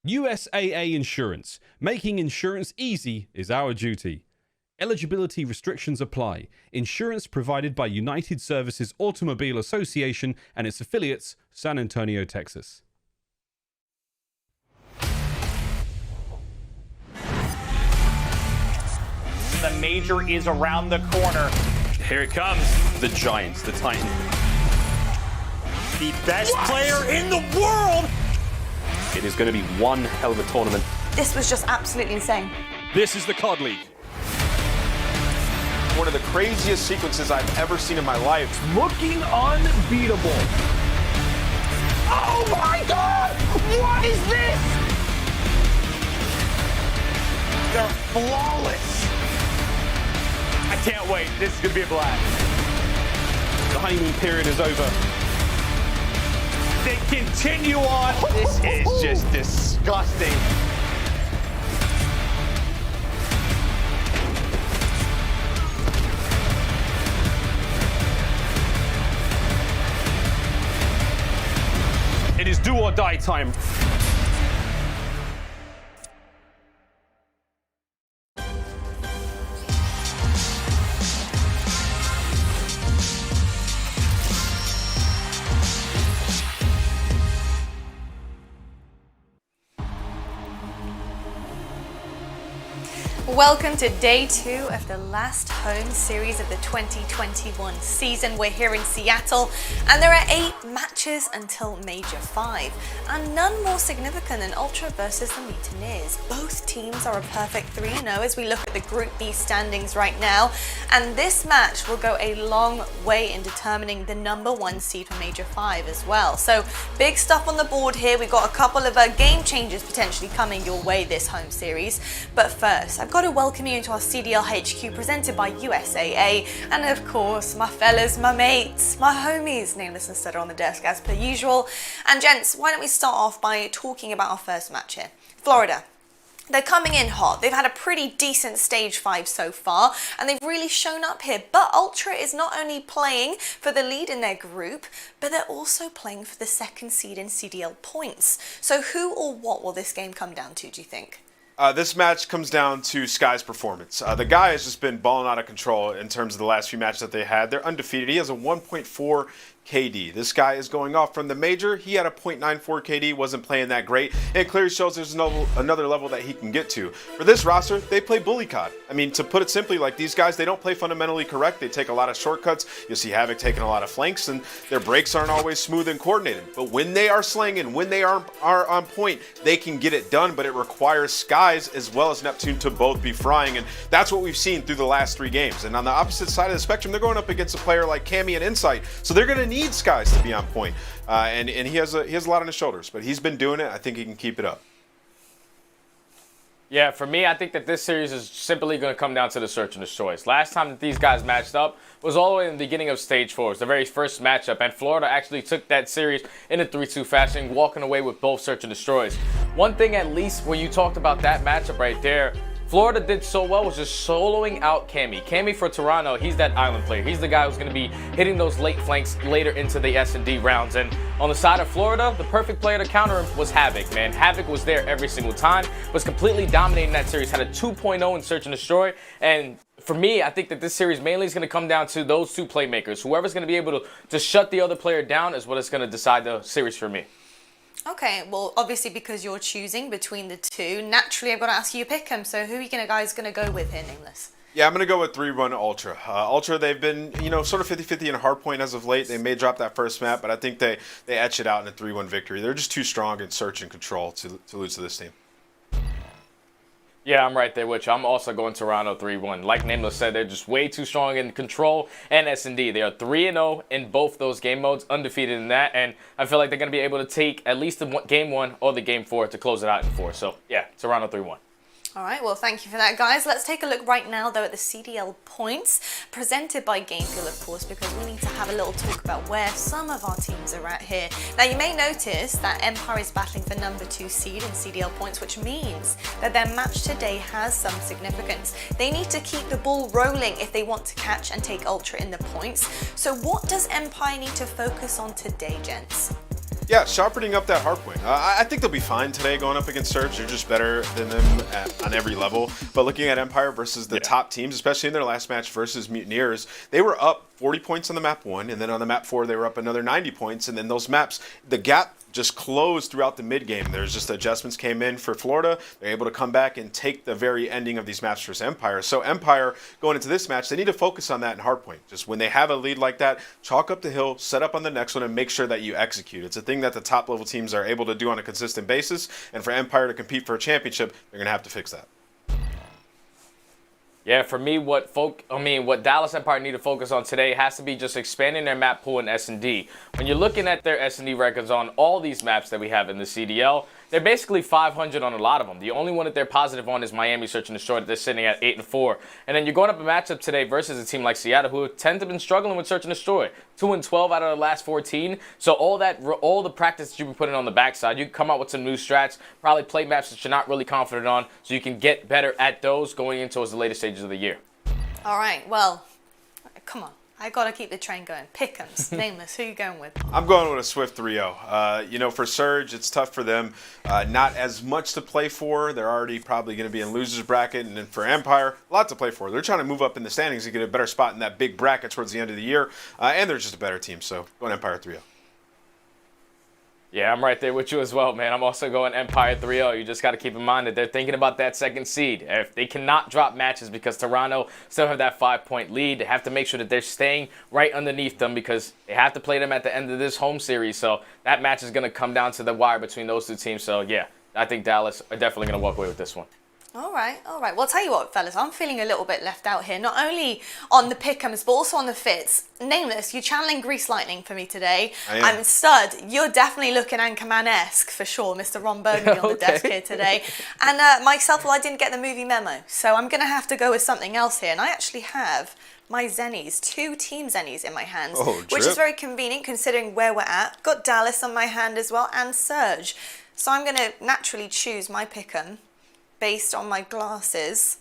USAA Insurance. Making insurance easy is our duty. Eligibility restrictions apply. Insurance provided by United Services Automobile Association and its affiliates, San Antonio, Texas. The major is around the corner. Here it comes. The Giants, the Titan. The best player in the world. It is going to be one hell of a tournament. This was just absolutely insane. This is the COD League. One of the craziest sequences I've ever seen in my life. Looking unbeatable. Oh my God! What is this? They're flawless. I can't wait. This is going to be a blast. The honeymoon period is over. They continue on. This is just disgusting. It is do or die time. Welcome to day 2 of the last home series of the 2021 season. We're here in Seattle and there are 8 matches until Major 5 and none more significant than Ultra versus the Mutineers. Both teams are a perfect 3-0 as we look at the Group B standings right now, and this match will go a long way in determining the #1 seed for Major 5 as well. So big stuff on the board here. We've got a couple of game changers potentially coming your way this home series, but first I've got to welcome you into our CDL HQ presented by USAA, and of course my fellas, my mates, my homies, Nameless and Stutter on the desk as per usual. And gents, why don't we start off by talking about our first match here. Florida. They're coming in hot. They've had a pretty decent stage 5 so far, and they've really shown up here. But Ultra is not only playing for the lead in their group, but they're also playing for the 2nd seed in CDL points. So who or what will this game come down to, do you think? This match comes down to Sky's performance. The guy has just been balling out of control in terms of the last few matches that they had. They're undefeated. He has a 1.4 KD. This guy is going off from the major. He had a 0.94 KD, wasn't playing that great. And it clearly shows there's another level that he can get to. For this roster, they play bully COD. I mean, to put it simply, like these guys, they don't play fundamentally correct. They take a lot of shortcuts. You'll see Havoc taking a lot of flanks, and their breaks aren't always smooth and coordinated. But when they are slinging, when they are on point, they can get it done. But it requires Skies as well as Neptune to both be frying. And that's what we've seen through the last 3 games. And on the opposite side of the spectrum, they're going up against a player like Cammy and Insight. So they're going to need Skies to be on point, and he has a lot on his shoulders, but he's been doing it. I think he can keep it up. Yeah, for me, I think that this series is simply going to come down to the search and destroys. Last time that these guys matched up was all the way in the beginning of stage 4. It was the very first matchup, and Florida actually took that series in a 3-2 fashion, walking away with both search and destroys. One thing, at least, when you talked about that matchup right there, Florida did so well was just soloing out Cammy. Cammy for Toronto, he's that island player. He's the guy who's going to be hitting those late flanks later into the S&D rounds. And on the side of Florida, the perfect player to counter him was Havoc, man. Havoc was there every single time, was completely dominating that series, had a 2.0 in Search and Destroy. And for me, I think that this series mainly is going to come down to those 2 playmakers. Whoever's going to be able to shut the other player down is what is going to decide the series for me. Okay, well, obviously because you're choosing between the 2, naturally I've got to ask you to pick them. So who are you guys going to go with here, Nameless? Yeah, I'm going to go with 3-1 Ultra. Ultra, they've been, sort of 50-50 in hardpoint as of late. They may drop that first map, but I think they etch it out in a 3-1 victory. They're just too strong in search and control to lose to this team. Yeah, I'm right there with you. I'm also going Toronto 3-1. Like Nameless said, they're just way too strong in control and S&D. They are 3-0 in both those game modes, undefeated in that, and I feel like they're going to be able to take at least the game 1 or the game 4 to close it out in 4. So, yeah, Toronto 3-1. All right, well, thank you for that, guys. Let's take a look right now, though, at the CDL points presented by Gamefield, of course, because we need to have a little talk about where some of our teams are at here. Now, you may notice that Empire is battling for #2 seed in CDL points, which means that their match today has some significance. They need to keep the ball rolling if they want to catch and take Ultra in the points. So what does Empire need to focus on today, gents? Yeah, sharpening up that hardpoint. I think they'll be fine today going up against Surge. They're just better than them on every level. But looking at Empire versus the top teams, especially in their last match versus Mutineers, they were up 40 points on the map 1, and then on the map 4 they were up another 90 points. And then those maps, the gap just closed throughout the mid game. There's just adjustments came in for Florida. They're able to come back and take the very ending of these maps versus Empire. So Empire going into this match, they need to focus on that in hardpoint. Just when they have a lead like that, chalk up the hill, set up on the next one, and make sure that you execute. It's a thing that the top level teams are able to do on a consistent basis. And for Empire to compete for a championship, they're gonna have to fix that. Yeah, for me, what Dallas Empire need to focus on today has to be just expanding their map pool in S&D. When you're looking at their S&D records on all these maps that we have in the CDL, they're basically 500 on a lot of them. The only one that they're positive on is Miami Search and Destroy. They're sitting at 8-4. And then you're going up a matchup today versus a team like Seattle, who tend to have been struggling with Search and Destroy. 2-12 out of the last 14. So all the practice that you've been putting on the backside, you can come out with some new strats, probably play maps that you're not really confident on, so you can get better at those going into the later stages of the year. All right, well, come on. I gotta keep the train going. Pick'ems, Nameless, who you going with? I'm going with a swift 3-0. You know, for Surge, it's tough for them. Not as much to play for. They're already probably going to be in losers bracket. And then for Empire, a lot to play for. They're trying to move up in the standings to get a better spot in that big bracket towards the end of the year. And they're just a better team. So going Empire 3-0. Yeah, I'm right there with you as well, man. I'm also going Empire 3-0. You just got to keep in mind that they're thinking about that second seed. If they cannot drop matches because Toronto still have that 5-point lead, they have to make sure that they're staying right underneath them because they have to play them at the end of this home series. So that match is going to come down to the wire between those two teams. So, yeah, I think Dallas are definitely going to walk away with this one. All right. Well, I'll tell you what, fellas, I'm feeling a little bit left out here, not only on the pick'ems, but also on the fits. Nameless, you're channeling Grease Lightning for me today. I'm Stud. You're definitely looking Anchorman-esque for sure, Mr. Ron Burgundy on the desk here today. And myself, well, I didn't get the movie memo, so I'm going to have to go with something else here. And I actually have my Zennies, 2 team Zennies in my hands, which is very convenient considering where we're at. Got Dallas on my hand as well, and Surge. So I'm going to naturally choose my pick'em based on my glasses.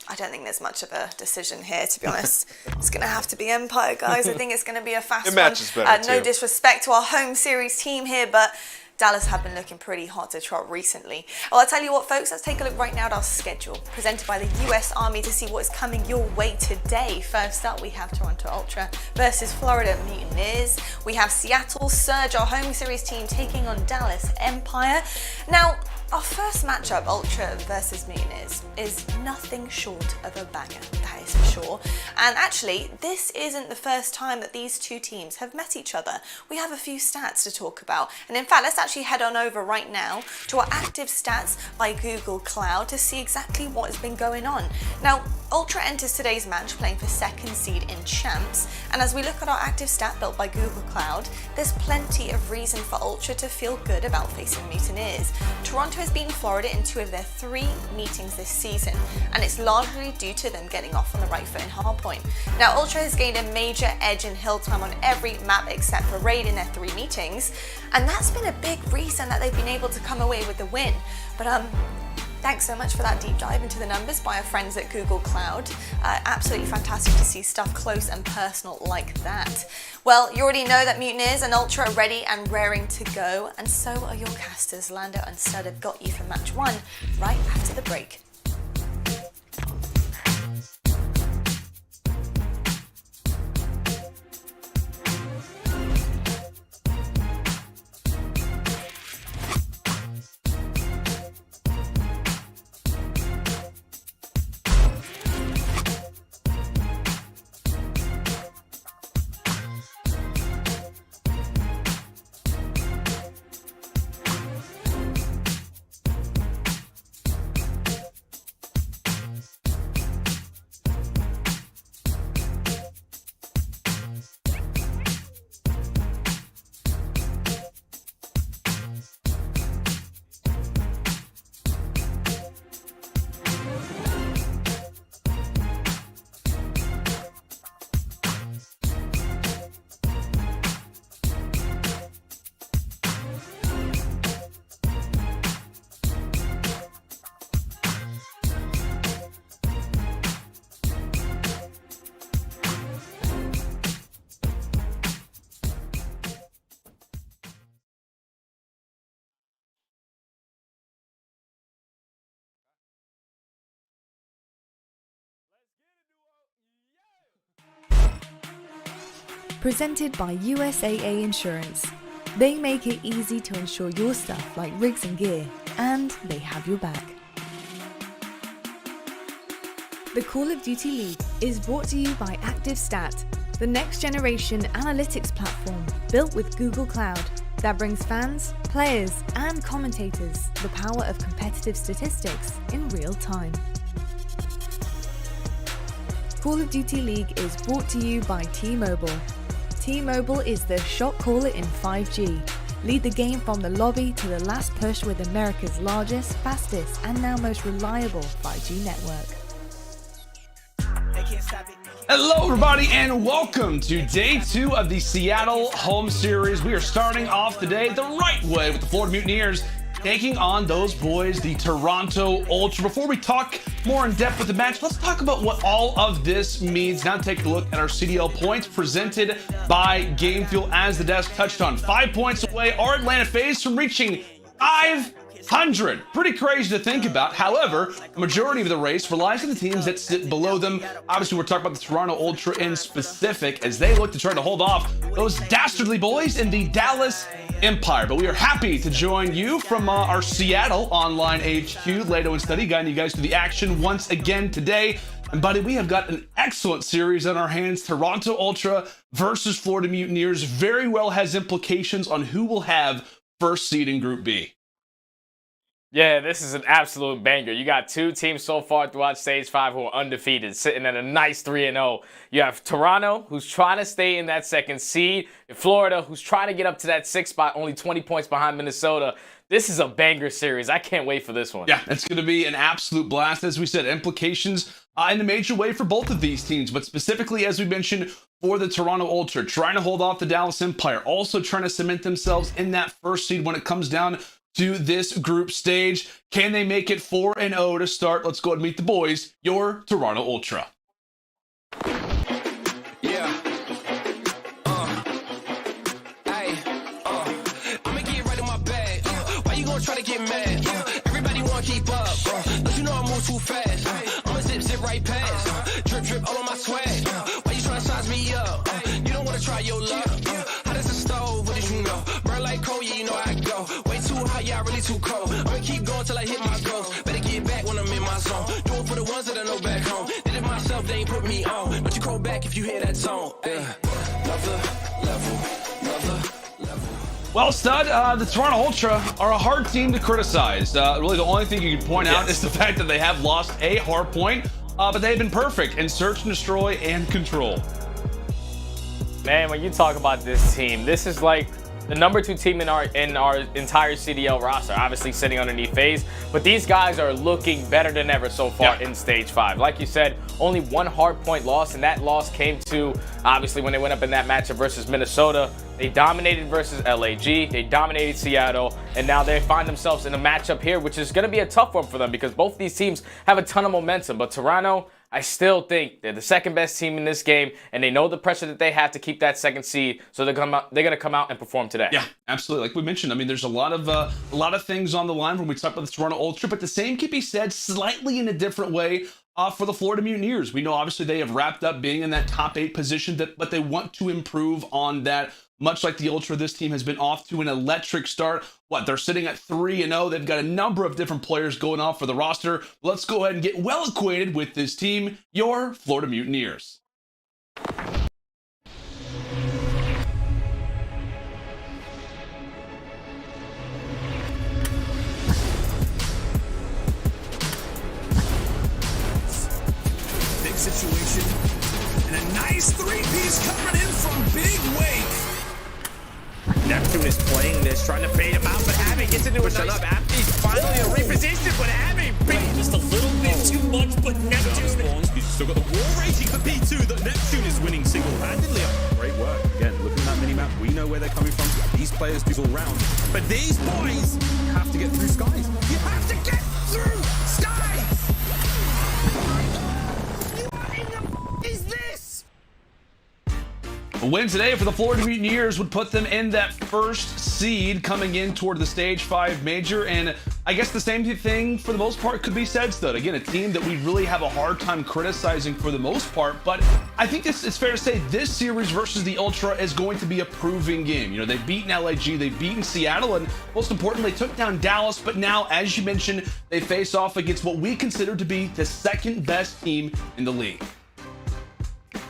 I don't think there's much of a decision here, to be honest. It's going to have to be Empire, guys. I think it's going to be a fast one. Matches better, no disrespect to our home series team here, but Dallas have been looking pretty hot to trot recently. Well, I'll tell you what, folks, let's take a look right now at our schedule, presented by the US Army to see what is coming your way today. First up, we have Toronto Ultra versus Florida Mutineers. We have Seattle Surge, our home series team, taking on Dallas Empire. Now, our first matchup, Ultra versus Mutineers, is nothing short of a banger, that is for sure. And actually, this isn't the first time that these two teams have met each other. We have a few stats to talk about. And in fact, let's actually head on over right now to our active stats by Google Cloud to see exactly what has been going on. Now, Ultra enters today's match playing for second seed in Champs. And as we look at our active stat built by Google Cloud, there's plenty of reason for Ultra to feel good about facing Mutineers. Toronto has beaten Florida in 2 of their 3 meetings this season, and it's largely due to them getting off on the right foot in hardpoint. Now, Ultra has gained a major edge in hill time on every map except for Raid in their 3 meetings, and that's been a big reason that they've been able to come away with the win. But thanks so much for that deep dive into the numbers by our friends at Google Cloud. Absolutely fantastic to see stuff close and personal like that. Well, you already know that Mutineers and Ultra are ready and raring to go, and so are your casters. Lando and Stud have got you for match 1 right after the break. presented by USAA Insurance. They make it easy to insure your stuff like rigs and gear, and they have your back. The Call of Duty League is brought to you by ActiveStat, the next generation analytics platform built with Google Cloud that brings fans, players, and commentators the power of competitive statistics in real time. Call of Duty League is brought to you by T-Mobile. T-Mobile is the shot caller in 5G. Lead the game from the lobby to the last push with America's largest, fastest, and now most reliable 5G network. Hello everybody and welcome to day 2 of the Seattle home series. We are starting off the day the right way with the Florida Mutineers taking on those boys, the Toronto Ultra. Before we talk more in depth with the match, let's talk about what all of this means. Now take a look at our CDL points presented by Game Fuel. As the desk touched on, 5 points away are Atlanta FaZe from reaching 500. Pretty crazy to think about. However, the majority of the race relies on the teams that sit below them. Obviously, we're talking about the Toronto Ultra in specific as they look to try to hold off those dastardly boys in the Dallas Empire. But we are happy to join you from our Seattle online HQ, Lado and Standy, guiding you guys through the action once again today. And buddy, we have got an excellent series on our hands. Toronto Ultra versus Florida Mutineers very well has implications on who will have first seed in Group B. Yeah, this is an absolute banger. You got two teams so far throughout Stage 5 who are undefeated, sitting at a nice 3-0. You have Toronto, who's trying to stay in that second seed, and Florida, who's trying to get up to that 6th spot, only 20 points behind Minnesota. This is a banger series. I can't wait for this one. Yeah, it's going to be an absolute blast. As we said, implications in a major way for both of these teams, but specifically, as we mentioned, for the Toronto Ultra, trying to hold off the Dallas Empire, also trying to cement themselves in that first seed when it comes down to this group stage. Can they make it 4-0 to start? Let's go and meet the boys, your Toronto Ultra. Yeah. Hey. I'ma get right in my bag. Why you gonna try to get mad? Everybody wanna keep up. Don't you know I move too fast? I'ma zip right past. Drip all on my swag. Why you trying to size me up? You don't wanna try your luck. How does it stove? What did you know? Burn like coal, yeah, you know I go. Yeah, really too cold. I'ma keep going till I hit my goals. Better get back when I'm in my zone. Do it for the ones that I know back home. Did it myself, they ain't put me on. But you call back if you hear that song. Love the level. Well, Stud, the Toronto Ultra are a hard team to criticize. Really, the only thing you can point out is the fact that they have lost a hard point, but they've been perfect in search and destroy and control. Man, when you talk about this team, this is like the number 2 team in our entire CDL roster, obviously sitting underneath FaZe, but these guys are looking better than ever so far in Stage 5. Like you said, only 1 hard point loss, and that loss came to, obviously, when they went up in that matchup versus Minnesota. They dominated versus LAG, they dominated Seattle, and now they find themselves in a matchup here, which is going to be a tough one for them because both these teams have a ton of momentum, but Toronto, I still think they're the second best team in this game, and they know the pressure that they have to keep that second seed, so they're going to come out and perform today. Yeah, absolutely. Like we mentioned, I mean, there's a lot of things on the line when we talk about the Toronto Ultra, but the same can be said slightly in a different way for the Florida Mutineers. We know obviously they have wrapped up being in that top 8 position, but they want to improve on that. Much like the Ultra, this team has been off to an electric start. They're sitting at 3-0. They've got a number of different players going off for the roster. Let's go ahead and get well acquainted with this team, your Florida Mutineers. Big situation. And a nice 3-piece coming in from Big Wake. Neptune is playing this, trying to bait him out, but aBeZy gets into a nice aBeZy finally a reposition, but aBeZy just a little bit too much, but Neptune. He's still got the war raging for P2 that Neptune is winning single-handedly. Great work. Again, looking at that mini-map, we know where they're coming from. These players do all round. But these boys have to get through skies. You have to get through skies! What in the is this? A win today for the Florida Mutineers would put them in that first seed coming in toward the Stage 5 major, and I guess the same thing for the most part could be said, Stud. Again, a team that we really have a hard time criticizing for the most part, but I think it's fair to say this series versus the Ultra is going to be a proving game. You know, they've beaten LAG, they've beaten Seattle, and most importantly, they took down Dallas, but now, as you mentioned, they face off against what we consider to be the second best team in the league.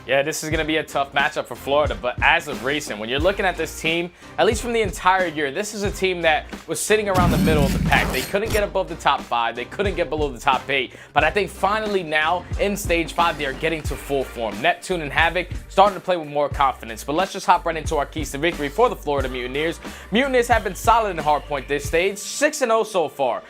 Yeah, this is going to be a tough matchup for Florida, but as of recent, when you're looking at this team, at least from the entire year, this is a team that was sitting around the middle of the pack. They couldn't get above the top 5, they couldn't get below the top 8, but I think finally now, in Stage 5, they are getting to full form. Neptune and Havoc starting to play with more confidence, but let's just hop right into our keys to victory for the Florida Mutineers. Mutineers have been solid in hardpoint this stage, 6-0 so far.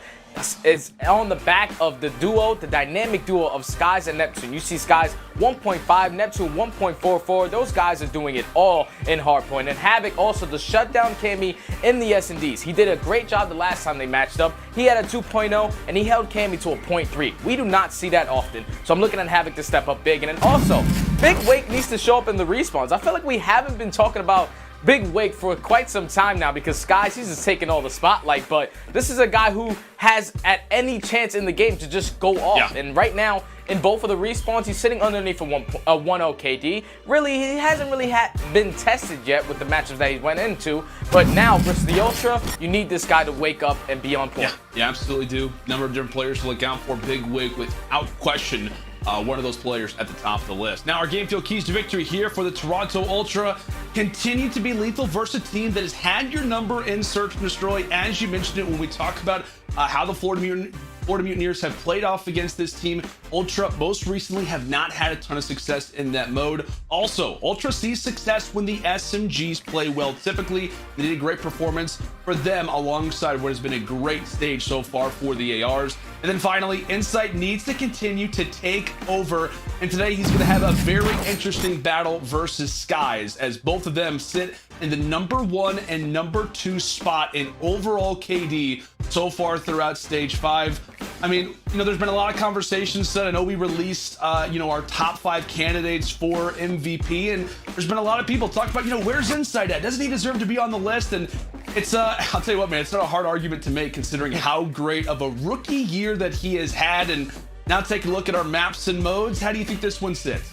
Is on the back of the duo, the dynamic duo of Skies and Neptune. You see Skies 1.5, Neptune 1.44. Those guys are doing it all in hardpoint. And Havoc also the shutdown Cammy in the S&Ds. He did a great job the last time they matched up. He had a 2.0 and he held Cammy to a 0.3. We do not see that often. So I'm looking at Havoc to step up big. And then also, Big Wake needs to show up in the respawns. I feel like we haven't been talking about Big Wake for quite some time now because Skies, he's just taking all the spotlight, but this is a guy who has at any chance in the game to just go off. Yeah. And right now, in both of the respawns, he's sitting underneath a 1-0 KD. Really, he hasn't really been tested yet with the matches that he went into, but now versus the Ultra, you need this guy to wake up and be on point. Yeah, you absolutely do. Number of different players to look out for. Big Wake, without question, one of those players at the top of the list. Now, our game field keys to victory here for the Toronto Ultra continue to be lethal versus a team that has had your number in Search and Destroy, as you mentioned it when we talk about how the Florida Mutineers have played off against this team. Ultra most recently have not had a ton of success in that mode. Also, Ultra sees success when the SMGs play well. Typically, they did a great performance for them alongside what has been a great stage so far for the ARs. And then finally, Insight needs to continue to take over. And today he's going to have a very interesting battle versus Skies, as both of them sit in the #1 and #2 spot in overall KD so far throughout Stage 5. I mean, you know, there's been a lot of conversations said. I know we released, you know, our top 5 candidates for MVP, and there's been a lot of people talking about, you know, where's Insight at? Doesn't he deserve to be on the list? And it's, I'll tell you what, man, it's not a hard argument to make considering how great of a rookie year that he has had. And now take a look at our maps and modes. How do you think this one sits?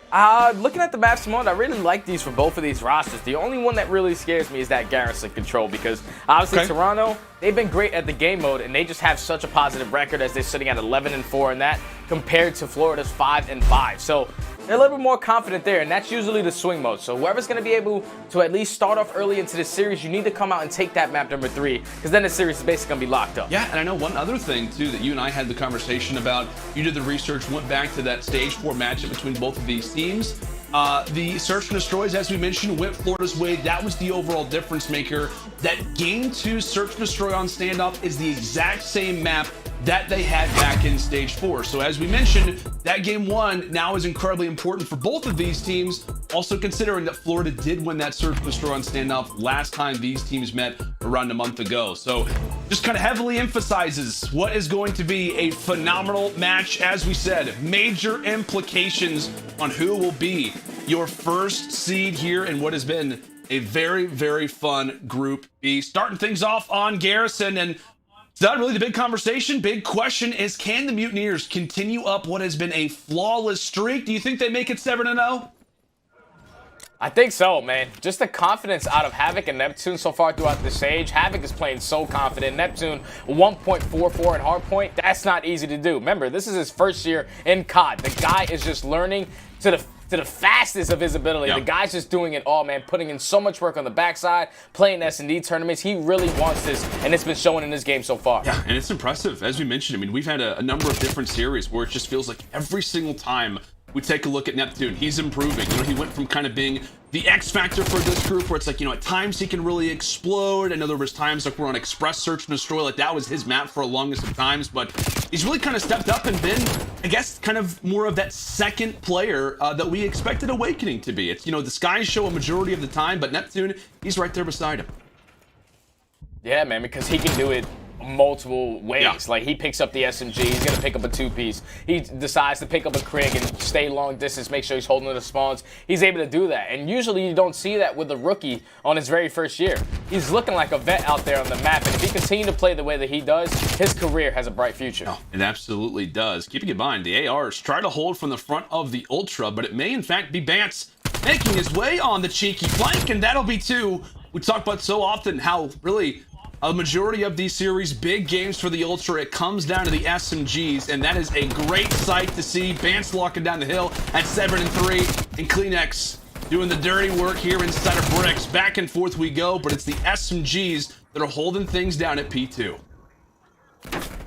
Looking at the maps and mode, I really like these for both of these rosters. The only one that really scares me is that Garrison control, because obviously Toronto, they've been great at the game mode, and they just have such a positive record as they're sitting at 11-4 in that compared to Florida's 5-5. So they're a little bit more confident there, and that's usually the swing mode. So whoever's going to be able to at least start off early into this series, you need to come out and take that map #3, because then the series is basically going to be locked up. Yeah, and I know one other thing, too, that you and I had the conversation about. You did the research, went back to that Stage 4 matchup between both of these teams. The Search and Destroys, as we mentioned, went Florida's way. That was the overall difference maker. That Game 2 Search and Destroy on Standoff is the exact same map that they had back in Stage 4. So as we mentioned, that Game 1 now is incredibly important for both of these teams, also considering that Florida did win that Search and Destroy on Standoff last time these teams met around a month ago. So just kind of heavily emphasizes what is going to be a phenomenal match. As we said, major implications on who will be your first seed here in what has been a very, very fun Group B. Starting things off on Garrison, and it's not really the big conversation. Big question is, can the Mutineers continue up what has been a flawless streak? Do you think they make it 7-0? I think so, man. Just the confidence out of Havoc and Neptune so far throughout the stage. Havoc is playing so confident. Neptune, 1.44 in hardpoint. That's not easy to do. Remember, this is his first year in COD. The guy is just learning to the fastest of his ability. The guy's just doing it all, man, putting in so much work on the backside, playing S&D tournaments. He really wants this, and it's been showing in this game so far. Yeah, and it's impressive. As we mentioned, I mean, we've had a number of different series where it just feels like every single time we take a look at Neptune, he's improving. You know, he went from kind of being the X factor for this group, where it's like, you know, at times he can really explode. I know there was times like we're on Express Search and Destroy, like that was his map for the longest of times, but he's really kind of stepped up and been, I guess, kind of more of that second player that we expected Awakening to be. It's, you know, the Skies show a majority of the time, but Neptune, he's right there beside him. Yeah, man, because he can do it multiple ways. Yeah. Like, he picks up the SMG, he's gonna pick up a 2-piece. He decides to pick up a Krig and stay long distance, make sure he's holding the spawns. He's able to do that. And usually you don't see that with a rookie on his very first year. He's looking like a vet out there on the map. And if he continues to play the way that he does, his career has a bright future. Oh, it absolutely does. Keeping in mind, the ARs try to hold from the front of the Ultra, but it may in fact be Bance making his way on the cheeky flank, and that'll be 2. We talk about so often how really a majority of these series, big games for the Ultra, it comes down to the SMGs, and that is a great sight to see. Bance locking down the hill at 7-3, and Cleanex doing the dirty work here inside of Bricks. Back and forth we go, but it's the SMGs that are holding things down at P2.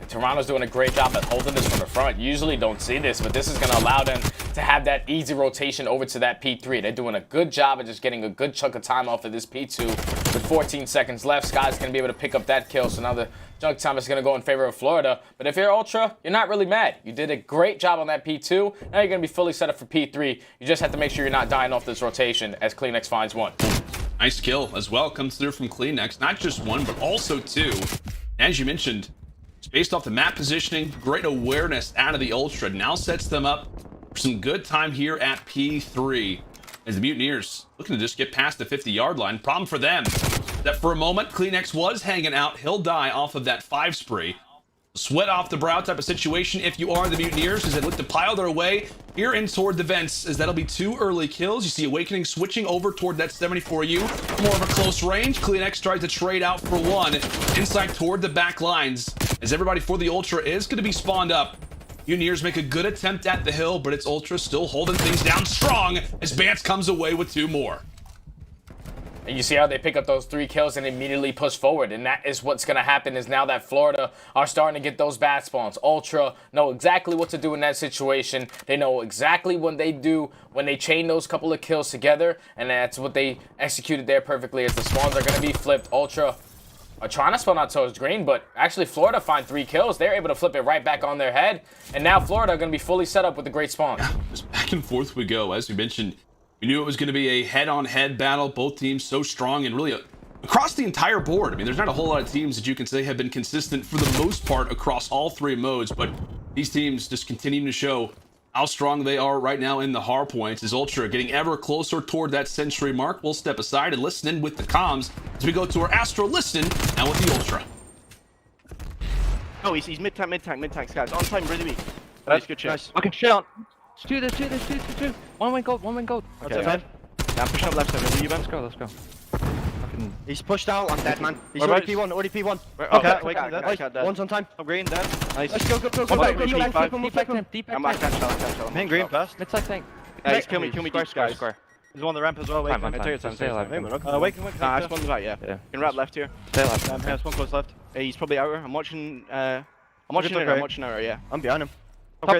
Toronto's doing a great job at holding this from the front. Usually don't see this, but this is going to allow them to have that easy rotation over to that P3. They're doing a good job of just getting a good chunk of time off of this P2 with 14 seconds left. Sky's going to be able to pick up that kill, so now the junk time is going to go in favor of Florida. But if you're Ultra, you're not really mad. You did a great job on that P2. Now you're going to be fully set up for P3. You just have to make sure you're not dying off this rotation as Cleanex finds one. Nice kill as well comes through from Cleanex. Not just 1, but also 2. As you mentioned, it's based off the map positioning, great awareness out of the Ultra. Now sets them up for some good time here at P3. As the Mutineers looking to just get past the 50-yard line. Problem for them that for a moment, Cleanex was hanging out. He'll die off of that 5 spree. Sweat off the brow type of situation if you are the Mutineers as they look to pile their way here in toward the vents, as that'll be 2 early kills. You see Awakening switching over toward that 74U. More of a close range. Cleanex tries to trade out for 1 inside toward the back lines, as everybody for the Ultra is going to be spawned up. Mutineers make a good attempt at the hill, but it's Ultra still holding things down strong as Bance comes away with 2 more. And you see how they pick up those 3 kills and immediately push forward. And that is what's going to happen is now that Florida are starting to get those bad spawns. Ultra know exactly what to do in that situation. They know exactly what they do when they chain those couple of kills together. And that's what they executed there perfectly, as the spawns are going to be flipped. Ultra are trying to spawn out towards green, but actually Florida find 3 kills. They're able to flip it right back on their head. And now Florida are going to be fully set up with the great spawns. Just back and forth we go. As we mentioned, we knew it was going to be a head-on-head battle. Both teams so strong and really across the entire board. I mean, there's not a whole lot of teams that you can say have been consistent for the most part across all 3 modes, but these teams just continuing to show how strong they are right now in the hard points. As Ultra getting ever closer toward that century mark. We'll step aside and listen in with the comms as we go to our Astro Listen now with the Ultra. Oh, he's mid-tank, guys. On time, really weak. Nice, good shot. Nice. Okay, shit on. Two. 1 win gold. Okay, man. Yeah, I'm pushing up left side. Let's go. Fucking... He's pushed out. I'm dead, man. He's already P1. Okay, one's on time. I'm green, dead. Nice. Let's go. Go. I'm back, I'm hitting green first. Mid-side tank. He's kill me, square. There's one on the ramp as well. Wait, Stay alive. Wait. I spawned back, yeah. You can wrap left here. Stay alive. Yeah, spawn close left. He's probably outer. I'm watching arrow, yeah. I'm behind him. Top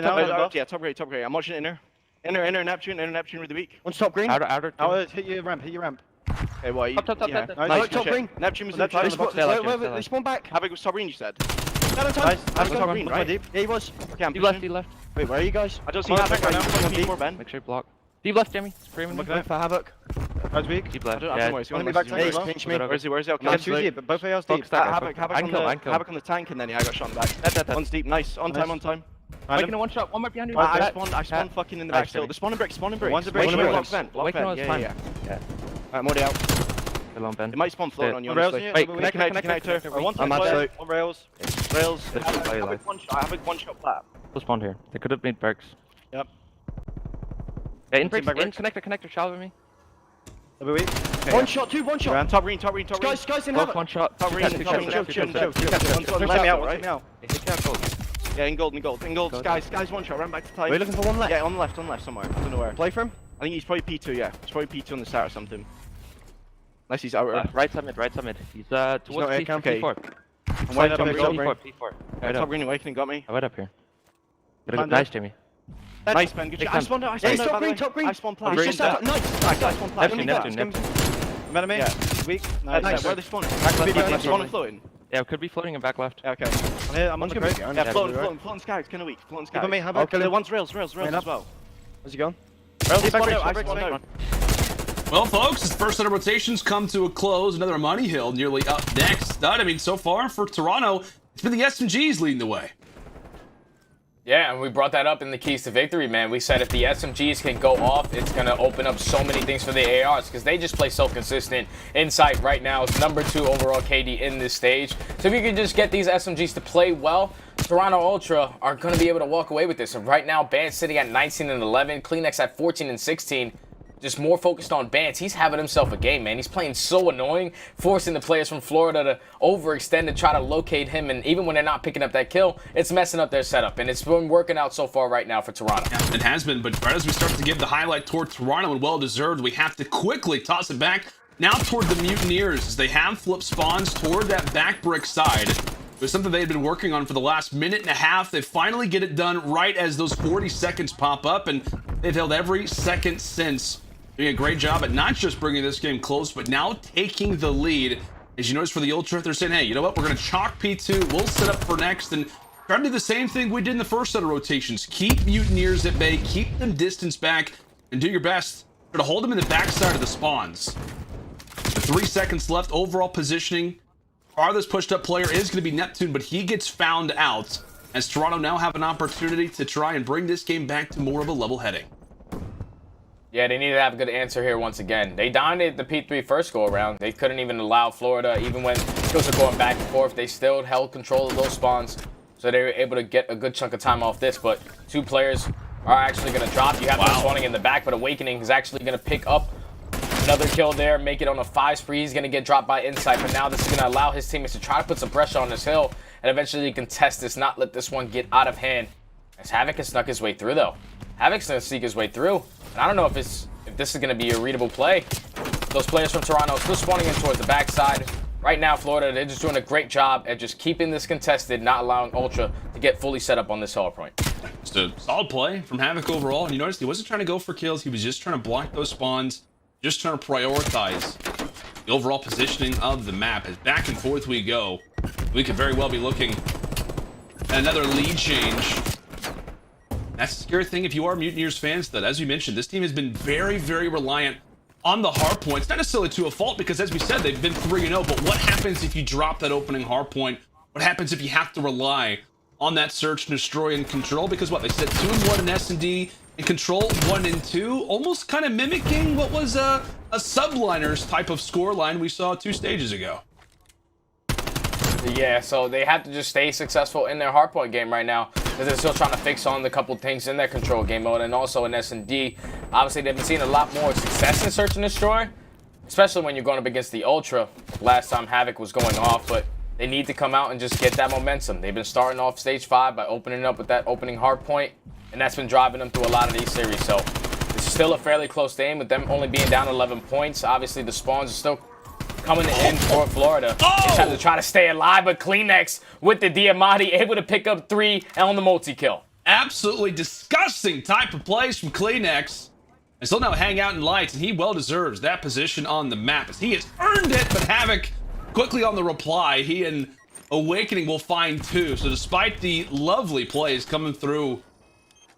grade. I'm watching inner. Inner Neptune really weak. One's top green. Outer. Hit your ramp. Okay, well, top. Nice, top green. Neptune was left. They spawned back. Havoc was top green, you said. Nice. Havoc top green, right? Yeah, he was. Okay, I'm left. Wait, where are you guys? I don't see Havoc right now. Make sure you block. Deep left, Jamie. I'm looking for Havoc. How's weak? Deep left. Pinch me. Where's he? Okay, but both of you deep. Havoc on the tank, and then I got shot in the back. One's deep. Nice. On time. Making a 1 shot. 1 right behind you. I spawned fucking in the back still. The spawning brick. One's a brick. Block vent. Yeah. Alright, I'm already out. It might spawn floating on you, honestly. Wait, connector. I'm outside. On rails. I have a 1 shot flat. We'll spawn here. They could have made Bergs. Yep. Yeah, in connector, shout at me. Okay, 1 shot. Top green. Guys in Havoc. 1 shot. Top green. Chill. Let me out, right? Yeah, in gold. Guys, 1 shot. Run back to tight. Are you looking for one left? Yeah, on the left somewhere. I don't know where. Play for him? I think he's probably P2, yeah. He's probably P2 on the start or something. Unless he's out. Right side mid. He's towards P4. I'm wide up P4. Top green awakening got me. I'm right up here. Nice, Jamie. Nice, man. Good shot. I spawned out. Top green. I spawned plat. Nice. I spawned plat. Neptune. Enemy? Yeah. Weak. Nice. Where are they spawning? Spawning floating. Yeah, it could be floating in back left. Yeah, okay. I'm on the crate. Yeah, floating sky. It's kind of weak. Floating sky. Give me, have a the one's rails as well. Where's he going? Rails, Well, folks, this first set of rotations come to a close. Another money hill nearly up next. I mean, so far for Toronto, it's been the SMGs leading the way. Yeah, and we brought that up in the keys to victory, man. We said if the SMGs can go off, it's going to open up so many things for the ARs because they just play so consistent. Insight right now is #2 overall KD in this stage. So if you can just get these SMGs to play well, Toronto Ultra are going to be able to walk away with this. And right now, Bant sitting at 19 and 11, CleanX at 14 and 16. Just more focused on Bant. He's having himself a game, man. He's playing so annoying, forcing the players from Florida to overextend and try to locate him. And even when they're not picking up that kill, it's messing up their setup. And it's been working out so far right now for Toronto. Yeah, it has been, but right as we start to give the highlight toward Toronto, and well-deserved, we have to quickly toss it back now toward the Mutineers as they have flipped spawns toward that back brick side. It was something they had been working on for the last minute and a half. They finally get it done right as those 40 seconds pop up, and they've held every second since. Doing a great job at not just bringing this game close, but now taking the lead. As you notice for the Ultra, they're saying, hey, you know what? We're going to chalk P2. We'll set up for next and try to do the same thing we did in the first set of rotations. Keep Mutineers at bay, keep them distance back, and do your best to hold them in the backside of the spawns. With 3 seconds left, overall positioning. Farthest pushed up player is going to be Neptune, but he gets found out as Toronto now have an opportunity to try and bring this game back to more of a level heading. Yeah, they need to have a good answer here once again. They dominated the P3 first go-around. They couldn't even allow Florida, even when kills were going back and forth, they still held control of those spawns. So they were able to get a good chunk of time off this, but 2 players are actually going to drop. You have them spawning in the back, but Awakening is actually going to pick up another kill there, make it on a 5 spree. He's going to get dropped by Insight, but now this is going to allow his teammates to try to put some pressure on this hill and eventually contest this, not let this one get out of hand. As Havoc has snuck his way through, though. Havoc's going to sneak his way through. And I don't know if this is going to be a readable play. Those players from Toronto still spawning in towards the backside. Right now, Florida, they're just doing a great job at just keeping this contested, not allowing Ultra to get fully set up on this hard point. Just a solid play from Havoc overall. And you notice he wasn't trying to go for kills. He was just trying to block those spawns, just trying to prioritize the overall positioning of the map. As back and forth we go, we could very well be looking at another lead change. That's the scary thing if you are Mutineers fans, that as we mentioned, this team has been very, very reliant on the hard points. Not necessarily to a fault, because as we said, they've been 3-0, but what happens if you drop that opening hard point? What happens if you have to rely on that search and destroy and control? Because what, they said 2-1 in S&D and control 1-2, almost kind of mimicking what was a Subliners type of scoreline we saw 2 stages ago. Yeah, so they have to just stay successful in their hardpoint game right now, because they're still trying to fix on the couple things in their control game mode, and also in S&D. Obviously, they've been seeing a lot more success in Search and Destroy, especially when you're going up against the Ultra. Last time Havoc was going off, but they need to come out and just get that momentum. They've been starting off Stage 5 by opening up with that opening hardpoint, and that's been driving them through a lot of these series. So it's still a fairly close game with them only being down 11 points. Obviously, the spawns are still coming in for Florida. They just have to try to stay alive, but CleanX with the Diamante able to pick up 3 on the multi-kill. Absolutely disgusting type of plays from CleanX. And still now hang out in lights, and he well deserves that position on the map as he has earned it, but Havoc quickly on the reply. He and Awakening will find 2. So despite the lovely plays coming through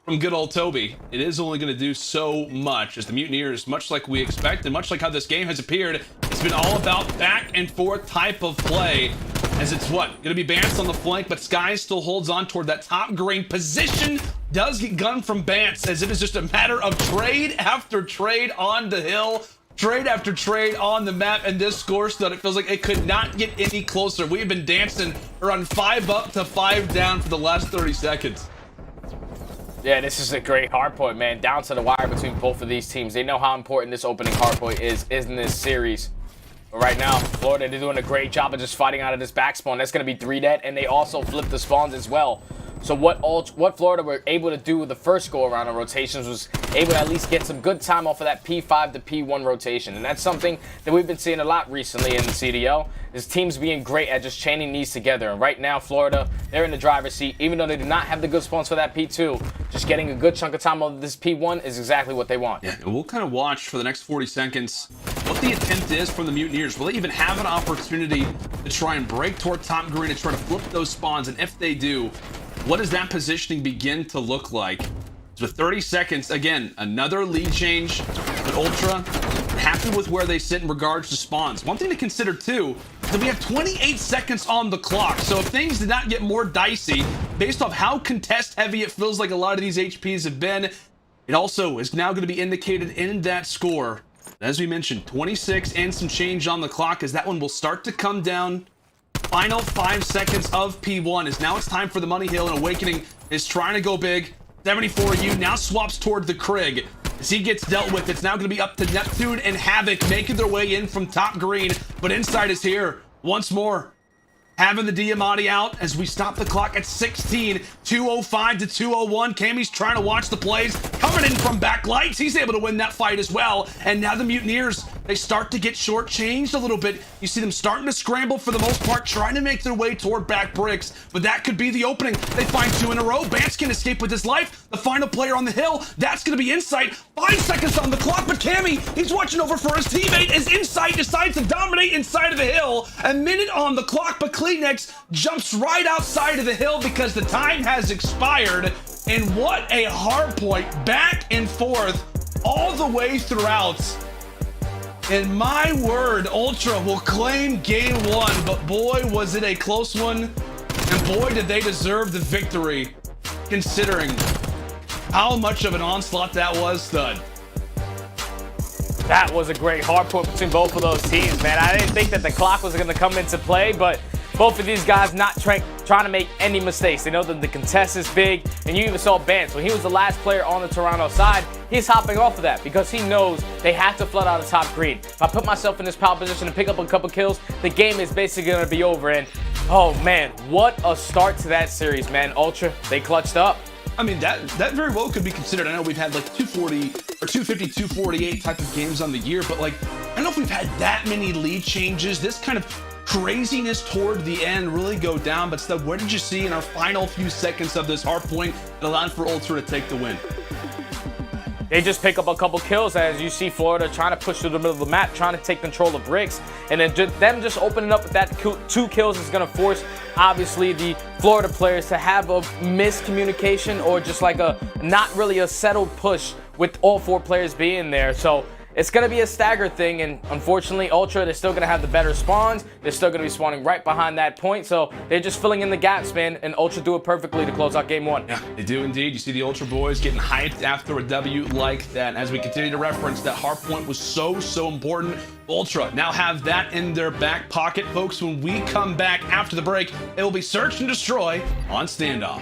from good old Toby, it is only going to do so much as the Mutineers, much like we expect and much like how this game has appeared, it's been all about back and forth type of play, as it's what, going to be Bance on the flank, but Sky still holds on toward that top green position, does get gunned from Bance, as it is just a matter of trade after trade on the hill, trade after trade on the map, and this score stud, it feels like it could not get any closer. We've been dancing around 5 up to 5 down for the last 30 seconds. Yeah, this is a great hardpoint, man. Down to the wire between both of these teams. They know how important this opening hardpoint is in this series. But right now, Florida, they're doing a great job of just fighting out of this back spawn. That's going to be 3 dead, and they also flip the spawns as well. So what Florida were able to do with the first go-around of rotations was able to at least get some good time off of that P5 to P1 rotation. And that's something that we've been seeing a lot recently in the CDL, is teams being great at just chaining these together. And right now, Florida, they're in the driver's seat. Even though they do not have the good spawns for that P2, just getting a good chunk of time on this P1 is exactly what they want. Yeah, and we'll kind of watch for the next 40 seconds what the attempt is from the Mutineers. Will they even have an opportunity to try and break toward top green and try to flip those spawns? And if they do, what does that positioning begin to look like? So with 30 seconds, again, another lead change, but Ultra happy with where they sit in regards to spawns. One thing to consider too, that we have 28 seconds on the clock. So if things did not get more dicey, based off how contest heavy it feels like a lot of these HPs have been, it also is now going to be indicated in that score. As we mentioned, 26 and some change on the clock, as that one will start to come down. Final 5 seconds of P1 is now it's time for the money hill, and Awakening is trying to go big. 74U now swaps toward the Krig. As he gets dealt with, it's now going to be up to Neptune and Havoc making their way in from top green, but Inside is here once more. Having the Diamante out as we stop the clock at 16, 205 to 201. Cammy's trying to watch the plays. Coming in from backlights, he's able to win that fight as well. And now the Mutineers, they start to get shortchanged a little bit. You see them starting to scramble for the most part, trying to make their way toward back bricks. But that could be the opening. They find 2 in a row. Bance can escape with his life. The final player on the hill, that's going to be Insight. 5 seconds on the clock, but Cammy, he's watching over for his teammate as Insight decides to dominate inside of the hill. A minute on the clock, but Kleenex jumps right outside of the hill because the time has expired. And what a hard point, back and forth all the way throughout. And my word, Ultra will claim game 1, but boy, was it a close one. And boy, did they deserve the victory, considering how much of an onslaught that was, Stud. That was a great hard point between both of those teams, man. I didn't think that the clock was going to come into play, but both of these guys not trying to make any mistakes. They know that the contest is big, and you even saw Bance. When he was the last player on the Toronto side, he's hopping off of that because he knows they have to flood out of top green. If I put myself in this power position and pick up a couple kills, the game is basically going to be over. And, oh, man, what a start to that series, man. Ultra, they clutched up. I mean, that very well could be considered. I know we've had like 240 or 250, 248 type of games on the year, but like, I don't know if we've had that many lead changes. This kind of craziness toward the end really go down. But Stub, what did you see in our final few seconds of this hard point that allowed for Ultra to take the win? They just pick up a couple kills, as you see Florida trying to push through the middle of the map, trying to take control of bricks. And then them just opening up with that 2 kills is going to force, obviously, the Florida players to have a miscommunication or just like a not really a settled push with all 4 players being there. So it's going to be a staggered thing, and unfortunately, Ultra, they're still going to have the better spawns. They're still going to be spawning right behind that point, so they're just filling in the gaps, man, and Ultra do it perfectly to close out game 1. Yeah, they do indeed. You see the Ultra boys getting hyped after a W like that. As we continue to reference, that hard point was so important. Ultra now have that in their back pocket, folks. When we come back after the break, it will be Search and Destroy on Standoff.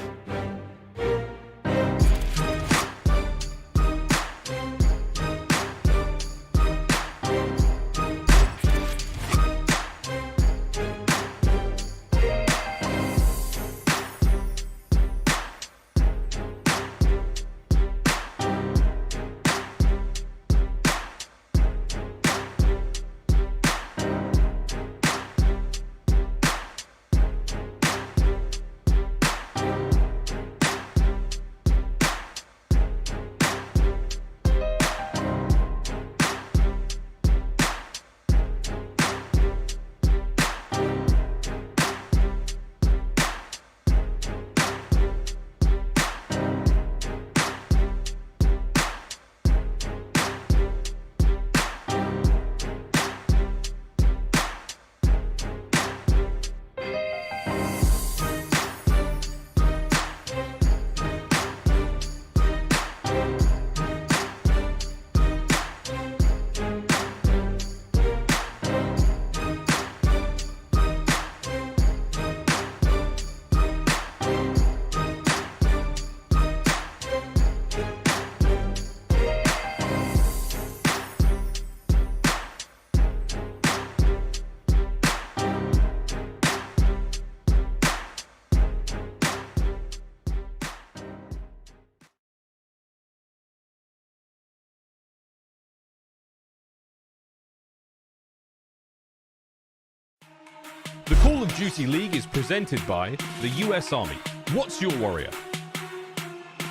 The Call of Duty League is presented by the US Army. What's your warrior?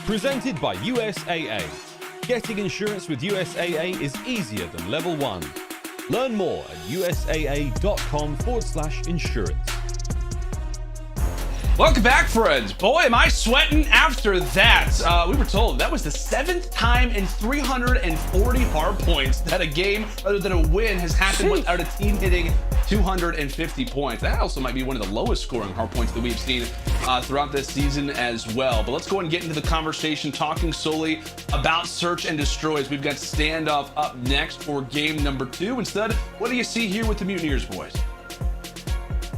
Presented by USAA. Getting insurance with USAA is easier than level 1. Learn more at usaa.com/insurance. Welcome back, friends. Boy, am I sweating after that. We were told that was the 7th time in 340 hard points that a game, rather than a win, has happened without a team hitting 250 points. That also might be one of the lowest scoring hard points that we've seen throughout this season as well. But let's go and get into the conversation, talking solely about search and destroys. We've got standoff up next for game number 2. Instead, what do you see here with the Mutineers, boys?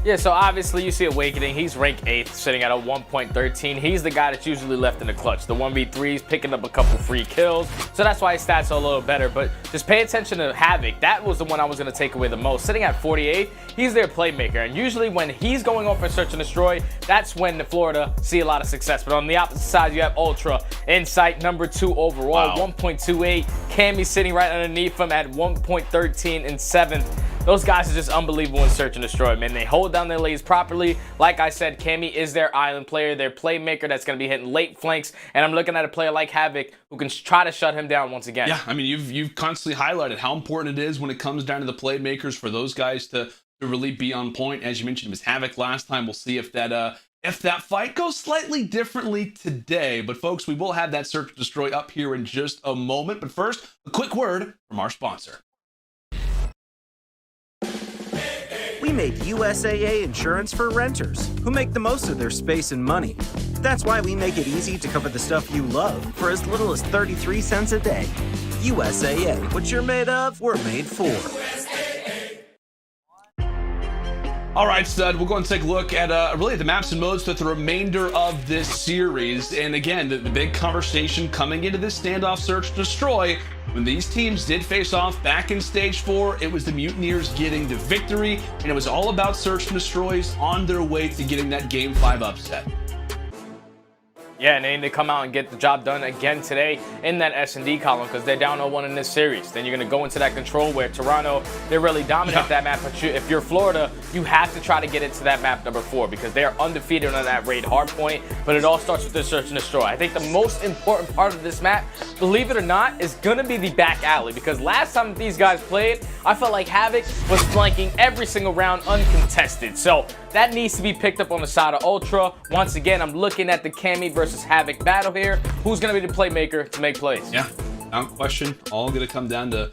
Yeah, so obviously you see Awakening. He's ranked 8th, sitting at a 1.13. He's the guy that's usually left in the clutch. The 1v3s, picking up a couple free kills. So that's why his stats are a little better. But just pay attention to Havoc. That was the one I was going to take away the most. Sitting at 48, he's their playmaker. And usually when he's going on for search and destroy, that's when the Florida see a lot of success. But on the opposite side, you have Ultra, Insight, number 2 overall, 1.28. Cammy sitting right underneath him at 1.13 and 7th. Those guys are just unbelievable in search and destroy, man. They hold down their lanes properly. Like I said, Cammy is their island player, their playmaker that's going to be hitting late flanks. And I'm looking at a player like Havoc who can try to shut him down once again. Yeah, I mean, you've constantly highlighted how important it is when it comes down to the playmakers for those guys to really be on point. As you mentioned, it was Havoc last time. We'll see if that fight goes slightly differently today. But folks, we will have that search and destroy up here in just a moment. But first, a quick word from our sponsor. We made USAA insurance for renters who make the most of their space and money. That's why we make it easy to cover the stuff you love for as little as 33 cents a day. USAA, what you're made of, we're made for. All right, stud, we'll go and take a look at really the maps and modes throughout the remainder of this series. And again, the big conversation coming into this standoff search destroy, when these teams did face off back in stage 4, it was the Mutineers getting the victory, and it was all about search and destroys on their way to getting that game 5 upset. Yeah, and they need to come out and get the job done again today in that S&D column because they're down 0-1 in this series. Then you're going to go into that control where Toronto, they're really dominant that map. But if you're Florida, you have to try to get into that map number 4 because they're undefeated on that raid hard point. But it all starts with the search and destroy. I think the most important part of this map, believe it or not, is going to be the back alley because last time these guys played, I felt like Havoc was flanking every single round uncontested. So that needs to be picked up on the side of Ultra. Once again, I'm looking at the Cammy versus Havoc battle here. Who's going to be the playmaker to make plays? Yeah, without question, all going to come down to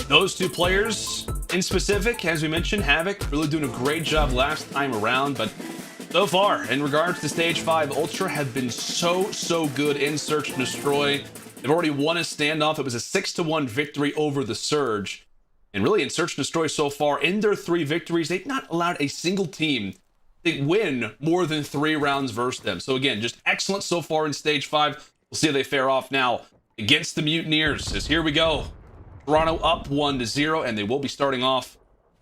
those two players in specific. As we mentioned, Havoc really doing a great job last time around, but so far, in regards to Stage 5, Ultra have been so good in Search and Destroy. They've already won a standoff. It was a 6-1 victory over the Surge. And really, in Search and Destroy so far, in their 3 victories, they've not allowed a single team to win more than 3 rounds versus them. So again, just excellent so far in Stage 5. We'll see how they fare off now against the Mutineers. As here we go. Toronto up 1-0, and they will be starting off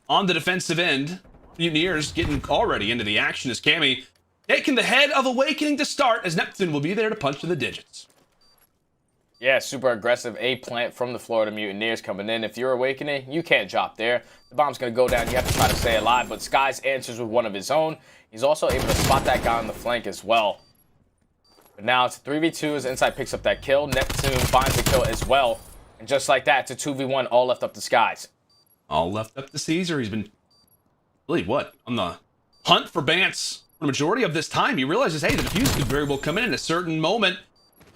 on the defensive end. Mutineers getting already into the action as Cammy taking the head of Awakening to start, as Neptune will be there to punch to the digits. Yeah, super aggressive A-plant from the Florida Mutineers coming in. If you're Awakening, you can't drop there. The bomb's going to go down. You have to try to stay alive, but Skies answers with one of his own. He's also able to spot that guy on the flank as well. But now it's 3v2 as Insight picks up that kill. Neptune finds the kill as well. And just like that, it's a 2v1, all left up to Skies. All left up to Caesar. He's been, really, what? On the hunt for Bance for the majority of this time. He realizes, hey, the defuse could very well come in at a certain moment.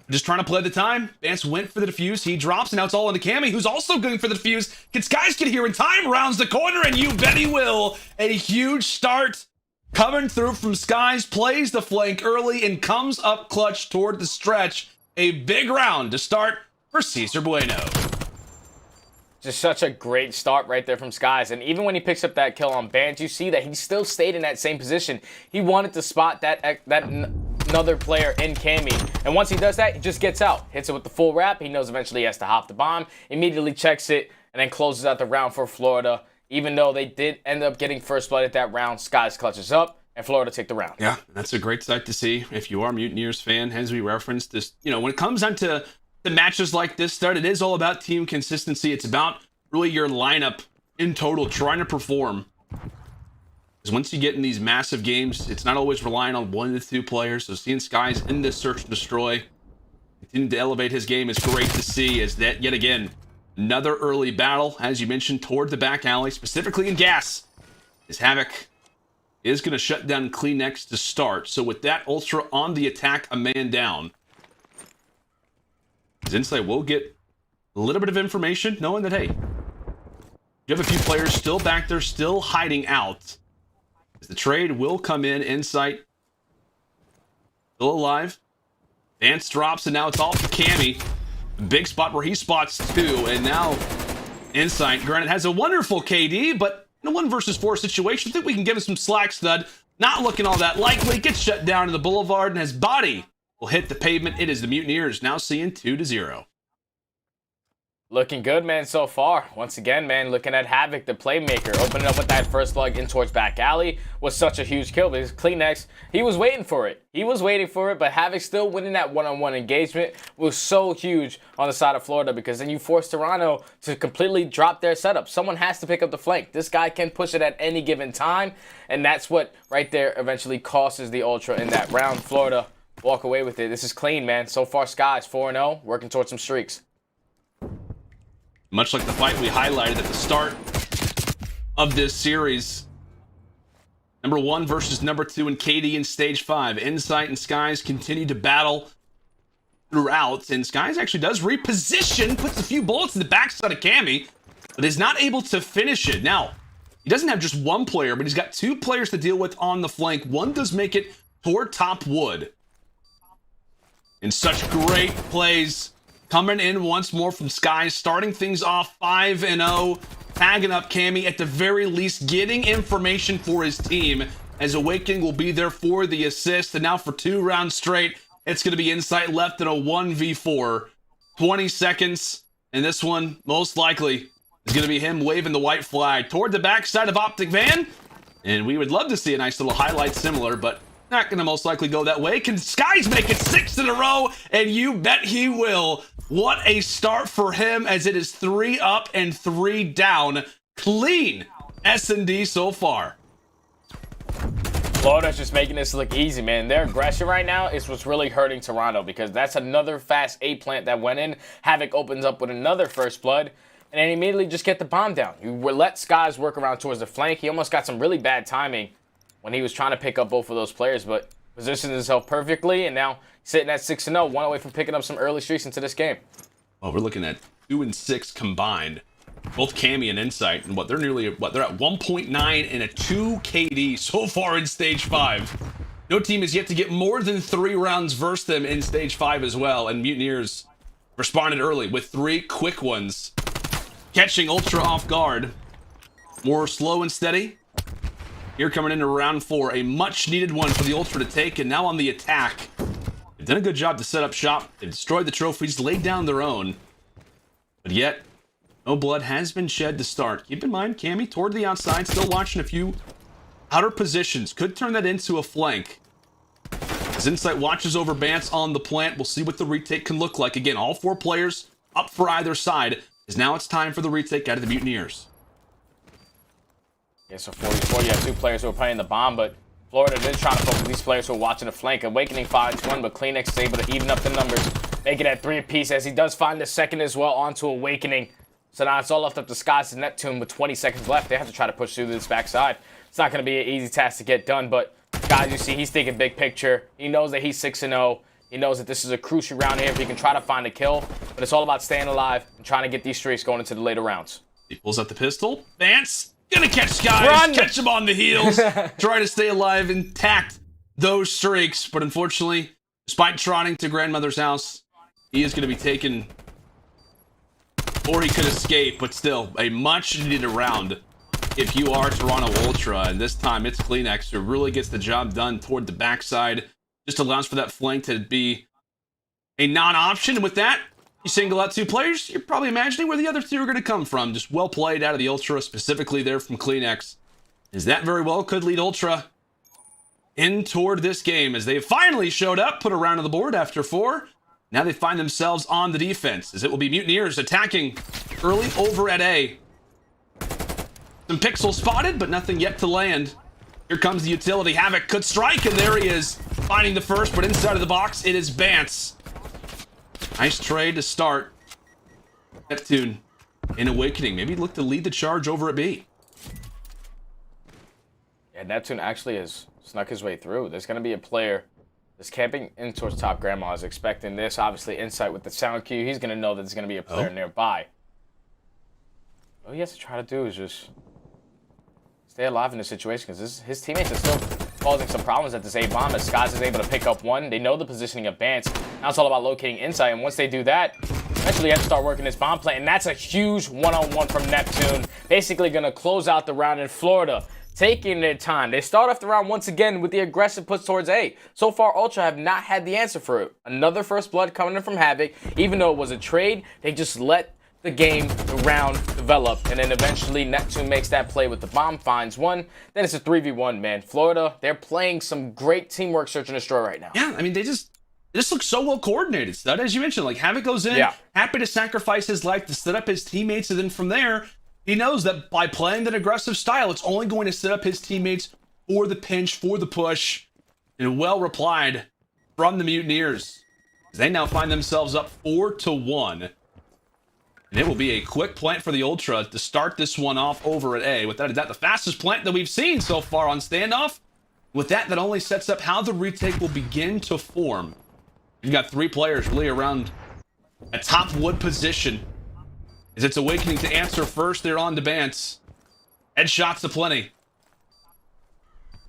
Just trying to play the time. Bance went for the defuse. He drops, and now it's all into Cammy, who's also going for the defuse. Can Skies get here in time? Rounds the corner, and you bet he will. A huge start coming through from Skies. Plays the flank early and comes up clutch toward the stretch. A big round to start for Cesar Bueno. Just such a great start right there from Skies. And even when he picks up that kill on Bance, you see that he still stayed in that same position. He wanted to spot that another player in Cammy. And once he does that, he just gets out. Hits it with the full wrap. He knows eventually he has to hop the bomb. Immediately checks it and then closes out the round for Florida. Even though they did end up getting first blood at that round, Skies clutches up and Florida take the round. Yeah, that's a great sight to see. If you are a Mutineers fan, as we referenced this, when it comes down to the matches like this start, it is all about team consistency. It's about really your lineup in total trying to perform. Because once you get in these massive games, it's not always relying on 1 to 2 players. So seeing Skies in this search and destroy, continuing to elevate his game is great to see. As that yet again, another early battle, as you mentioned, toward the back alley, specifically in gas. As Havoc is going to shut down Clayster to start. So with that Ultra on the attack, a man down. Insight will get a little bit of information, knowing that, hey, you have a few players still back there, still hiding out. The trade will come in. Insight still alive. Vance drops, and now it's all for Cammy. Big spot where he spots 2, and now Insight, granted, has a wonderful KD, but in a 1 versus 4 situation, I think we can give him some slack, stud. Not looking all that likely. Gets shut down in the boulevard, and his body will hit the pavement. It is the Mutineers now seeing 2-0. Looking good, man, so far. Once again, man, looking at Havoc, the playmaker, opening up with that first lug in towards back alley was such a huge kill because Clayster, he was waiting for it. He was waiting for it, but Havoc still winning that one-on-one engagement was so huge on the side of Florida because then you force Toronto to completely drop their setup. Someone has to pick up the flank. This guy can push it at any given time, and that's what right there eventually costs the Ultra in that round. Florida walk away with it. This is clean, man. So far, Skies 4-0, working towards some streaks. Much like the fight we highlighted at the start of this series. Number 1 versus number 2 in KD in Stage 5. Insight and Skies continue to battle throughout. And Skies actually does reposition, puts a few bullets in the backside of Cammy, but is not able to finish it. Now, he doesn't have just 1 player, but he's got 2 players to deal with on the flank. 1 does make it toward top wood. And such great plays coming in once more from Skies, starting things off 5-0, tagging up Cammy, at the very least getting information for his team, as Awakening will be there for the assist. And now for 2 rounds straight, it's going to be Insight left in a 1v4. 20 seconds, and this one, most likely, is going to be him waving the white flag toward the backside of OpTic Van. And we would love to see a nice little highlight similar, but not going to most likely go that way. Can Skies make it 6 in a row? And you bet he will. What a start for him, as it is 3 up and 3 down. Clean S&D so far. Florida's just making this look easy, man. Their aggression right now is what's really hurting Toronto, because that's another fast A plant that went in. Havoc opens up with another first blood, and then immediately just get the bomb down. You let Skies work around towards the flank. He almost got some really bad timing when he was trying to pick up both of those players, but positioned himself perfectly, and now sitting at 6-0, 1 away from picking up some early streaks into this game. Well, we're looking at 2 and 6 combined. Both Cammy and Insight, and they're at 1.9 and a 2 KD so far in Stage 5. No team has yet to get more than 3 rounds versus them in Stage 5 as well, and Mutineers responded early with 3 quick ones, catching Ultra off guard. More slow and steady. Here coming into round 4, a much-needed one for the Ultra to take, and now on the attack. They've done a good job to set up shop. They've destroyed the trophies, laid down their own. But yet, no blood has been shed to start. Keep in mind, Cammy toward the outside, still watching a few outer positions. Could turn that into a flank. As Insight watches over Bance on the plant, we'll see what the retake can look like. Again, all 4 players up for either side, as now it's time for the retake out of the Mutineers. Yeah, so 44, you have 2 players who are playing the bomb, but Florida did try to focus these players who are watching the flank. Awakening 5-1, but Clayster is able to even up the numbers, make it at 3 apiece, as he does find the second as well onto Awakening. So now it's all left up to Skies and Neptune with 20 seconds left. They have to try to push through this backside. It's not going to be an easy task to get done, but Skies, you see, he's thinking big picture. He knows that he's 6-0. He knows that this is a crucial round here if he can try to find a kill, but it's all about staying alive and trying to get these streaks going into the later rounds. He pulls out the pistol. Vance gonna catch Skies, catch him on the heels, try to stay alive, intact those streaks, but unfortunately, despite trotting to grandmother's house, he is gonna be taken, or he could escape, but still, a much-needed round if you are Toronto Ultra, and this time it's Clayster who really gets the job done toward the backside, just allows for that flank to be a non-option, and with that, you single out 2 players, you're probably imagining where the other 2 are going to come from. Just well played out of the Ultra, specifically there from Clayster. As that very well could lead Ultra in toward this game, as they finally showed up, put a round on the board after 4. Now they find themselves on the defense, as it will be Mutineers attacking early over at A. Some pixels spotted, but nothing yet to land. Here comes the utility. Havoc could strike, and there he is, finding the first, but inside of the box, it is Bance. Nice trade to start. Neptune in Awakening. Maybe look to lead the charge over at B. Yeah, Neptune actually has snuck his way through. There's going to be a player that's camping in towards top. Grandma is expecting this. Obviously, Insight with the sound cue. He's going to know that there's going to be a player nearby. All he has to try to do is just stay alive in this situation, because his teammates are still causing some problems at this A bomb, as Skies is able to pick up one. They know the positioning of Bance. Now it's all about locating Insight, and once they do that, eventually you have to start working this bomb plant, and that's a huge one-on-one from Neptune. Basically going to close out the round in Florida, taking their time. They start off the round once again with the aggressive push towards A. So far, Ultra have not had the answer for it. Another first blood coming in from Havoc. Even though it was a trade, they just let the game, the round develop, and then eventually Neptune makes that play with the bomb, finds one. Then it's a 3v1, man. Florida, they're playing some great teamwork search and destroy right now. Yeah, I mean, they just look so well coordinated, Stud. As you mentioned, like, Havoc goes in, happy to sacrifice his life to set up his teammates, and then from there, he knows that by playing that aggressive style, it's only going to set up his teammates for the pinch, for the push. And well replied from the Mutineers. They now find themselves up 4-1. And it will be a quick plant for the Ultra to start this one off over at A. Without a doubt, the fastest plant that we've seen so far on standoff. With that, that only sets up how the retake will begin to form. You've got 3 players really around a top wood position. As it's Awakening to answer first, they're on to Bance. Headshots aplenty.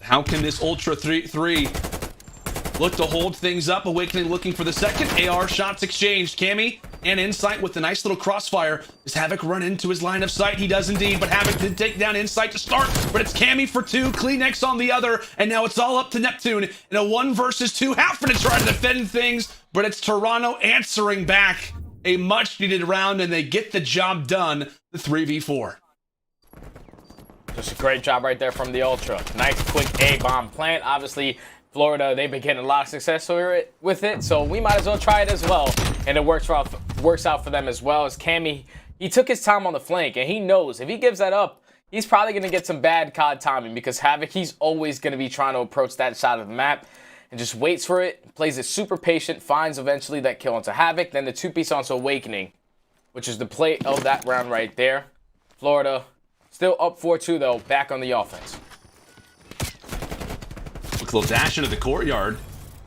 How can this Ultra 3 look to hold things up? Awakening looking for the second. AR shots exchanged. Cammy and Insight with the nice little crossfire. Does Havoc run into his line of sight? He does indeed, but Havoc did take down Insight to start, but it's Cammy for 2, Kleenex on the other, and now it's all up to Neptune in a 1 versus 2. Halfman to try to defend things, but it's Toronto answering back. A much needed round, and they get the job done, the 3v4. Just a great job right there from the Ultra. Nice quick A-bomb plant. Obviously, Florida, they've been getting a lot of success with it, so we might as well try it as well. And it works out for them as well. As Cammy, he took his time on the flank, and he knows if he gives that up, he's probably going to get some bad COD timing, because Havoc, he's always going to be trying to approach that side of the map and just waits for it, plays it super patient, finds eventually that kill onto Havoc, then the 2-piece onto Awakening, which is the play of that round right there. Florida still up 4-2 though, back on the offense. Quick little dash into the courtyard.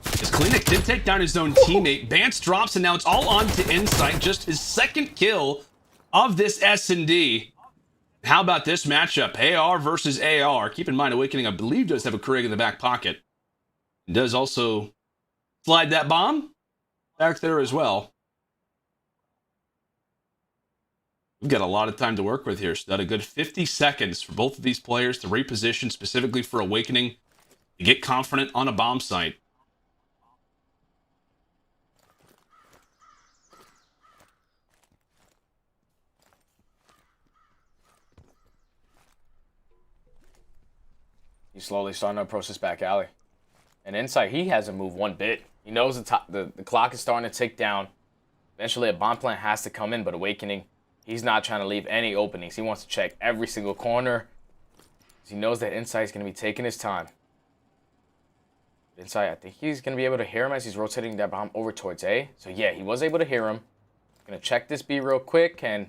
As Kleenex did take down his own teammate. Bance drops, and now it's all on to Insight. Just his second kill of this S&D. How about this matchup? AR versus AR. Keep in mind, Awakening, I believe, does have a Krig in the back pocket. It does also slide that bomb back there as well. We've got a lot of time to work with here, Stud. A good 50 seconds for both of these players to reposition, specifically for Awakening, to get confident on a bomb site. He's slowly starting to approach this back alley. And Insight, he hasn't moved one bit. He knows the clock is starting to tick down. Eventually, a bomb plant has to come in, but Awakening, he's not trying to leave any openings. He wants to check every single corner. He knows that Insight's going to be taking his time. Insight, I think he's going to be able to hear him as he's rotating that bomb over towards A. So yeah, he was able to hear him. Going to check this B real quick, and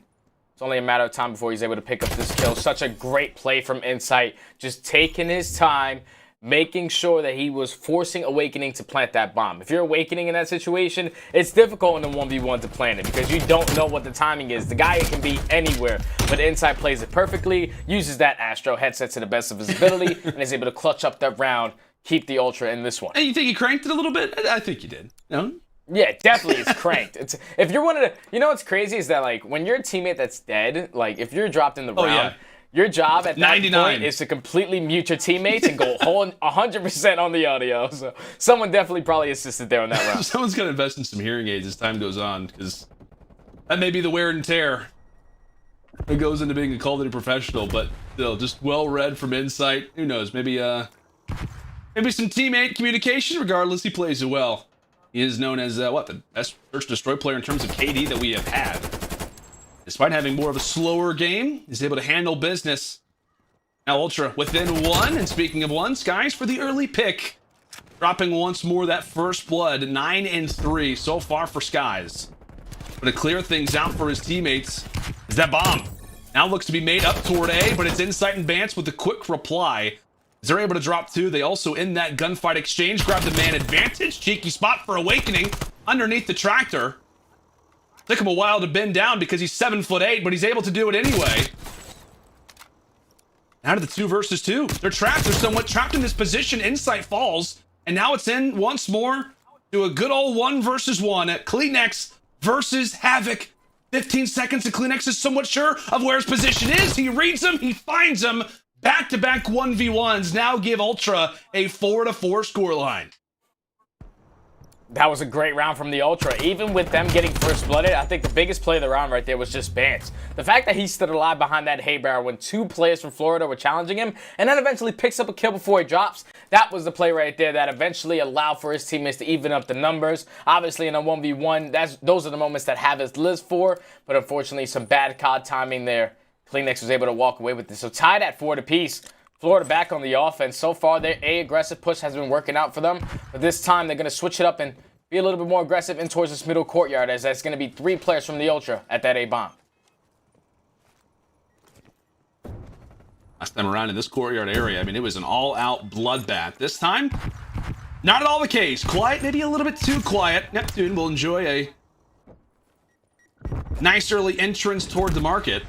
it's only a matter of time before he's able to pick up this kill. Such a great play from Insight. Just taking his time, making sure that he was forcing Awakening to plant that bomb. If you're Awakening in that situation, it's difficult in the 1v1 to plant it because you don't know what the timing is. The guy can be anywhere, but Insight plays it perfectly, uses that Astro headset to the best of his ability, and is able to clutch up that round, keep the Ultra in this one. Hey, you think he cranked it a little bit? I think he did. No? Yeah, definitely it's cranked. If you're one of the, you know what's crazy is that, like, when you're a teammate that's dead, like, if you're dropped in the round, your job at that point is to completely mute your teammates and go 100% on the audio. So someone definitely probably assisted there on that round. Someone's going to invest in some hearing aids as time goes on, because that may be the wear and tear that goes into being a Call of Duty professional, but still, just well-read from Insight. Who knows, maybe some teammate communication. Regardless, he plays it well. He is known as, the best search and destroy player in terms of KD that we have had. Despite having more of a slower game, he's able to handle business. Now Ultra within one, and speaking of one, Skies for the early pick. Dropping once more that first blood, 9-3 so far for Skies. But to clear things out for his teammates is that bomb. Now looks to be made up toward A, but it's Insight and Bance with a quick reply. They're able to drop 2. They also, in that gunfight exchange, grab the man advantage. Cheeky spot for Awakening underneath the tractor. Took him a while to bend down because he's 7'8", but he's able to do it anyway. Now to the 2 versus 2. They're trapped. They're somewhat trapped in this position. Insight falls. And now it's in once more to a good old 1 versus 1. Clayster versus Havoc. 15 seconds and Clayster is somewhat sure of where his position is. He reads him. He finds him. Back-to-back 1v1s now give Ultra a 4-4 scoreline. That was a great round from the Ultra. Even with them getting first blooded, I think the biggest play of the round right there was just Bance. The fact that he stood alive behind that hay barrel when 2 players from Florida were challenging him, and then eventually picks up a kill before he drops, that was the play right there that eventually allowed for his teammates to even up the numbers. Obviously in a 1v1, those are the moments that Havoc lives for, but unfortunately some bad COD timing there. Clayster was able to walk away with this. So tied at 4 apiece. Florida back on the offense. So far, their aggressive push has been working out for them. But this time, they're going to switch it up and be a little bit more aggressive in towards this middle courtyard, as that's going to be 3 players from the Ultra at that A-bomb. Last time around in this courtyard area, I mean, it was an all-out bloodbath. This time, not at all the case. Quiet, maybe a little bit too quiet. Neptune will enjoy a nice early entrance toward the market.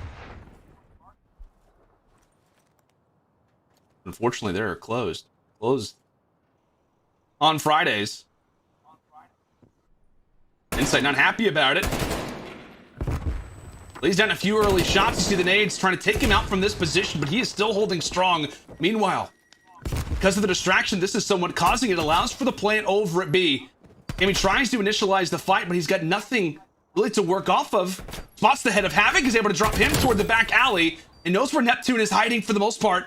Unfortunately, they're closed. Closed on Fridays. Insight not happy about it. Lays down a few early shots. You see the nades trying to take him out from this position, but he is still holding strong. Meanwhile, because of the distraction this is somewhat causing, it allows for the plant over at B. He tries to initialize the fight, but he's got nothing really to work off of. Spots the head of Havoc, is able to drop him toward the back alley, and knows where Neptune is hiding for the most part.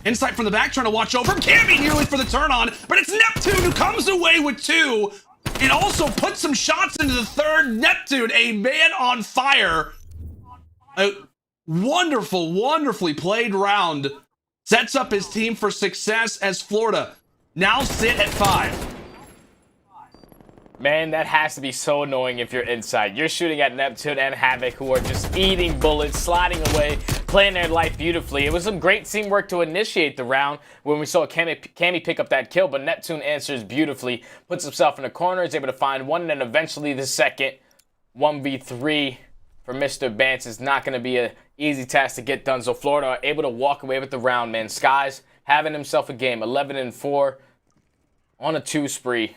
Insight from the back, trying to watch over him. Can't be nearly for the turn on, but it's Neptune who comes away with 2 and also puts some shots into the 3rd. Neptune, a man on fire. A wonderful, wonderfully played round. Sets up his team for success as Florida now sit at 5. Man, that has to be so annoying if you're inside. You're shooting at Neptune and Havoc, who are just eating bullets, sliding away, playing their life beautifully. It was some great teamwork to initiate the round when we saw Cammy pick up that kill, but Neptune answers beautifully, puts himself in a corner, is able to find 1, and then eventually the second. 1v3 for Mr. Bance is not going to be an easy task to get done, so Florida are able to walk away with the round, man. Skies having himself a game, 11-4 on a 2 spree.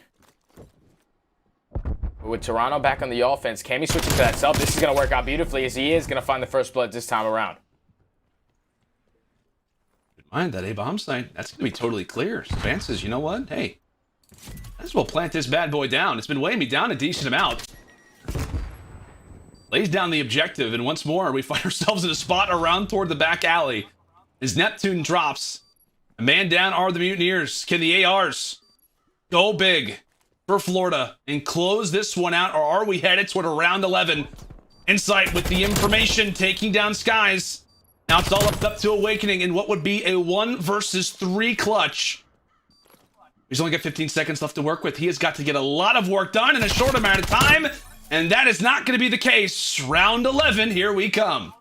With Toronto back on the offense, Cammy switches to that sub. This is going to work out beautifully, as he is going to find the first blood this time around. Mind that A-bomb site, that's going to be totally clear. So Vance says, you know what? Hey, might as well plant this bad boy down. It's been weighing me down a decent amount. Lays down the objective, and once more, we find ourselves in a spot around toward the back alley. As Neptune drops, a man down are the Mutineers. Can the ARs go big for Florida and close this one out, or are we headed toward a round 11? Insight with the information, taking down Skies. Now it's all up to Awakening in what would be a 1 versus 3 clutch. He's only got 15 seconds left to work with. He has got to get a lot of work done in a short amount of time, and that is not going to be the case. Round 11, here we come.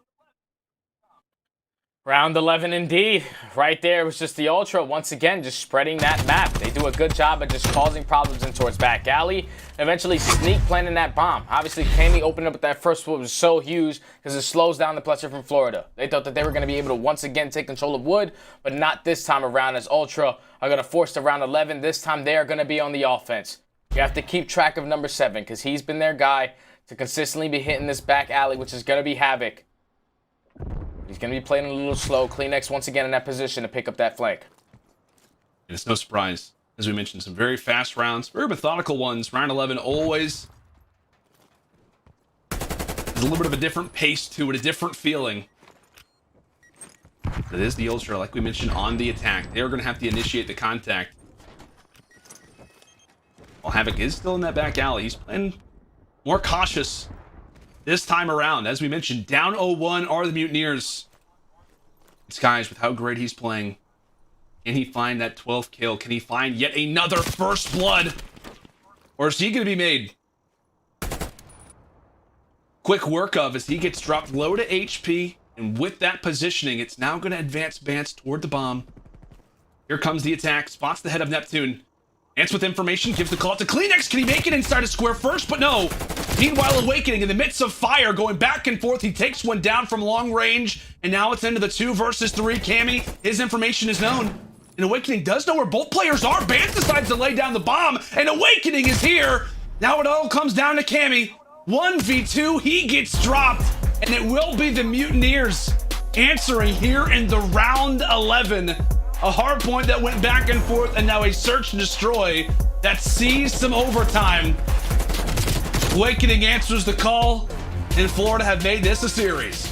Round 11 indeed. Right there was just the Ultra, once again, just spreading that map. They do a good job of just causing problems in towards back alley. Eventually sneak planting that bomb. Obviously, Cammy opening up with that first one was so huge because it slows down the pressure from Florida. They thought that they were going to be able to once again take control of wood, but not this time around, as Ultra are going to force the round 11. This time they are going to be on the offense. You have to keep track of number 7 because he's been their guy to consistently be hitting this back alley, which is going to be Havoc. He's going to be playing a little slow. Clayster once again in that position to pick up that flank. And it's no surprise, as we mentioned, some very fast rounds, very methodical ones. Round 11 always has a little bit of a different pace to it, a different feeling. It is the Ultra, like we mentioned, on the attack. They're going to have to initiate the contact. While Havoc is still in that back alley, he's playing more cautious this time around. As we mentioned, down 0-1 are the Mutineers. Skies, with how great he's playing. Can he find that 12th kill? Can he find yet another first blood? Or is he going to be made quick work of as he gets dropped low to HP? And with that positioning, it's now going to advance Bance toward the bomb. Here comes the attack. Spots the head of Neptune. Ants with information, gives the call out to CleanX. Can he make it inside a square first? But no. Meanwhile, Awakening in the midst of fire, going back and forth. He takes one down from long range, and now it's into the 2 versus 3. Cammy, his information is known. And Awakening does know where both players are. Bant decides to lay down the bomb, and Awakening is here. Now it all comes down to Cammy. 1v2, he gets dropped, and it will be the Mutineers answering here in the round 11. A hard point that went back and forth, and now a search and destroy that sees some overtime. Awakening answers the call, and Florida have made this a series.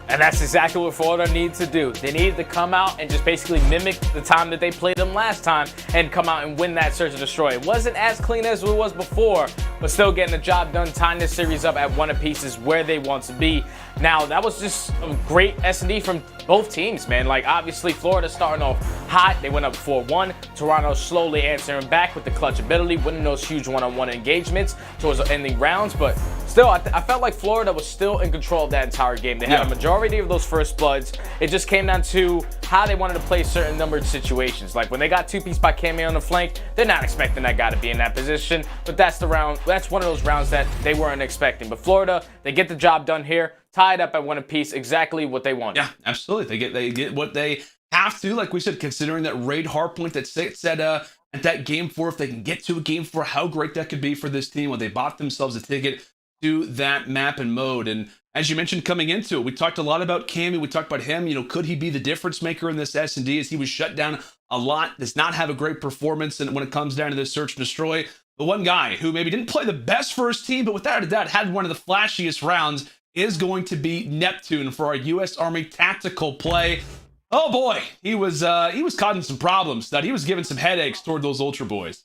And that's exactly what Florida needs to do. They need to come out and just basically mimic the time that they played them last time and come out and win that search and destroy. It wasn't as clean as it was before, but still getting the job done, tying this series up at 1 apiece is where they want to be. Now, that was just a great S&D from both teams, man. Like, obviously, Florida starting off hot. They went up 4-1. Toronto slowly answering back with the clutch ability, winning those huge one-on-one engagements towards the ending rounds. But still, I felt like Florida was still in control of that entire game. They had a majority of those first bloods. It just came down to how they wanted to play certain numbered situations. Like, when they got 2-piece by Cammy on the flank, they're not expecting that guy to be in that position. But that's the round. That's one of those rounds that they weren't expecting. But Florida, they get the job done here. Tied up at 1 apiece, exactly what they want. Yeah, absolutely. They get what they have to, like we said, considering that raid hardpoint that sits at that game 4. If they can get to a game 4, how great that could be for this team when they bought themselves a ticket to that map and mode. And as you mentioned coming into it, we talked a lot about Cammy. We talked about him. You know, could he be the difference maker in this S&D as he was shut down a lot, does not have a great performance and when it comes down to this search and destroy. The one guy who maybe didn't play the best for his team, but without a doubt had one of the flashiest rounds is going to be Neptune for our U.S. Army tactical play. Oh boy, he was causing some problems. That he was giving some headaches toward those Ultra Boys.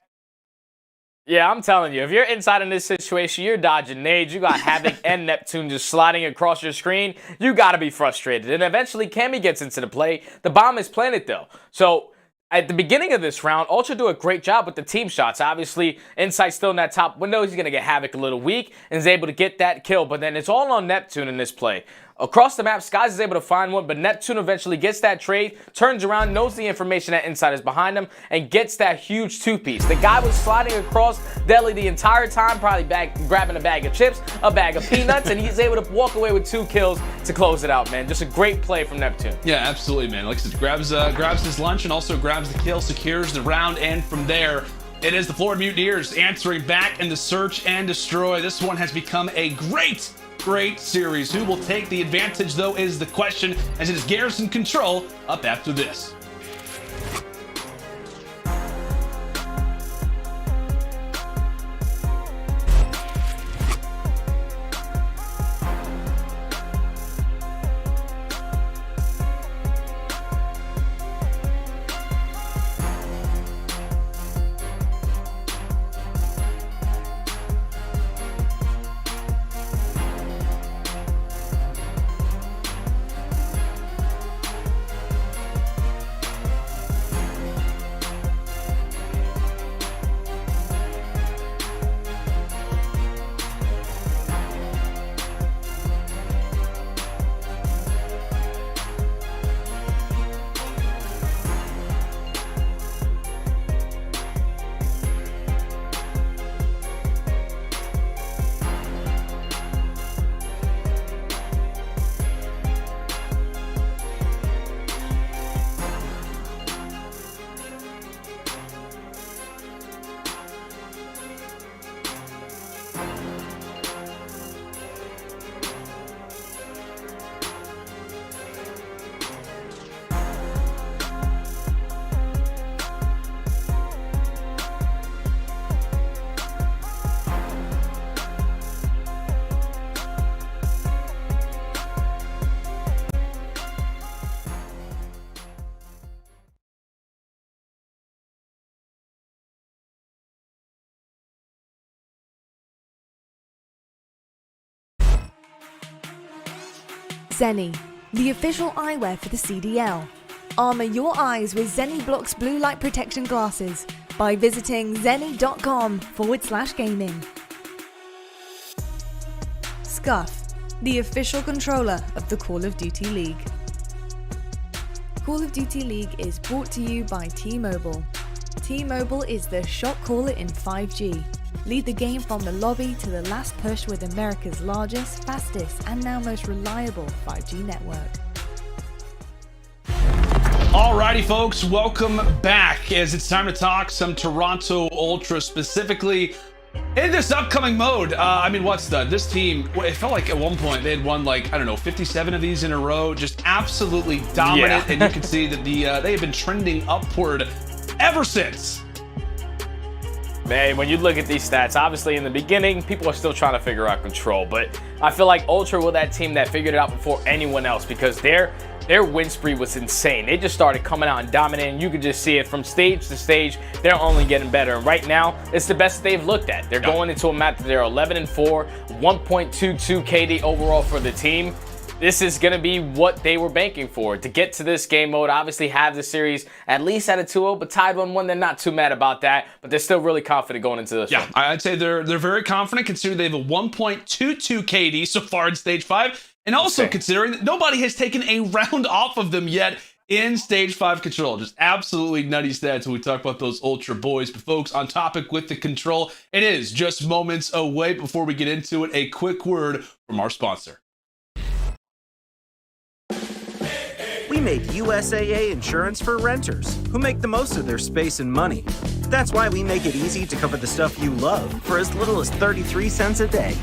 Yeah, I'm telling you, if you're inside in this situation, you're dodging nades, you got Havoc and Neptune just sliding across your screen, you gotta be frustrated. And eventually, Cammy gets into the play. The bomb is planted though. So at the beginning of this round, Ultra do a great job with the team shots. Obviously, Insight still in that top window. He's going to get Havoc a little weak and is able to get that kill. But then it's all on Neptune in this play. Across the map, Skies is able to find one, but Neptune eventually gets that trade, turns around, knows the information that Insight is behind him, and gets that huge 2-piece. The guy was sliding across Delhi the entire time, probably grabbing a bag of chips, a bag of peanuts, and he's able to walk away with 2 kills to close it out, man. Just a great play from Neptune. Yeah, absolutely, man. Like I said, grabs his lunch and also grabs the kill, secures the round, and from there, it is the Florida Mutineers answering back in the search and destroy. This one has become a great series. Who will take the advantage, though, is the question, as it is Garrison control up after this. Seany, the official eyewear for the CDL. Armor your eyes with Seany Blocks blue light protection glasses by visiting seany.com/gaming. Scuff, the official controller of the Call of Duty League. Call of Duty League is brought to you by T-Mobile. T-Mobile is the shot caller in 5G. Lead the game from the lobby to the last push with America's largest, fastest, and now most reliable 5G network. Alrighty, folks, welcome back as it's time to talk some Toronto Ultra, specifically in this upcoming mode. This team, it felt like at one point they had won like, I don't know, 57 of these in a row, just absolutely dominant. And you can see that they have been trending upward ever since. Man, when you look at these stats, obviously in the beginning, people are still trying to figure out control, but I feel like Ultra were that team that figured it out before anyone else, because their win spree was insane. They just started coming out and dominating. You could just see it from stage to stage. They're only getting better. And right now, it's the best they've looked at. They're going into a map that they're 11-4, 1.22 KD overall for the team. This is going to be what they were banking for. To get to this game mode, obviously have the series at least at a 2-0, but tied 1-1, they're not too mad about that, but they're still really confident going into this one. I'd say they're very confident, considering they have a 1.22 KD so far in Stage 5, and also considering that nobody has taken a round off of them yet in Stage 5 control. Just absolutely nutty stats when we talk about those Ultra boys. But folks, on topic with the control, it is just moments away. Before we get into it, a quick word from our sponsor. We made USAA insurance for renters who make the most of their space and money. That's why we make it easy to cover the stuff you love for as little as 33 cents a day.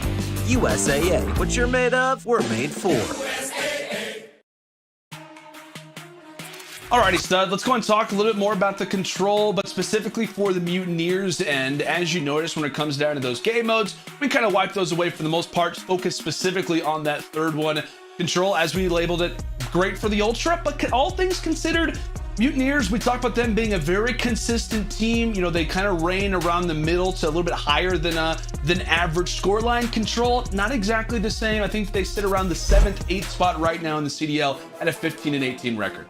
USAA, what you're made of, we're made for. Alrighty, stud, let's go and talk a little bit more about the control, but specifically for the Mutineers. And as you notice, when it comes down to those game modes, we kind of wipe those away for the most part, focus specifically on that third one. Control, as we labeled it, great for the Ultra, but all things considered, Mutineers, we talked about them being a very consistent team. You know, they kind of reign around the middle to a little bit higher than average scoreline. Control, not exactly the same. I think they sit around the 7th, 8th spot right now in the CDL at a 15-18 record.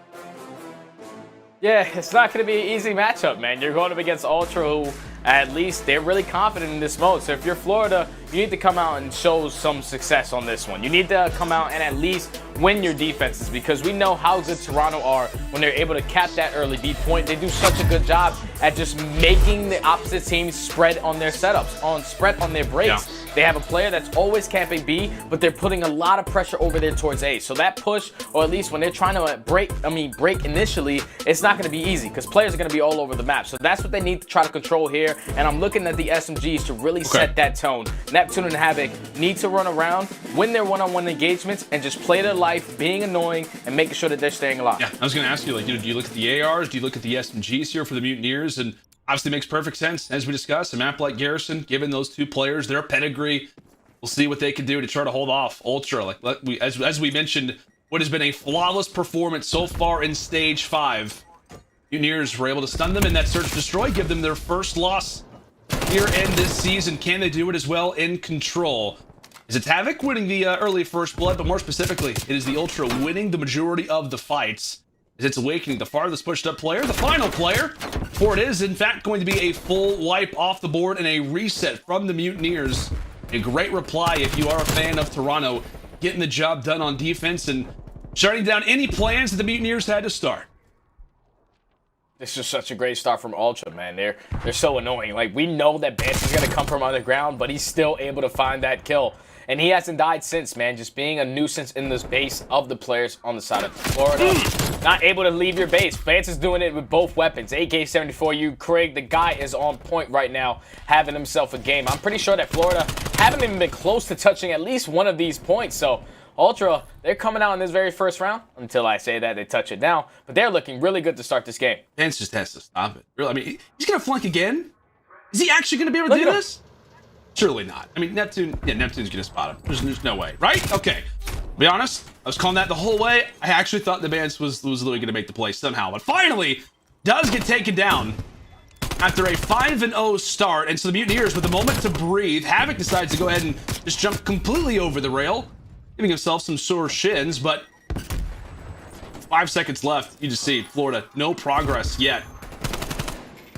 Yeah, it's not going to be an easy matchup, man. You're going up against Ultra, who at least they're really confident in this mode. So if you're Florida, you need to come out and show some success on this one. You need to come out and at least win your defenses, because we know how good Toronto are when they're able to cap that early B point. They do such a good job at just making the opposite team spread on their setups, spread on their breaks. Yeah. They have a player that's always camping B, but they're putting a lot of pressure over there towards A. So that push, or at least when they're trying to break initially, it's not going to be easy, because players are going to be all over the map. So that's what they need to try to control here. And I'm looking at the SMGs to really set that tone. Neptune and Havoc need to run around, win their one-on-one engagements, and just play their life, being annoying and making sure that they're staying alive. Yeah, I was going to ask you, like, do you look at the ARs? Do you look at the SMGs here for the Mutineers? And obviously makes perfect sense, as we discussed, a map like Garrison, given those two players, their pedigree, we'll see what they can do to try to hold off Ultra. Like as we mentioned, what has been a flawless performance so far in Stage 5. Mutineers were able to stun them in that Search Destroy, give them their first loss here in this season. Can they do it as well in Control? Is it Havoc winning the early first blood, but more specifically, it is the Ultra winning the majority of the fights, as it's Awakening, the farthest pushed up player, the final player, for it is in fact going to be a full wipe off the board and a reset from the Mutineers. A great reply if you are a fan of Toronto, getting the job done on defense and shutting down any plans that the Mutineers had to start. This is such a great start from Ultra, man. They're so annoying. Like, we know that Bance is going to come from underground, but he's still able to find that kill. And he hasn't died since, man. Just being a nuisance in this base of the players on the side of Florida. Not able to leave your base. Vance is doing it with both weapons. AK-74U, Craig, the guy is on point right now, having himself a game. I'm pretty sure that Florida haven't even been close to touching at least one of these points. So Ultra, they're coming out in this very first round. Until I say that, they touch it now. But they're looking really good to start this game. Vance just has to stop it. Really, I mean, he's going to flunk again? Is he actually going to be able to do this? Surely not. I mean, Neptune's going to spot him. There's no way, right? Okay. To be honest, I was calling that the whole way. I actually thought the Vance was literally going to make the play somehow. But finally, does get taken down after a 5-0 start. And so the Mutineers, with a moment to breathe, Havoc decides to go ahead and just jump completely over the rail, giving himself some sore shins. But 5 seconds left. You just see Florida, no progress yet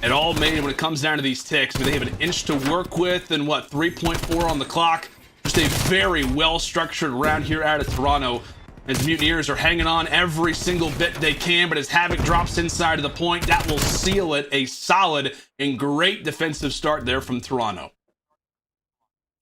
at all made when it comes down to these ticks. I mean, they have an inch to work with and what, 3.4 on the clock. Just a very well-structured round here out of Toronto. as the Mutineers are hanging on every single bit they can, but as Havoc drops inside of the point, that will seal it. A solid and great defensive start there from Toronto.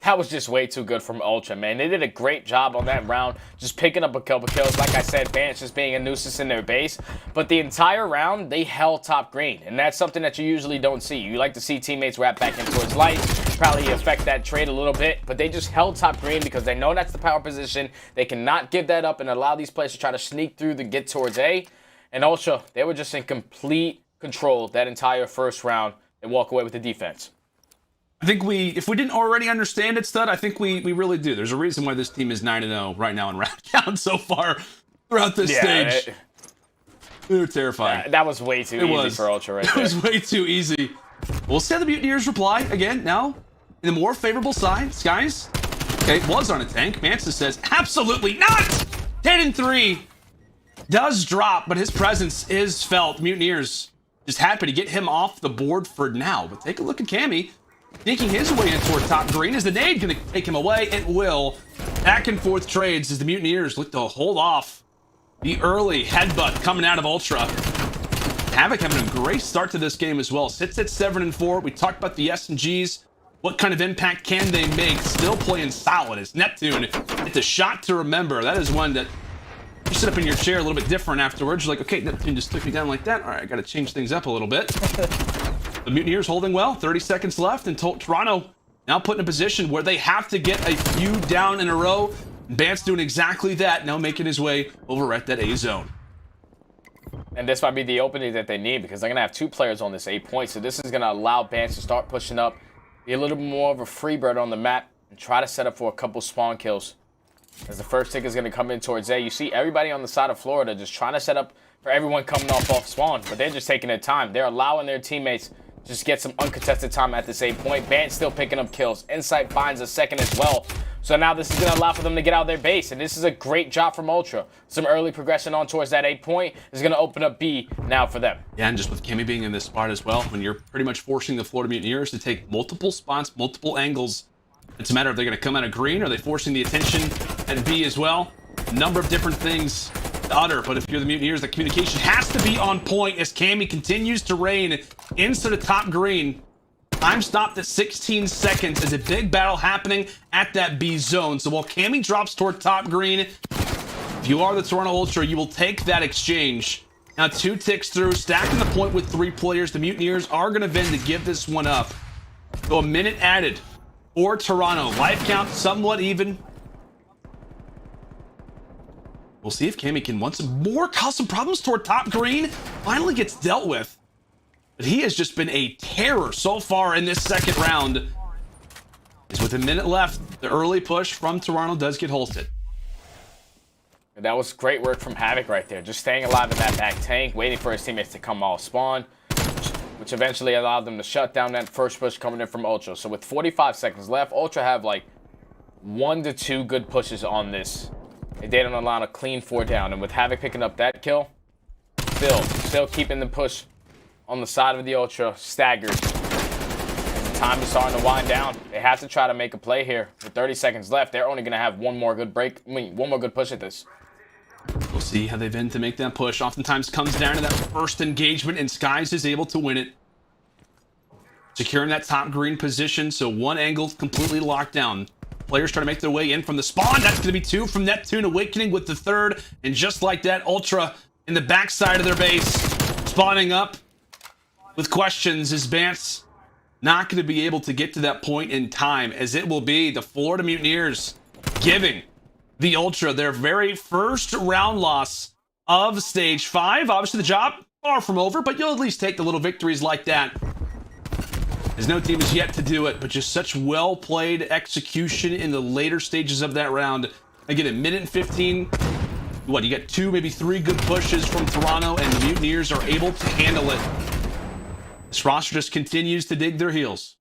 That was just way too good from Ultra, man. They did a great job on that round, just picking up a couple kills. Like I said, Vance just being a nuisance in their base. But the entire round, they held top green, and that's something that you usually don't see. You like to see teammates wrap back in towards light, probably affect that trade a little bit, but they just held top green because they know that's the power position. They cannot give that up and allow these players to try to sneak through to get towards A. And Ultra, they were just in complete control that entire first round and walk away with the defense. I think if we didn't already understand it, Stud, I think we really do. There's a reason why this team is 9-0 right now in round count so far throughout this stage. They're terrifying. That was way too easy for Ultra right there. It was way too easy. We'll see how the Mutineers reply again now in the more favorable side. Skies, okay, was on a tank. Mansa says, absolutely not! 10-3 does drop, but his presence is felt. Mutineers just happy to get him off the board for now. But take a look at Cammy. Sneaking his way in toward top green. Is the nade going to take him away? It will. Back and forth trades as the Mutineers look to hold off the early headbutt coming out of Ultra. Havoc having a great start to this game as well. Sits at 7-4. We talked about the S&Gs. What kind of impact can they make? Still playing solid as Neptune. It's a shot to remember. That is one that you sit up in your chair a little bit different afterwards. You're like, okay, Neptune just took me down like that. All right, I got to change things up a little bit. The Mutineers holding well, 30 seconds left, and Toronto now put in a position where they have to get a few down in a row. Bance doing exactly that, now making his way over at that A zone. And this might be the opening that they need because they're going to have 2 players on this 8 points. So this is going to allow Bance to start pushing up, be a little bit more of a free bird on the map, and try to set up for a couple spawn kills. As the first tick is going to come in towards A, you see everybody on the side of Florida just trying to set up for everyone coming off spawn, but they're just taking their time. They're allowing their teammates just get some uncontested time at the same point. Bance still picking up kills. Insight finds a second as well. So now this is going to allow for them to get out of their base. And this is a great job from Ultra. Some early progression on towards that 8 point is going to open up B now for them. Yeah, and just with Cammy being in this spot as well, when you're pretty much forcing the Florida Mutineers to take multiple spots, multiple angles, it's a matter of they're going to come out of green, or are they forcing the attention at B as well? A number of different things to utter, but if you're the Mutineers, the communication has to be on point as Cammy continues to reign into the top green. Time stopped at 16 seconds as a big battle happening at that B zone. So while Cammy drops toward top green, if you are the Toronto Ultra, you will take that exchange. Now 2 ticks through, stacking the point with 3 players. The Mutineers are going to bend to give this one up. So a minute added for Toronto. Life count somewhat even. We'll see if Cammy can once more cause some problems toward top green. Finally gets dealt with. But he has just been a terror so far in this second round. As with a minute left, the early push from Toronto does get halted. And that was great work from Havoc right there. Just staying alive in that back tank, waiting for his teammates to come off spawn, which eventually allowed them to shut down that first push coming in from Ultra. So with 45 seconds left, Ultra have like 1 to 2 good pushes on this. They didn't allow a clean 4 down. And with Havoc picking up that kill, still keeping the push on the side of the Ultra staggered. And the time is starting to wind down. They have to try to make a play here. With 30 seconds left, they're only going to have one more good push at this. We'll see how they bend to make that push. Oftentimes comes down to that first engagement, and Skies is able to win it. Securing that top green position, so one angle completely locked down. Players trying to make their way in from the spawn. That's going to be 2 from Neptune, awakening with the 3rd. And just like that, Ultra in the backside of their base, spawning up with questions. Is Bance not going to be able to get to that point in time, as it will be the Florida Mutineers giving the Ultra their very first round loss of Stage 5. Obviously, the job far from over, but you'll at least take the little victories like that, as no team has yet to do it, but just such well-played execution in the later stages of that round. Again, a minute and 15. What, you got 2, maybe 3 good pushes from Toronto, and the Mutineers are able to handle it. This roster just continues to dig their heels.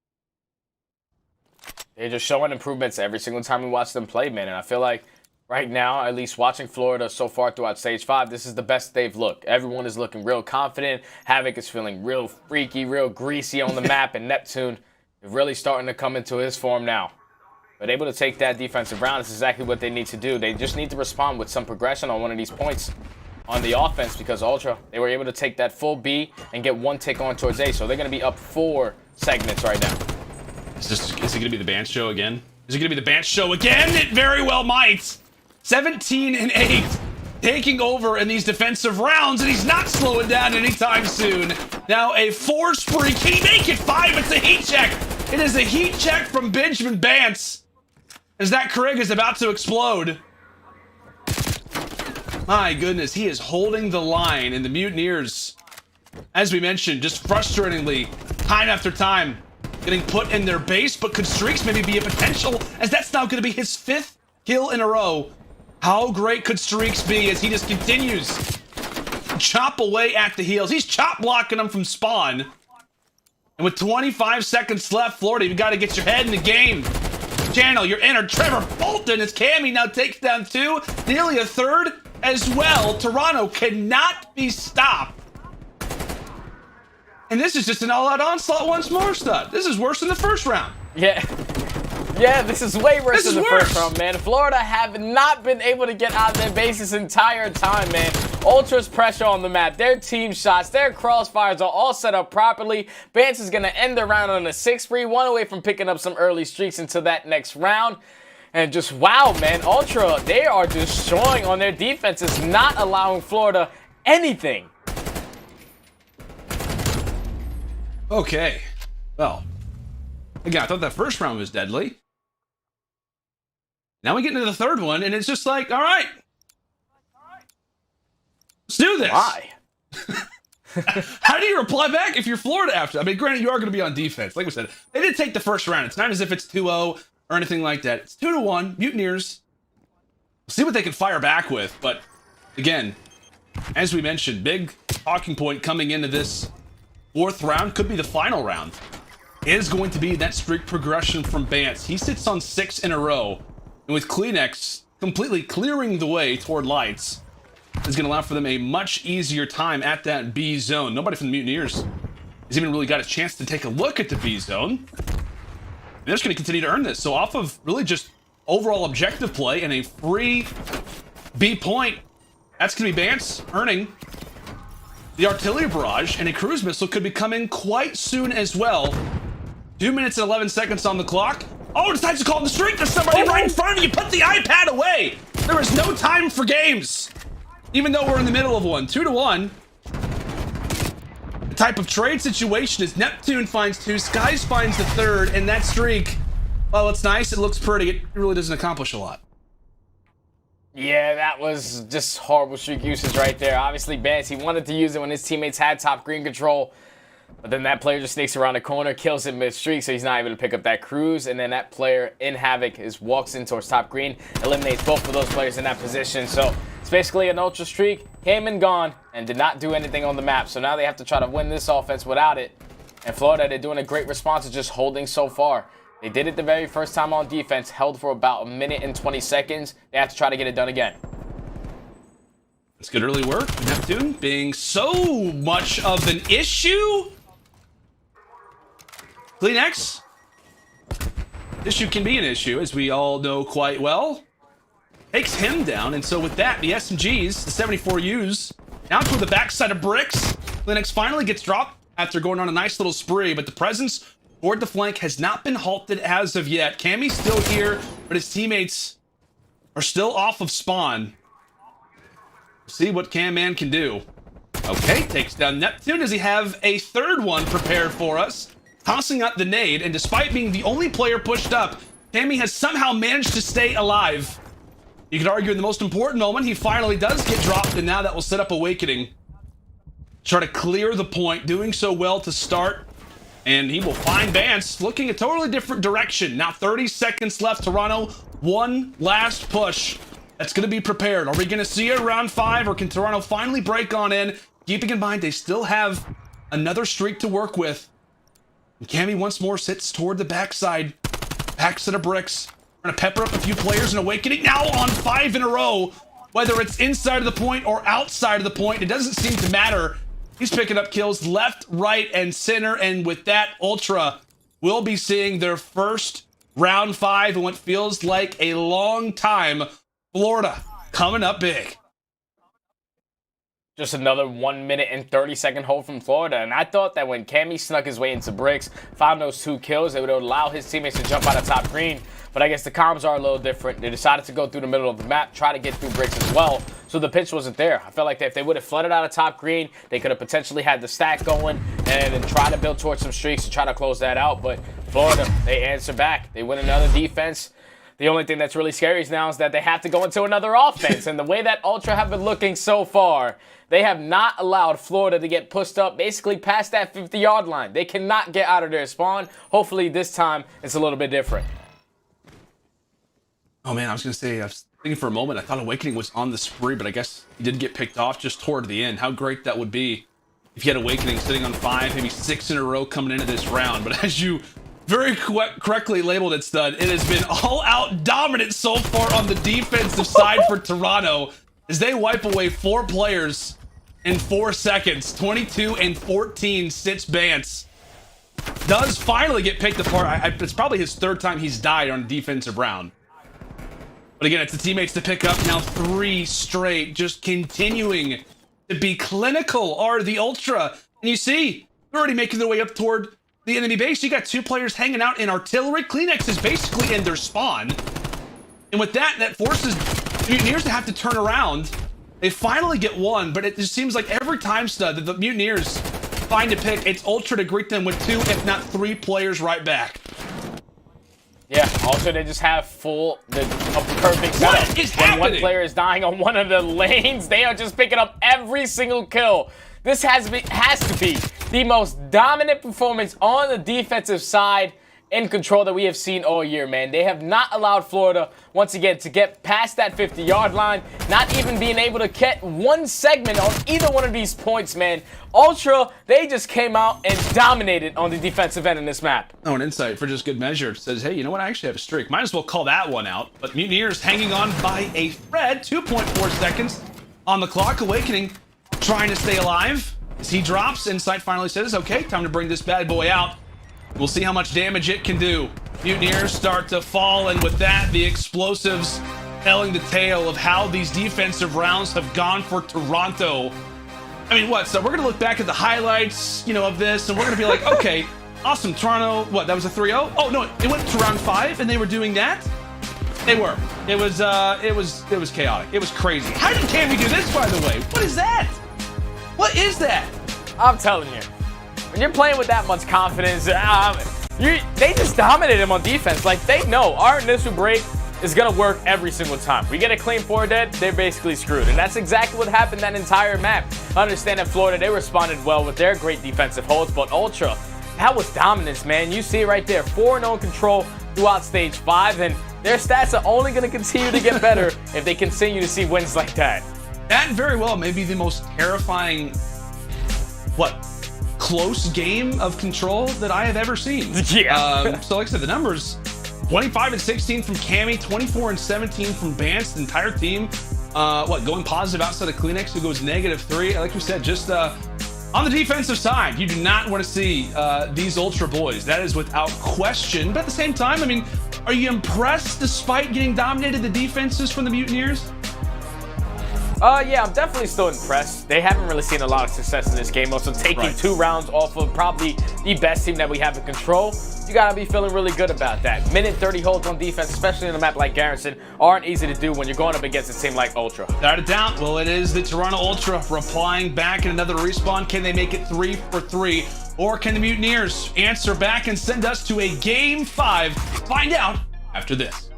They're just showing improvements every single time we watch them play, man. And I feel like right now, at least watching Florida so far throughout Stage 5, this is the best they've looked. Everyone is looking real confident. Havoc is feeling real freaky, real greasy on the map. And Neptune is really starting to come into his form now. but able to take that defensive round is exactly what they need to do. They just need to respond with some progression on one of these points on the offense, because Ultra, they were able to take that full B and get one tick on towards A, so they're going to be up 4 segments right now. Is it going to be the Bance show again? Is it going to be the Bance show again? It very well might. 17 and 8, taking over in these defensive rounds, and he's not slowing down anytime soon. Now a 4 spree. Can he make it 5? It's a heat check. It is a heat check from Benjamin Bance, as that Krig is about to explode. My goodness, he is holding the line, and the Mutineers, as we mentioned, just frustratingly, time after time, getting put in their base, but could Streaks maybe be a potential, as that's now going to be his 5th kill in a row. How great could Streaks be as he just continues to chop away at the heels? He's chop blocking them from spawn. And with 25 seconds left, Florida, you've got to get your head in the game. Channel, you're in, or Trevor Bolton as Cammy now takes down 2, nearly a 3rd as well. Toronto cannot be stopped. And this is just an all-out onslaught once more, Stud. This is worse than the first round. Yeah, this is way worse than the first round, man. Florida have not been able to get out of their base this entire time, man. Ultra's pressure on the map, their team shots, their crossfires are all set up properly. Bance is going to end the round on a 6 spree, 1 away from picking up some early streaks into that next round. And just, wow, man, Ultra, they are destroying on their defenses, not allowing Florida anything. Okay, well, again, I thought that first round was deadly. Now we get into the 3rd one, and it's just like, all right, let's do this. Why? How do you reply back if you're Florida after? I mean, granted, you are going to be on defense. Like we said, they did take the first round. It's not as if it's 2-0 or anything like that. It's 2-1. Mutineers. We'll see what they can fire back with. But again, as we mentioned, big talking point coming into this 4th round, could be the final round, is going to be that streak progression from Bance. He sits on 6 in a row, and with Kleenex completely clearing the way toward lights, is going to allow for them a much easier time at that B zone. Nobody from the Mutineers has even really got a chance to take a look at the B zone. And they're just going to continue to earn this. So off of really just overall objective play and a free B point, that's going to be Bance earning the artillery barrage, and a cruise missile could be coming quite soon as well. 2 minutes and 11 seconds on the clock. Oh, decides to call the streak. There's somebody right in front of you. Put the iPad away. There is no time for games, even though we're in the middle of one. 2-1. The type of trade situation is Neptune finds 2, Skies finds the 3rd, and that streak, well, it's nice, it looks pretty, it really doesn't accomplish a lot. Yeah, that was just horrible streak usage right there. Obviously, Bance, he wanted to use it when his teammates had top green control, but then that player just sneaks around the corner, kills him mid-streak, so he's not able to pick up that cruise, and then that player in Havoc walks in towards top green, eliminates both of those players in that position. So it's basically an ultra streak, came and gone, and did not do anything on the map. So now they have to try to win this offense without it. And Florida, they're doing a great response of just holding so far. They did it the very first time on defense, held for about 1 minute and 20 seconds. They have to try to get it done again. It's good early work. Neptune being so much of an issue. Kleenex. Issue can be an issue, as we all know quite well. Takes him down, and so with that, the SMGs, the 74Us, down toward the backside of bricks. Kleenex finally gets dropped after going on a nice little spree, but the presence toward the flank has not been halted as of yet. Cammy's still here, but his teammates are still off of spawn. See what Cam Man can do. Okay, takes down Neptune. Does he have a 3rd one prepared for us? Tossing out the nade, and despite being the only player pushed up, Cammy has somehow managed to stay alive. You could argue in the most important moment, he finally does get dropped, and now that will set up Awakening. Try to clear the point, doing so well to start. And he will find Bance looking a totally different direction. Now 30 seconds left, Toronto. One last push. That's going to be prepared. Are we going to see it around 5, or can Toronto finally break on in? Keeping in mind, they still have another streak to work with. And Cammy once more sits toward the backside. Backside of bricks. Going to pepper up a few players in Awakening. Now on 5 in a row. Whether it's inside of the point or outside of the point, it doesn't seem to matter. He's picking up kills left, right, and center. And with that, Ultra will be seeing their first round 5 and what feels like a long time. Florida coming up big. Just another 1 minute and 30-second hold from Florida. And I thought that when Cammy snuck his way into bricks, found those 2 kills, it would allow his teammates to jump out of top green. But I guess the comms are a little different. They decided to go through the middle of the map, try to get through bricks as well. So the pitch wasn't there. I felt like if they would have flooded out of top green, they could have potentially had the stack going and then try to build towards some streaks to try to close that out. But Florida, they answer back. They win another defense. The only thing that's really scary now is that they have to go into another offense. And the way that Ultra have been looking so far, they have not allowed Florida to get pushed up basically past that 50-yard line. They cannot get out of their spawn. Hopefully this time it's a little bit different. Oh man, I was thinking for a moment, I thought Awakening was on the spree, but I guess he did get picked off just toward the end. How great that would be if you had Awakening sitting on 5, maybe 6 in a row coming into this round. But as you very correctly labeled it, Stud, it has been all-out dominant so far on the defensive side for Toronto as they wipe away 4 players in 4 seconds. 22 and 14 sits Bance. Does finally get picked apart. It's probably his 3rd time he's died on a defensive round. But again, it's the teammates to pick up now 3 straight, just continuing to be clinical are the Ultra. And you see, they're already making their way up toward the enemy base. You got 2 players hanging out in artillery. Cleanex is basically in their spawn. And with that, that forces Mutineers to have to turn around. They finally get 1, but it just seems like every time, Stud, that the Mutineers find a pick, it's Ultra to greet them with 2, if not 3 players right back. Yeah, also they just have a perfect setup. What is when happening? One player is dying on one of the lanes, they are just picking up every single kill. This has to be the most dominant performance on the defensive side in control that we have seen all year, man. They have not allowed Florida, once again, to get past that 50-yard line, not even being able to get 1 segment on either one of these points, man. Ultra, they just came out and dominated on the defensive end in this map. Oh, an insight for just good measure. It says, hey, you know what? I actually have a streak. Might as well call that one out. But Mutineers hanging on by a thread. 2.4 seconds on the clock. Awakening trying to stay alive. As he drops, Insight finally says, okay, time to bring this bad boy out. We'll see how much damage it can do. Mutineers start to fall, and with that, the explosives telling the tale of how these defensive rounds have gone for Toronto. I mean, what? So we're going to look back at the highlights, of this, and we're going to be like, okay, awesome, Toronto, what, that was a 3-0? Oh, no, it went to round 5, and they were doing that? They were. It was chaotic. It was crazy. How did Cammy do this, by the way? What is that? What is that? I'm telling you, when you're playing with that much confidence, they just dominated him on defense. Like, they know our initial break is going to work every single time. We get a clean 4 dead, they're basically screwed. And that's exactly what happened that entire map. I understand that Florida, they responded well with their great defensive holds, but Ultra, that was dominance, man. You see it right there, 4-0 control throughout stage 5, and their stats are only going to continue to get better if they continue to see wins like that. That very well may be the most terrifying, close game of control that I have ever seen. Yeah. So like I said, the numbers, 25 and 16 from Cammy, 24 and 17 from Bance, the entire team, going positive outside of Cleanex, who goes -3. Like we said, just on the defensive side, you do not want to see these Ultra boys. That is without question. But at the same time, I mean, are you impressed despite getting dominated the defenses from the Mutineers? Yeah, I'm definitely still impressed. They haven't really seen a lot of success in this game. Also, taking 2 rounds off of probably the best team that we have in control, you gotta be feeling really good about that. Minute 30 holds on defense, especially in a map like Garrison, aren't easy to do when you're going up against a team like Ultra. Without a doubt. Well, it is the Toronto Ultra replying back in another respawn. Can they make it 3 for 3? Or can the Mutineers answer back and send us to a Game 5? Find out after this.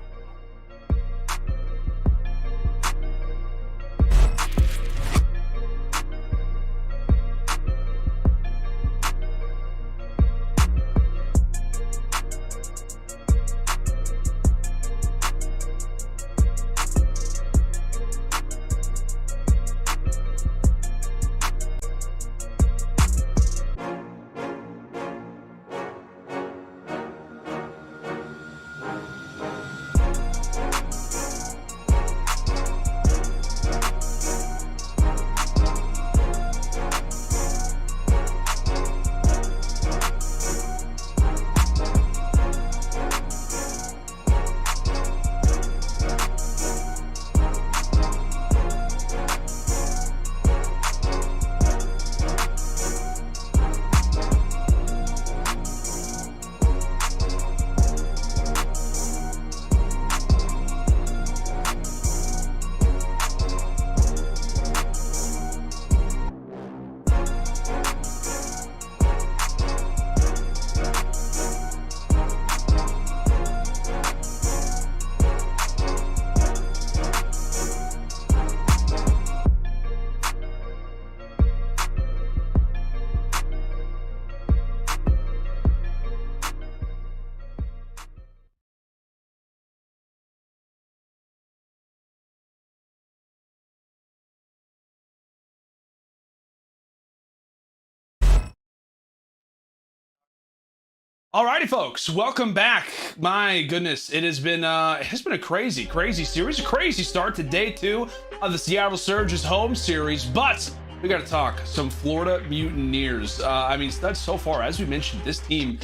Alrighty, folks, welcome back. My goodness, it has been a crazy series, a crazy start to day 2 of the Seattle Surge's home series, but we got to talk some Florida Mutineers. I mean, that's so far, as we mentioned, this team,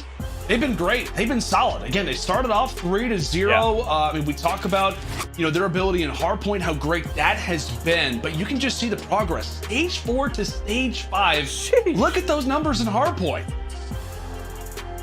they've been great. They've been solid. Again, they started off 3-0. Yeah. I mean, we talk about, you know, their ability in hardpoint, how great that has been, but you can just see the progress. Stage 4 to stage 5. Jeez. Look at those numbers in hardpoint.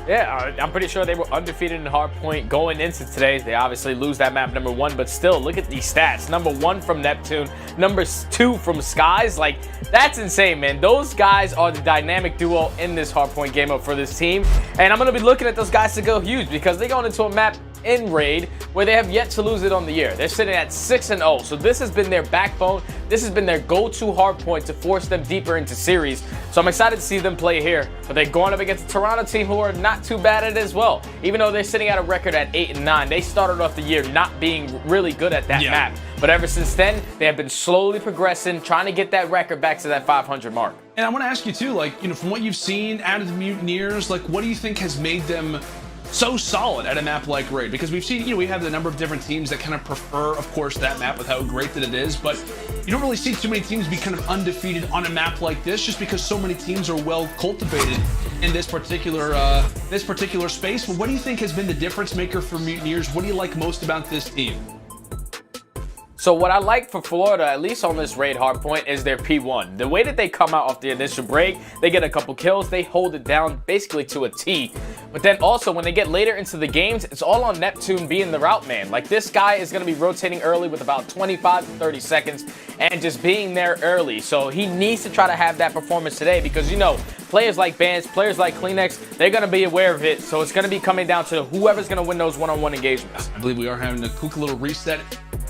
Yeah, I'm pretty sure they were undefeated in hardpoint going into today. They obviously lose that map number 1, but still, look at these stats. Number 1 from Neptune, number 2 from Skies. Like, that's insane, man. Those guys are the dynamic duo in this hardpoint game up for this team. And I'm going to be looking at those guys to go huge because they're going into a map in Raid where they have yet to lose it on the year. They're sitting at 6-0, so this has been their backbone. This has been their go-to hard point to force them deeper into series. So I'm excited to see them play here, but they're going up against a Toronto team who are not too bad at it as well. Even though they're sitting at a record at 8-9, they started off the year not being really good at that map. But ever since then, they have been slowly progressing, trying to get that record back to that 500 mark. And I want to ask you too, like, you know, from what you've seen out of the Mutineers, like, what do you think has made them so solid at a map like Raid? Because we've seen, you know, we have the number of different teams that kind of prefer, of course, that map with how great that it is, but you don't really see too many teams be kind of undefeated on a map like this, just because so many teams are well cultivated in this particular space. But what do you think has been the difference maker for Mutineers? What do you like most about this team? So what I like for Florida, at least on this Raid hardpoint, is their P1. The way that they come out off the initial break, they get a couple kills, they hold it down basically to a T. But then also, when they get later into the games, it's all on Neptune being the route man. Like, this guy is going to be rotating early with about 25 to 30 seconds and just being there early. So he needs to try to have that performance today because, you know, players like Bans, players like Kleenex, they're going to be aware of it. So it's going to be coming down to whoever's going to win those one-on-one engagements. I believe we are having a quick little reset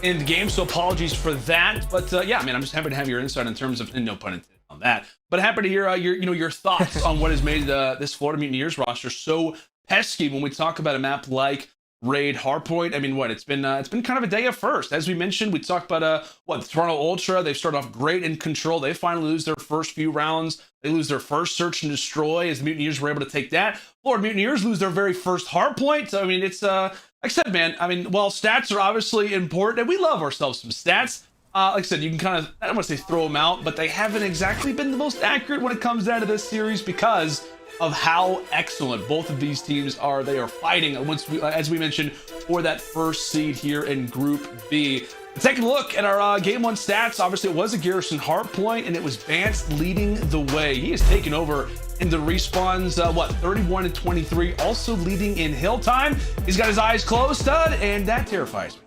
in the game, so apologies for that. But yeah, I mean, I'm just happy to have your insight in terms of, and no pun intended on that, but happy to hear your thoughts on what has made this Florida Mutineers roster so pesky when we talk about a map like Raid hardpoint. I mean, it's been kind of a day of first. As we mentioned, we talked about the Toronto Ultra. They've started off great in control. They finally lose their first few rounds. They lose their first search and destroy as Mutineers were able to take that. Florida Mutineers lose their very first hardpoint. So I mean, it's like I said, man, I mean, while stats are obviously important, and we love ourselves some stats, like I said, you can kind of, I don't want to say throw them out, but they haven't exactly been the most accurate when it comes down to this series because of how excellent both of these teams are. They are fighting, as we mentioned, for that first seed here in Group B. Taking a look at our Game 1 stats, obviously it was a Garrison hardpoint, and it was Vance leading the way. He has taken over in the respawns, 31 and 23, also leading in hill time. He's got his eyes closed, stud, and that terrifies me.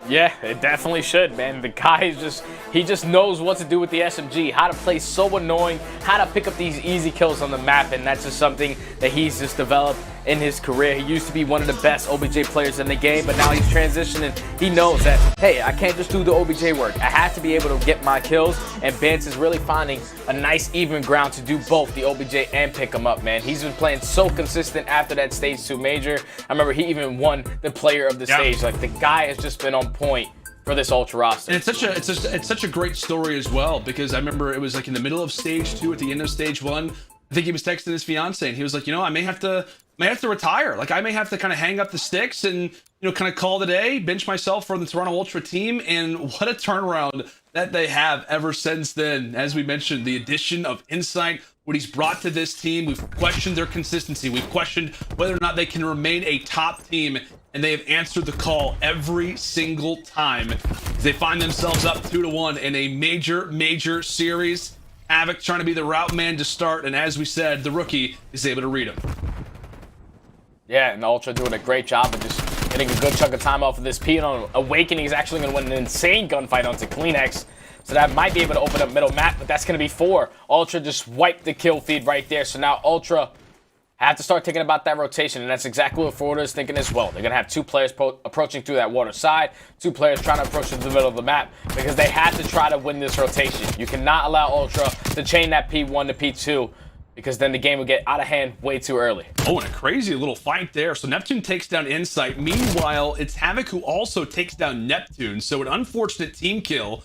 Yeah, it definitely should, man. The guy is he just knows what to do with the SMG, how to play so annoying, how to pick up these easy kills on the map, and that's just something that he's just developed in his career. He used to be one of the best OBJ players in the game, but now he's transitioning. He knows that, hey, I can't just do the OBJ work. I have to be able to get my kills, and Bance is really finding a nice even ground to do both the OBJ and pick him up, man. He's been playing so consistent after that Stage 2 major. I remember he even won the player of the stage. Like, the guy has just been on point for this Ultra roster. And it's such a great story as well, because I remember it was like in the middle of Stage 2 at the end of Stage 1. I think he was texting his fiance and he was like, you know, I may have to retire. Like, I may have to kind of hang up the sticks and, you know, kind of call it a day, bench myself for the Toronto Ultra team. And what a turnaround that they have ever since then. As we mentioned, the addition of Insight, what he's brought to this team. We've questioned their consistency. We've questioned whether or not they can remain a top team, and they have answered the call every single time. They find themselves up 2-1 in a major series. Havoc trying to be the route man to start, and as we said, the rookie is able to read him. Yeah, and the Ultra doing a great job of just getting a good chunk of time off of this P. And on Awakening, he's actually going to win an insane gunfight onto Kleenex. So that might be able to open up middle map, but that's going to be 4. Ultra just wiped the kill feed right there. So now Ultra have to start thinking about that rotation, and that's exactly what Florida is thinking as well. They're going to have 2 players approaching through that water side, 2 players trying to approach to the middle of the map, because they have to try to win this rotation. You cannot allow Ultra to chain that P1 to P2, because then the game will get out of hand way too early. Oh, and a crazy little fight there. So Neptune takes down Insight. Meanwhile, it's Havoc who also takes down Neptune. So an unfortunate team kill,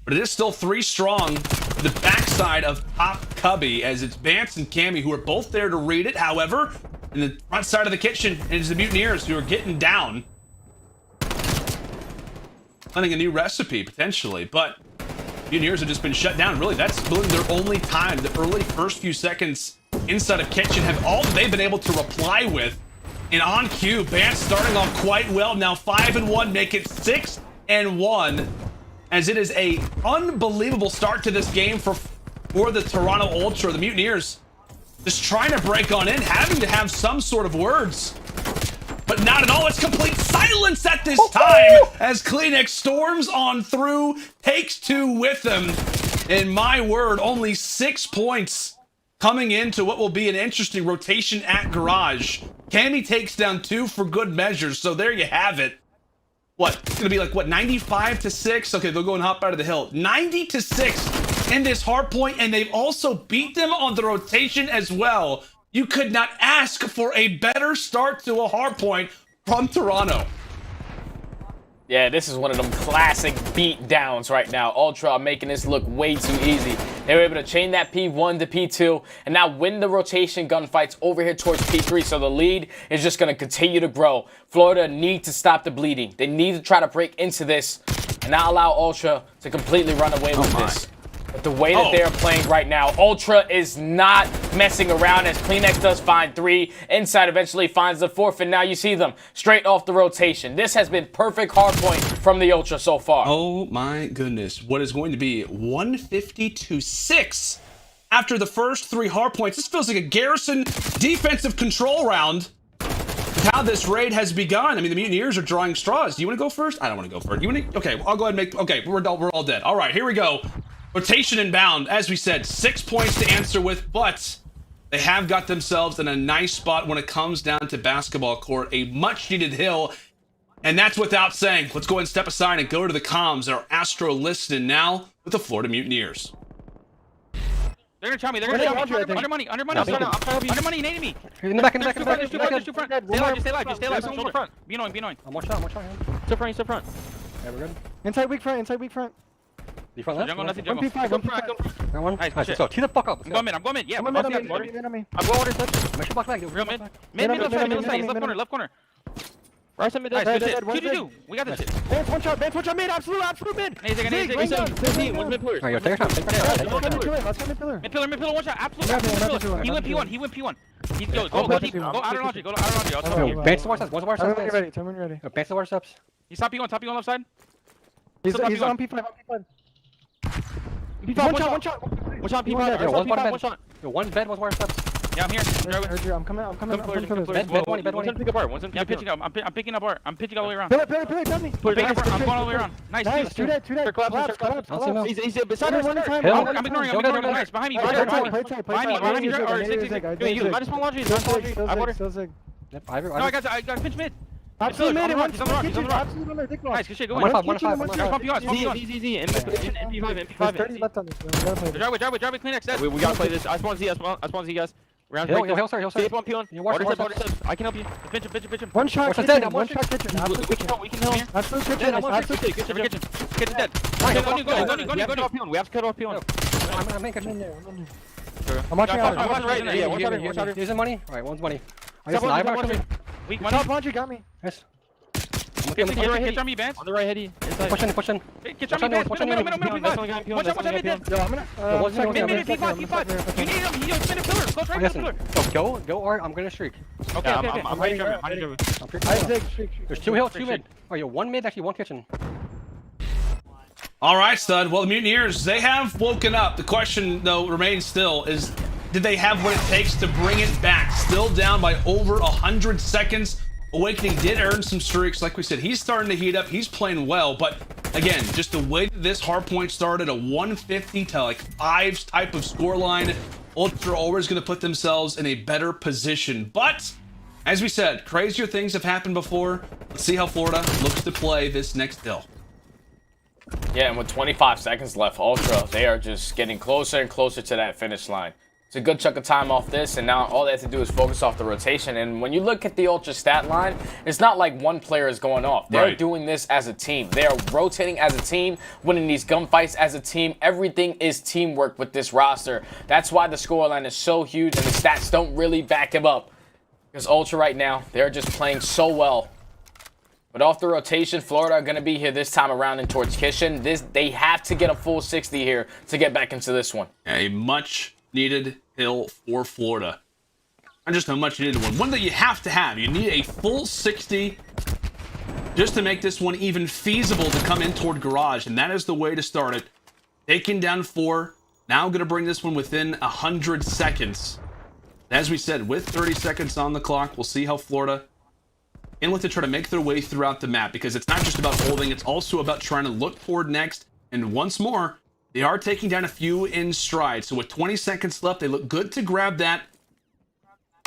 but it is still 3 strong. The back side of Top Cubby, as it's Vance and Cammy who are both there to read it. However, in the front side of the kitchen, it is the Mutineers who are getting down. Planning a new recipe, potentially, but Mutineers have just been shut down. Really, that's really their only time. The early first few seconds inside of kitchen have all they've been able to reply with. And on cue, Vance starting off quite well. Now 5-1, make it 6-1, as it is a unbelievable start to this game for the Toronto Ultra. The Mutineers just trying to break on in, having to have some sort of words. But not at all. It's complete silence at this time as Cleanix storms on through, takes 2 with him. And my word, only 6 points coming into what will be an interesting rotation at Garage. Cammy takes down 2 for good measure. So there you have it. What? It's going to be like, what, 95-6? Okay, they'll go and hop out of the hill. 90-6 in this hard point, and they've also beat them on the rotation as well. You could not ask for a better start to a hard point from Toronto. Yeah, this is one of them classic beat downs right now. Ultra are making this look way too easy. They were able to chain that P1 to P2 and now win the rotation gunfights over here towards P3. So the lead is just going to continue to grow. Florida need to stop the bleeding. They need to try to break into this and not allow Ultra to completely run away with this. But the way that they are playing right now, Ultra is not messing around as Cleanix does find 3. Inside eventually finds the 4th, and now you see them straight off the rotation. This has been perfect hardpoint from the Ultra so far. Oh my goodness. What is going to be 150-6 after the first 3 hardpoints. This feels like a Garrison defensive control round. How this raid has begun. I mean, the Mutineers are drawing straws. Do you want to go first? I don't want to go first. You want to? Okay, I'll go ahead and make. Okay, we're all dead. All right, here we go. Rotation inbound, as we said, 6 points to answer with, but they have got themselves in a nice spot when it comes down to basketball court, a much-needed hill, and that's without saying. Let's go ahead and step aside and go to the comms. Our Astro listening now with the Florida Mutineers. They're gonna try me. They're gonna try me. Under money. Under money, nading me. In the back. There's two front. Stay alive. Just stay alive. Shoulder front. Be annoying. I'm one shot. Still front. Yeah, we're good. Inside weak front. You front left? Jungle. P5. Got one. Nice. So tee the fuck up. I'm going mid. Yeah. I'm going mid. I'm going water touch. Make sure block back. Real mid. Mid left side. Left corner. Right side mid. Nice. Two. We got this shit. Vance one shot mid. Absolute mid. One mid pillar. Alright, take a shot. Let's go mid pillar. Mid pillar. One shot. Absolute. He went P1. Go deep. Go outer laundry. Vance the water steps. One's water steps. Tell me when you're ready. Vance the water steps. He's top P1 left side. He's on P5. One shot. One shot P5. One shot. One bed, one's water steps. Yeah, I'm here. I'm coming. Bed 20. One's pick up art. Yeah, I'm pitching up. I'm picking up art. I'm pitching all the way around. Pillar, tell me. I'm going all the way around. Nice. Two dead. Collapse. He's beside us. I'm ignoring. Nice. Behind me. Play tight. Minus one laundry. No, I got pinch mid. Absolute mid. He's on the rock. Nice. Good shit. Go in. One five. Pump you on. Easy. MP5. 30 left on this. Drive with Cleanix. We gotta play this. I spawn Z, guys. Round Hill, sir. Stay up on P1. Water I can help you. Pinch him. One shot kitchen. One shot kitchen. We can help. Absolute kitchen. Kitchen dead. Go. We have to cut off P1. I'm making in there. I'm watching out. Yeah, one shot. Using money? Alright, one's money. I Top got sniper. Weak Top money. laundry got me. Yes. Catch on me, Vance. On the right heady. Push in. Catch on me, Vance. Middle. Watch out, mid dead. Yo, I'm gonna. Mid, P5. You need him. He's mid pillar. Go try pillar. Go, Art. I'm gonna streak. Okay. I'm ready to There's 2 hill, 2 mid. Oh, yeah, 1 mid, actually 1 kitchen. All right, stud. Well, the Mutineers, they have woken up. The question, though, remains still is, did they have what it takes to bring it back? Still down by over 100 seconds. Awakening did earn some streaks. Like we said, he's starting to heat up. He's playing well. But, again, just the way that this hardpoint started, a 150 to, like, 5s type of scoreline, Ultra always going to put themselves in a better position. But, as we said, crazier things have happened before. Let's see how Florida looks to play this next hill. Yeah, and with 25 seconds left, Ultra, they are just getting closer and closer to that finish line. It's a good chunk of time off this, and now all they have to do is focus off the rotation. And when you look at the Ultra stat line, it's not like one player is going off. They're doing this as a team. They are rotating as a team, winning these gunfights as a team. Everything is teamwork with this roster. That's why the scoreline is so huge, and the stats don't really back him up. Because Ultra right now, they're just playing so well. But off the rotation, Florida are going to be here this time around and towards Kitchen. They have to get a full 60 here to get back into this one. A much-needed hill for Florida. Not just a much-needed one that you have to have. You need a full 60 just to make this one even feasible to come in toward Garage, and that is the way to start it. Taking down 4. Now going to bring this one within 100 seconds. As we said, with 30 seconds on the clock, we'll see how Florida and look to try to make their way throughout the map, because it's not just about holding, it's also about trying to look toward next. And once more, they are taking down a few in stride. So with 20 seconds left, they look good to grab that.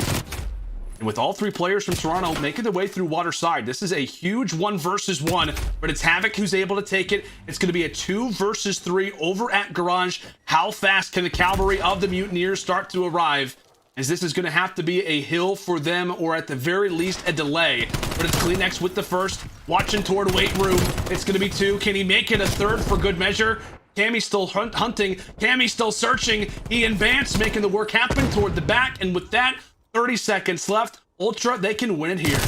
And with all 3 players from Toronto making their way through Waterside, this is a huge 1 versus 1, but it's Havoc who's able to take it. It's going to be a 2 versus 3 over at Garage. How fast can the cavalry of the Mutineers start to arrive? As this is going to have to be a hill for them, or at the very least a delay. But it's Cleanex with the first, watching toward weight room. It's going to be 2. Can he make it a 3rd for good measure? Cammy's still hunting. Cammy's still searching. He advanced, making the work happen toward the back. And with that, 30 seconds left. Ultra, they can win it here.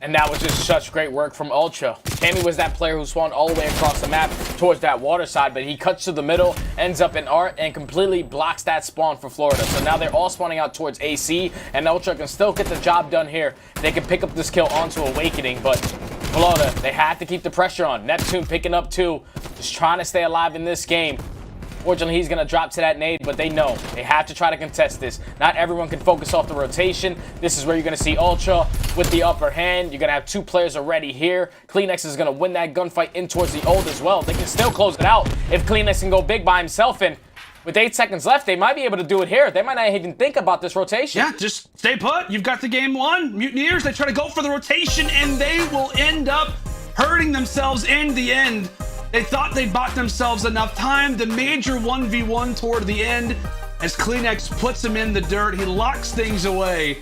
And that was just such great work from Ultra. Cammy was that player who spawned all the way across the map towards that water side, but he cuts to the middle, ends up in Art, and completely blocks that spawn for Florida. So now they're all spawning out towards AC, and Ultra can still get the job done here. They can pick up this kill onto Awakening, but Florida, they have to keep the pressure on. Neptune picking up 2, just trying to stay alive in this game. Fortunately, he's going to drop to that nade, but they know they have to try to contest this. Not everyone can focus off the rotation. This is where you're going to see Ultra with the upper hand. You're going to have 2 players already here. Cleanex is going to win that gunfight in towards the ult as well. They can still close it out if Cleanex can go big by himself. And with 8 seconds left, they might be able to do it here. They might not even think about this rotation. Yeah, just stay put. You've got the game won. Mutineers, they try to go for the rotation, and they will end up hurting themselves in the end. They thought they bought themselves enough time. The major 1v1 toward the end, as Cleanex puts him in the dirt. He locks things away,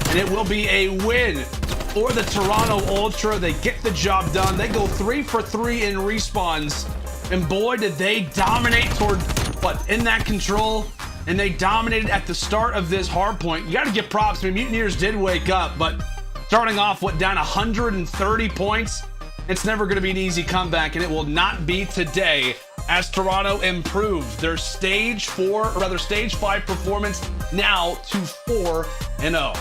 and it will be a win for the Toronto Ultra. They get the job done. They go 3 for 3 in respawns, and boy, did they dominate toward, in that control, and they dominated at the start of this hard point. You got to give props. I mean, Mutineers did wake up, but starting off, down 130 points. It's never going to be an easy comeback, and it will not be today, as Toronto improves their stage 5 performance now to 4-0.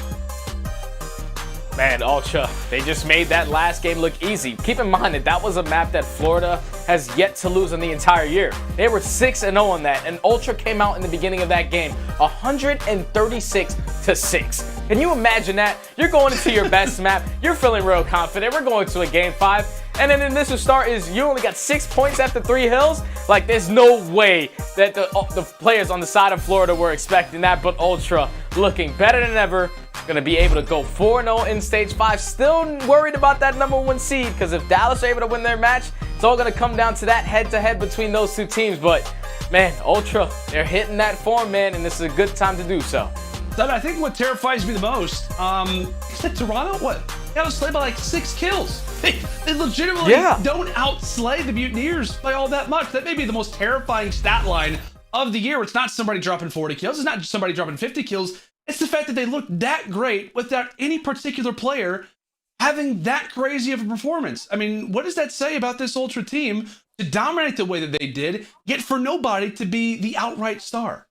Man, Ultra, they just made that last game look easy. Keep in mind that that was a map that Florida has yet to lose in the entire year. They were 6-0 on that, and Ultra came out in the beginning of that game 136-6. Can you imagine that? You're going into your best map, you're feeling real confident, we're going to a game 5, and then the initial start is you only got 6 points after 3 hills? Like, there's no way that the players on the side of Florida were expecting that, but Ultra looking better than ever. Gonna be able to go 4-0 in stage 5. Still worried about that #1 seed, because if Dallas are able to win their match, it's all gonna come down to that head-to-head between those 2 teams. But man, Ultra, they're hitting that form, man, and this is a good time to do so. I think what terrifies me the most, is that Toronto, they outslay by like 6 kills. They legitimately don't outslay the Mutineers by all that much. That may be the most terrifying stat line of the year. It's not somebody dropping 40 kills. It's not just somebody dropping 50 kills. It's the fact that they look that great without any particular player having that crazy of a performance. I mean, what does that say about this Ultra team to dominate the way that they did, yet for nobody to be the outright star?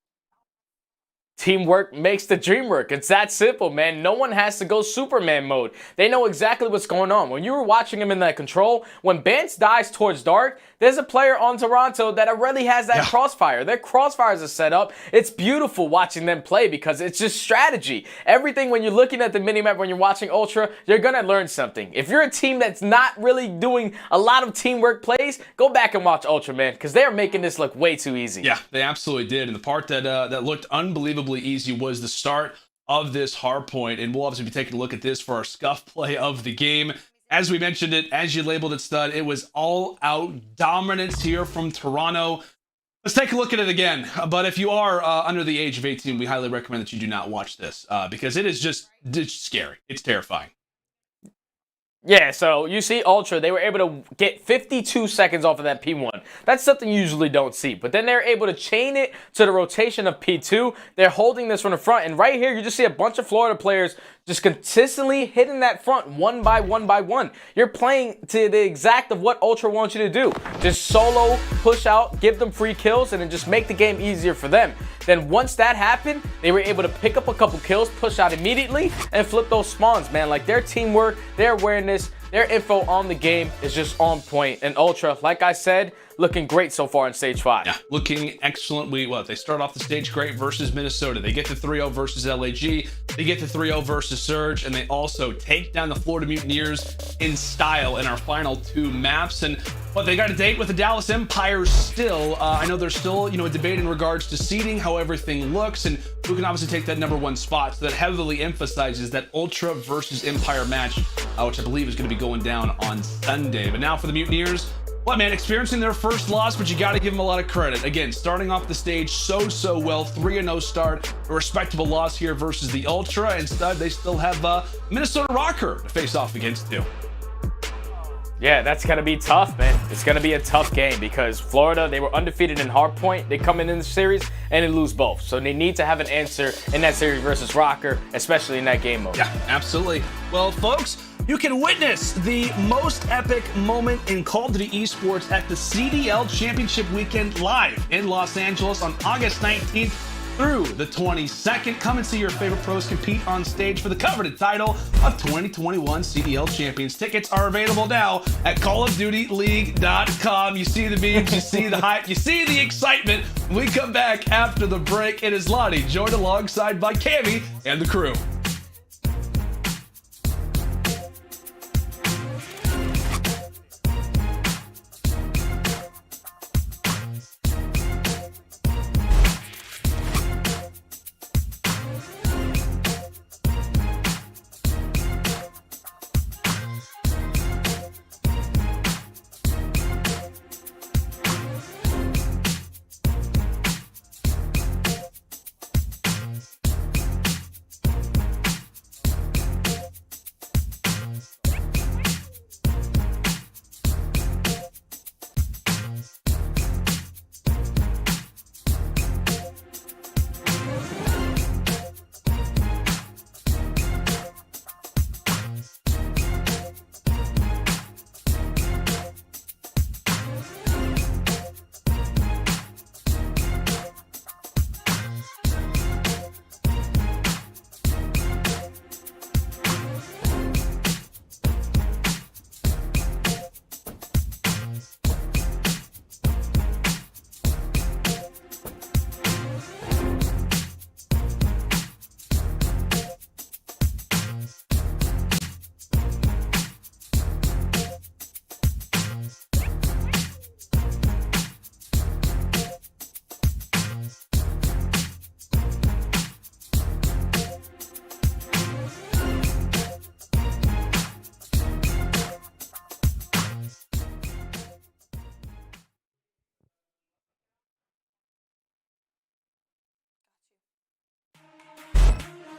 Teamwork makes the dream work. It's that simple, man. No one has to go Superman mode. They know exactly what's going on. When you were watching him in that control, when Bance dies towards dark, there's a player on Toronto that already has that crossfire. Their crossfires are set up. It's beautiful watching them play because it's just strategy. Everything, when you're looking at the minimap, when you're watching Ultra, you're going to learn something. If you're a team that's not really doing a lot of teamwork plays, go back and watch Ultra, man, because they're making this look way too easy. Yeah, they absolutely did. And the part that looked unbelievably easy was the start of this hard point. And we'll obviously be taking a look at this for our scuff play of the game. As we mentioned it, as you labeled it, Stud, it was all-out dominance here from Toronto. Let's take a look at it again. But if you are under the age of 18, we highly recommend that you do not watch this because it is just scary. It's terrifying. Yeah, so you see Ultra, they were able to get 52 seconds off of that P1. That's something you usually don't see. But then they're able to chain it to the rotation of P2. They're holding this from the front. And right here, you just see a bunch of Florida players just consistently hitting that front one by one by one. You're playing to the exact of what Ultra wants you to do. Just solo, push out, give them free kills, and then just make the game easier for them. Then once that happened, they were able to pick up a couple kills, push out immediately, and flip those spawns, man. Like, their teamwork, their awareness, their info on the game is just on point. And Ultra, like I said, looking great so far in Stage 5. Yeah, looking excellent. They start off the stage great versus Minnesota. They get to 3-0 versus LAG. They get to 3-0 versus Surge. And they also take down the Florida Mutineers in style in our final 2 maps. And they got a date with the Dallas Empire still. I know there's still, a debate in regards to seeding, how everything looks, and who can obviously take that #1 spot. So that heavily emphasizes that Ultra versus Empire match, which I believe is going to be going down on Sunday. But now for the Mutineers, man, experiencing their first loss, but you got to give them a lot of credit. Again, starting off the stage so well, 3-0 start, a respectable loss here versus the Ultra. Instead, they still have Minnesota Røkkr to face off against too. Yeah, that's going to be tough, man. It's going to be a tough game because Florida, they were undefeated in Hardpoint. They come in the series and they lose both. So they need to have an answer in that series versus Røkkr, especially in that game mode. Yeah, absolutely. Well, folks, you can witness the most epic moment in Call of Duty Esports at the CDL Championship Weekend live in Los Angeles on August 19th through the 22nd. Come and see your favorite pros compete on stage for the coveted title of 2021 CDL Champions. Tickets are available now at CallOfDutyLeague.com. You see the memes, you see the hype, you see the excitement. When we come back after the break, it is Lottie, joined alongside by Cammy and the crew.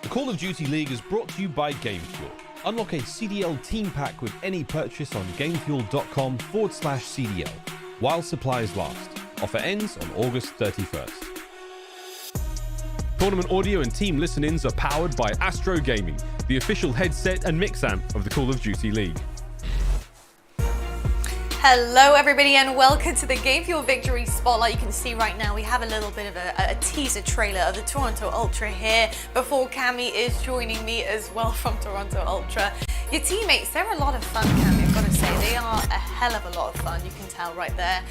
The Call of Duty League is brought to you by GameFuel. Unlock a CDL team pack with any purchase on gamefuel.com/CDL while supplies last. Offer ends on August 31st. Tournament audio and team listen-ins are powered by Astro Gaming, the official headset and mix amp of the Call of Duty League. Hello everybody and welcome to the GameFuel Victory Spotlight. You can see right now we have a little bit of a teaser trailer of the Toronto Ultra here before Cammy is joining me as well from Toronto Ultra. Your teammates, they're a lot of fun, Cammy, I've got to say. They are a hell of a lot of fun, you can tell right there.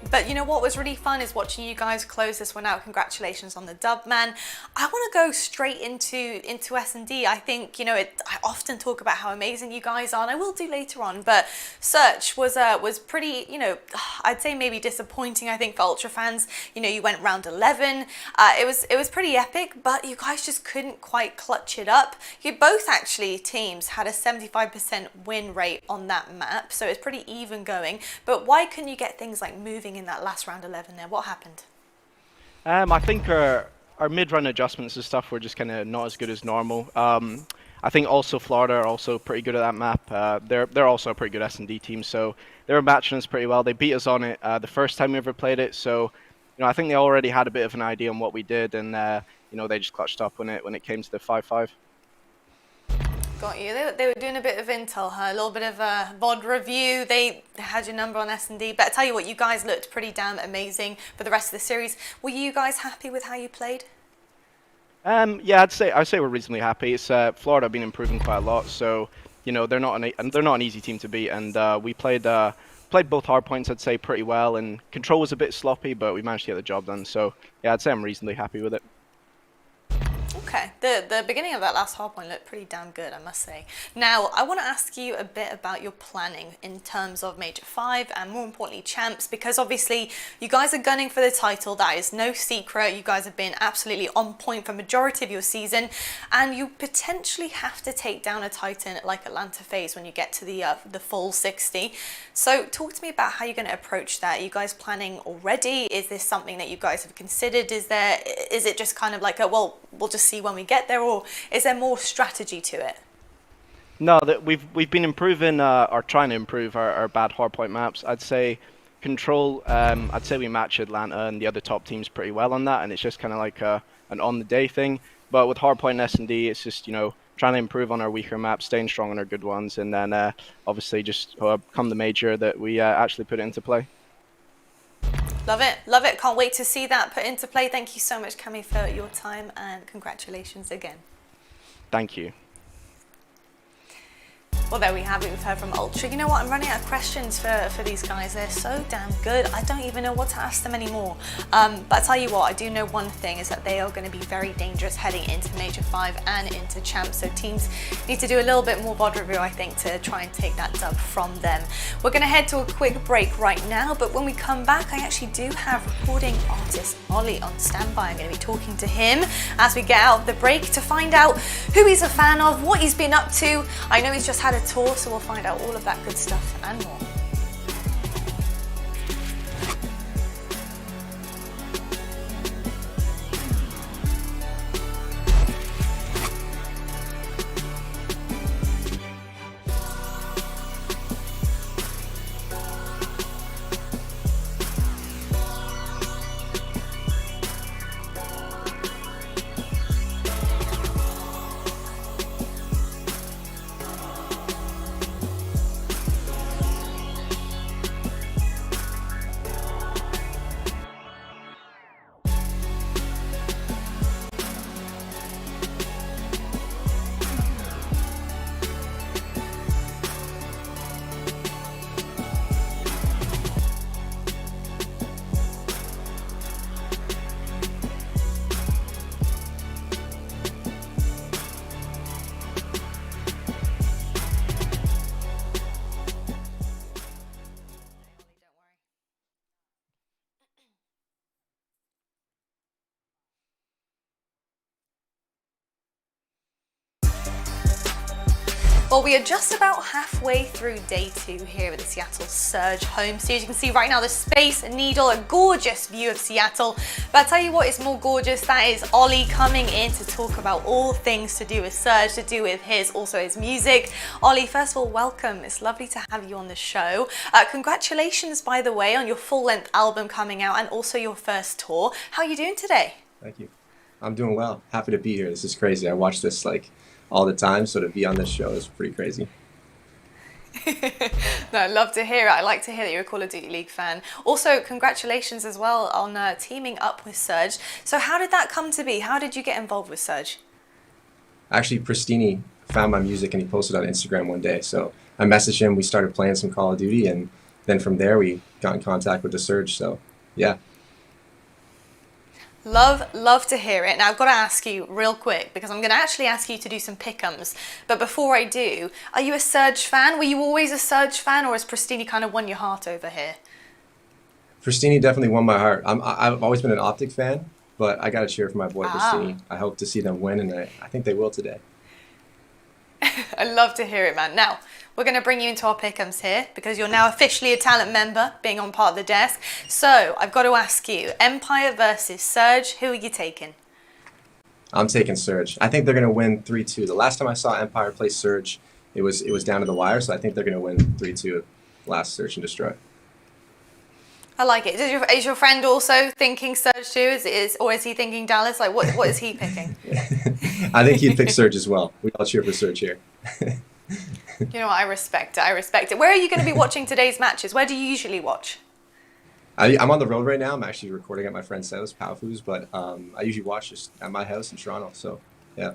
But you know what was really fun is watching you guys close this one out. Congratulations on the dub, man. I want to go straight into S&D. I think, you know, I often talk about how amazing you guys are, and I will do later on, but Search was pretty, you know, I'd say maybe disappointing, I think, for Ultra fans. You know, you went round 11. It was pretty epic, but you guys just couldn't quite clutch it up. You both actually teams had a 75% win rate on that map. map, so it's pretty even going. But why couldn't you get things like moving in that last round 11 there? What happened? I think our mid-run adjustments and stuff were just kind of not as good as normal. I think also Florida are also pretty good at that map. They're also a pretty good S&D team, so they were matching us pretty well. They beat us on it the first time we ever played it, so I think they already had a bit of an idea on what we did, and they just clutched up when it came to the 5-5. Got you. They were doing a bit of intel, a little bit of a VOD review. They had your number on S&D, but I tell you what, you guys looked pretty damn amazing for the rest of the series. Were you guys happy with how you played? Yeah, I'd say we're reasonably happy. It's Florida have been improving quite a lot, so they're not an easy team to beat, and we played both hard points, I'd say, pretty well, and control was a bit sloppy, but we managed to get the job done. So yeah, I'd say I'm reasonably happy with it. Okay, the beginning of that last hardpoint looked pretty damn good, I must say. Now, I want to ask you a bit about your planning in terms of Major 5 and more importantly Champs, because obviously you guys are gunning for the title. That is no secret. You guys have been absolutely on point for majority of your season, and you potentially have to take down a Titan like Atlanta FaZe when you get to the full 60. So talk to me about how you're going to approach that. Are you guys planning already? Is this something that you guys have considered? Is it just kind of like a, well, we'll just see when we get there, or is there more strategy to it? No, that we've been improving or trying to improve our bad hardpoint maps. I'd say control. I'd say we match Atlanta and the other top teams pretty well on that, and it's just kind of like an on the day thing. But with hardpoint and S&D, it's just trying to improve on our weaker maps, staying strong on our good ones, and then obviously just come the major that we actually put it into play. Love it, love it. Can't wait to see that put into play. Thank you so much, Cami, for your time, and congratulations again. Thank you. Well, there we have it. We've heard from Ultra. You know what? I'm running out of questions for these guys. They're so damn good. I don't even know what to ask them anymore. But I tell you what, I do know one thing is that they are going to be very dangerous heading into Major 5 and into Champs. So teams need to do a little bit more VOD review, I think, to try and take that dub from them. We're going to head to a quick break right now. But when we come back, I actually do have recording artist iLLeY on standby. I'm going to be talking to him as we get out of the break to find out who he's a fan of, what he's been up to. I know he's just had a tour, so we'll find out all of that good stuff and more. Well, we are just about halfway through day 2 here at the Seattle Surge home. So as you can see right now, the Space Needle, a gorgeous view of Seattle. But I tell you what is more gorgeous, that is iLLeY coming in to talk about all things to do with Surge, to do with his music. iLLeY, first of all, welcome. It's lovely to have you on the show. Congratulations, by the way, on your full-length album coming out and also your first tour. How are you doing today? Thank you. I'm doing well. Happy to be here. This is crazy. I watch this all the time, so to be on this show is pretty crazy. No, I love to hear it. I like to hear that you're a Call of Duty League fan. Also, congratulations as well on teaming up with Surge. So how did that come to be? How did you get involved with Surge? Actually, Prestinni found my music and he posted on Instagram one day. So I messaged him, we started playing some Call of Duty, and then from there we got in contact with the Surge. So yeah. Love to hear it. Now I've got to ask you real quick, because I'm going to actually ask you to do some pick'ems. But before I do, are you a Surge fan? Were you always a Surge fan, or has Prestinni kind of won your heart over here? Prestinni definitely won my heart. I've always been an OpTic fan, but I got to cheer for my boy Prestinni. I hope to see them win, and I think they will today. I love to hear it, man. Now, we're going to bring you into our pick'ems here because you're now officially a talent member, being on part of the desk. So I've got to ask you, Empire versus Surge, who are you taking? I'm taking Surge. I think they're going to win 3-2. The last time I saw Empire play Surge, it was down to the wire, so I think they're going to win 3-2 last Search and Destroy. I like it. Is your friend also thinking Surge too? Or is he thinking Dallas? Like, what is he picking? I think he'd pick Surge as well. We all cheer for Surge here. You know what? I respect it. I respect it. Where are you going to be watching today's matches? Where do you usually watch? I'm on the road right now. I'm actually recording at my friend's house, Powfoos, but I usually watch just at my house in Toronto. So, yeah.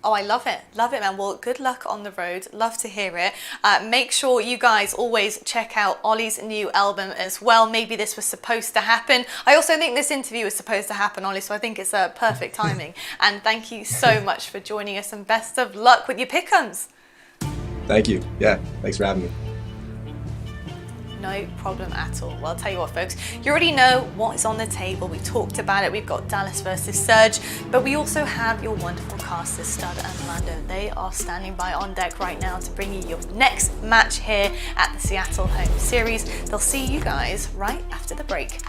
Oh, I love it. Love it, man. Well, good luck on the road. Love to hear it. Make sure you guys always check out Ollie's new album as well. Maybe this was supposed to happen. I also think this interview was supposed to happen, Ollie, so I think it's perfect timing. And thank you so much for joining us, and best of luck with your pick'ems. Thank you. Yeah, thanks for having me. No problem at all. Well, I'll tell you what, folks, you already know what is on the table. We talked about it. We've got Dallas versus Surge, but we also have your wonderful casters, Stud and Lando. They are standing by on deck right now to bring you your next match here at the Seattle Home Series. They'll see you guys right after the break.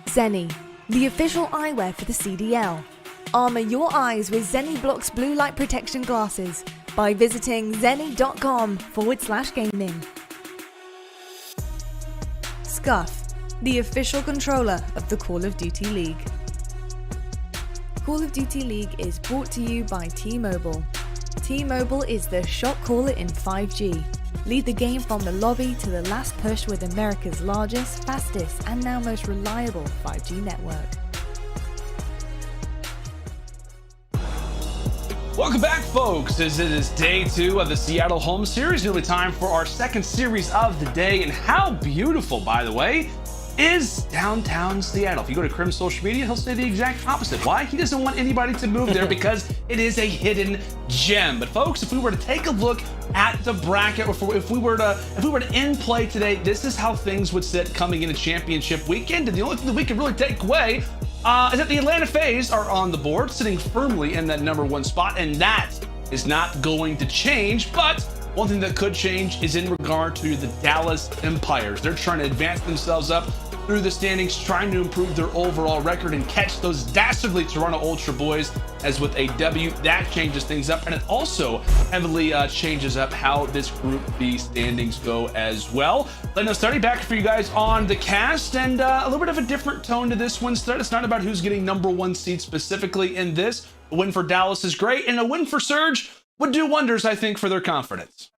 Seany, the official eyewear for the CDL. Armor your eyes with Seany Blocks blue light protection glasses by visiting seany.com/gaming. Scuff, the official controller of the Call of Duty League. Call of Duty League is brought to you by T-Mobile. T-Mobile is the shot caller in 5G. Lead the game from the lobby to the last push with America's largest, fastest, and now most reliable 5G network. Welcome back, folks, as it is day 2 of the Seattle Home Series. Nearly time for our second series of the day. And how beautiful, by the way, is downtown Seattle. If you go to Crim's social media, he'll say the exact opposite. Why? He doesn't want anybody to move there because it is a hidden gem. But folks, if we were to take a look at the bracket, or if we were to end play today, this is how things would sit coming into championship weekend. And the only thing that we can really take away is that the Atlanta FaZe are on the board, sitting firmly in that #1 spot, and that is not going to change. But one thing that could change is in regard to the Dallas Empires. They're trying to advance themselves up through the standings, trying to improve their overall record and catch those dastardly Toronto Ultra boys, as with a W, that changes things up, and it also heavily changes up how this Group B standings go as well. Letting us start back for you guys on the cast, and a little bit of a different tone to this one. It's not about who's getting #1 seed specifically in this. A win for Dallas is great, and a win for Surge would do wonders, I think, for their confidence.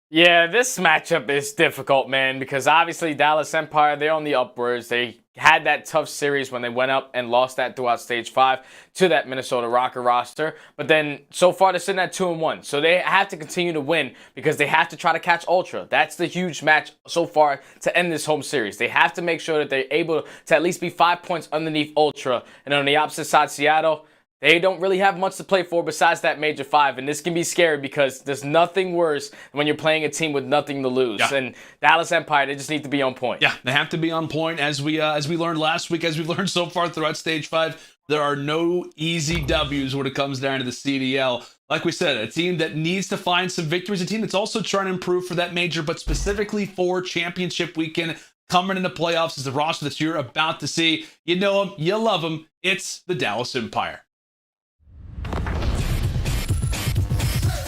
Yeah, this matchup is difficult, man, because obviously Dallas Empire, they're on the upwards. They had that tough series when they went up and lost that throughout Stage 5 to that Minnesota Røkkr roster. But then, so far, they're sitting at 2-1. So they have to continue to win because they have to try to catch Ultra. That's the huge match so far to end this home series. They have to make sure that they're able to at least be 5 points underneath Ultra. And on the opposite side, Seattle, they don't really have much to play for besides that Major 5, and this can be scary because there's nothing worse when you're playing a team with nothing to lose. Yeah. And Dallas Empire, they just need to be on point. Yeah, they have to be on point. As we learned last week, as we've learned so far throughout Stage 5, there are no easy W's when it comes down to the CDL. Like we said, a team that needs to find some victories, a team that's also trying to improve for that major, but specifically for championship weekend. Coming into playoffs is the roster that you're about to see. You know them, you love them. It's the Dallas Empire.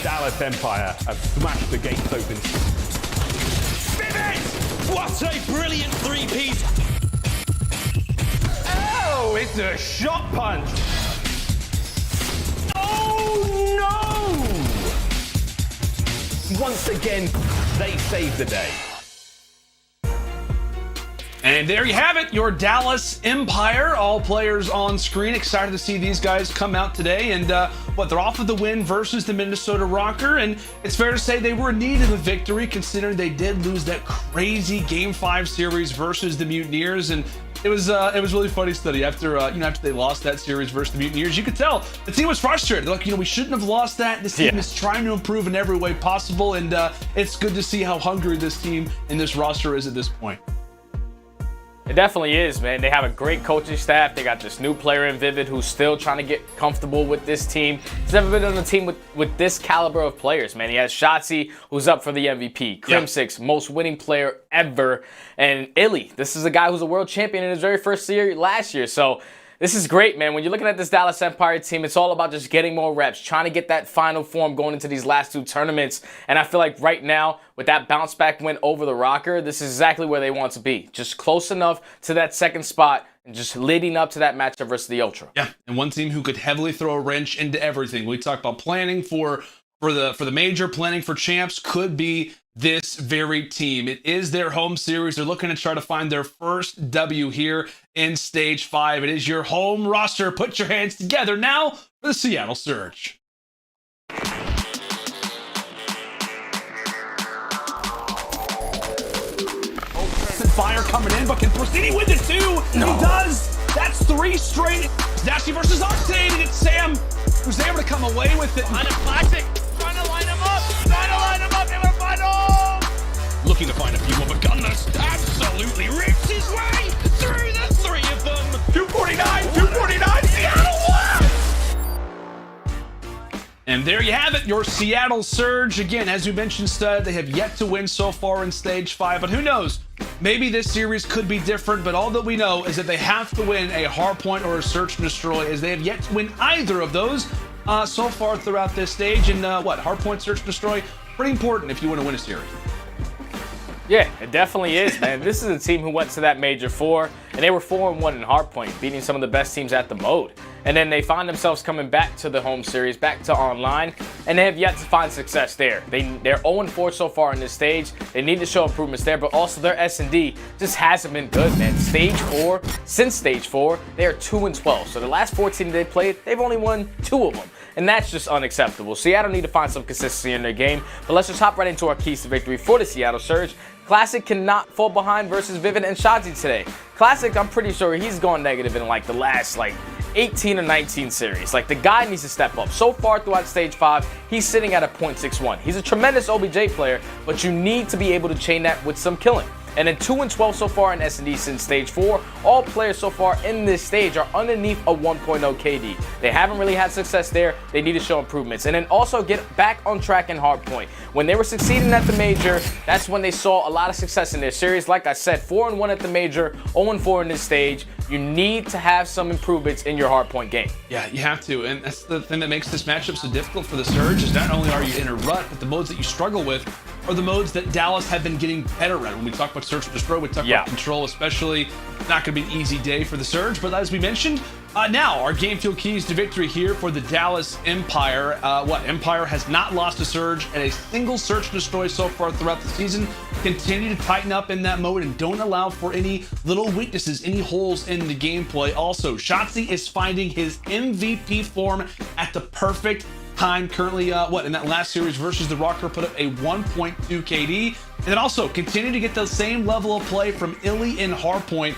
Dallas Empire have smashed the gates open. Pivot! What a brilliant three-piece! Oh, it's a shot punch. Oh no! Once again, they saved the day. And there you have it, your Dallas Empire. All players on screen. Excited to see these guys come out today. And they're off of the win versus the Minnesota Røkkr. And it's fair to say they were in need of a victory, considering they did lose that crazy Game 5 series versus the Mutineers. And it was really funny study after after they lost that series versus the Mutineers. You could tell the team was frustrated. They're like, we shouldn't have lost that. This team is trying to improve in every way possible. And it's good to see how hungry this team and this roster is at this point. It definitely is, man. They have a great coaching staff. They got this new player in Vivid who's still trying to get comfortable with this team. He's never been on a team with this caliber of players, man. He has Shotzzy, who's up for the MVP. Crimsix, most winning player ever. And iLLeY, this is a guy who's a world champion in his very first year last year. So this is great, man. When you're looking at this Dallas Empire team, it's all about just getting more reps, trying to get that final form going into these last two tournaments. And I feel like right now, with that bounce back win over the Røkkr, this is exactly where they want to be. Just close enough to that second spot and just leading up to that matchup versus the Ultra. Yeah, and one team who could heavily throw a wrench into everything. We talk about planning for the major, planning for champs, could be this very team. It is their home series. They're looking to try to find their first W here in Stage 5. It is your home roster. Put your hands together now for the Seattle Surge. Fire coming in, but can Prestinni win this too? No. He does. That's 3 straight. Dashy versus Octane, and it's Sam who's able to come away with it. On a classic, trying to line him up, in the final. Looking to find a few more, but Gunless absolutely rips his way through the 3 of them. 249, Seattle won! And there you have it, your Seattle Surge. Again, as we mentioned, Stud, they have yet to win so far in Stage 5, but who knows? Maybe this series could be different, but all that we know is that they have to win a hardpoint or a search and destroy, as they have yet to win either of those so far throughout this stage. And hardpoint, search and destroy, pretty important if you want to win a series. Yeah, it definitely is, man. This is a team who went to that Major 4, and they were 4-1 in hardpoint, beating some of the best teams at the mode. And then they find themselves coming back to the home series, back to online, and they have yet to find success there. They're 0-4 so far in this stage. They need to show improvements there, but also their S&D just hasn't been good, man. Since Stage 4, they are 2-12. So the last 14 they played, they've only won 2 of them. And that's just unacceptable. Seattle need to find some consistency in their game. But let's just hop right into our keys to victory for the Seattle Surge. Classic cannot fall behind versus Vivid and Shotzzy today. Classic, I'm pretty sure he's gone negative in the last 18 or 19 series. The guy needs to step up. So far throughout Stage 5, he's sitting at a .61. He's a tremendous OBJ player, but you need to be able to chain that with some killing. And then 2-12 so far in S&D since Stage 4. All players so far in this stage are underneath a 1.0 KD. They haven't really had success there. They need to show improvements. And then also get back on track in hardpoint. When they were succeeding at the Major, that's when they saw a lot of success in their series. Like I said, 4-1 at the Major, 0-4 in this stage. You need to have some improvements in your hardpoint game. Yeah, you have to. And that's the thing that makes this matchup so difficult for the Surge, is not only are you in a rut, but the modes that you struggle with are the modes that Dallas have been getting better at. When we talk about search and destroy, we talk about control especially. Not going to be an easy day for the Surge, but as we mentioned, now our game fuel keys to victory here for the Dallas Empire. Empire has not lost a Surge at a single search and destroy so far throughout the season. Continue to tighten up in that mode and don't allow for any little weaknesses, any holes in the gameplay. Also, Shotzzy is finding his MVP form at the perfect time. Currently, in that last series versus the Røkkr, put up a 1.2 KD. And then also continue to get the same level of play from iLLeY in hardpoint.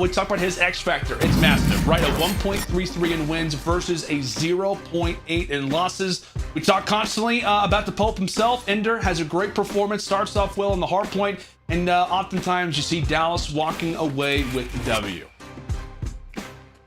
we talk about his X factor. It's massive, right? A 1.33 in wins versus a 0.8 in losses. We talk constantly about the Pope himself. Ender has a great performance, starts off well on the hard point, and oftentimes you see Dallas walking away with the W.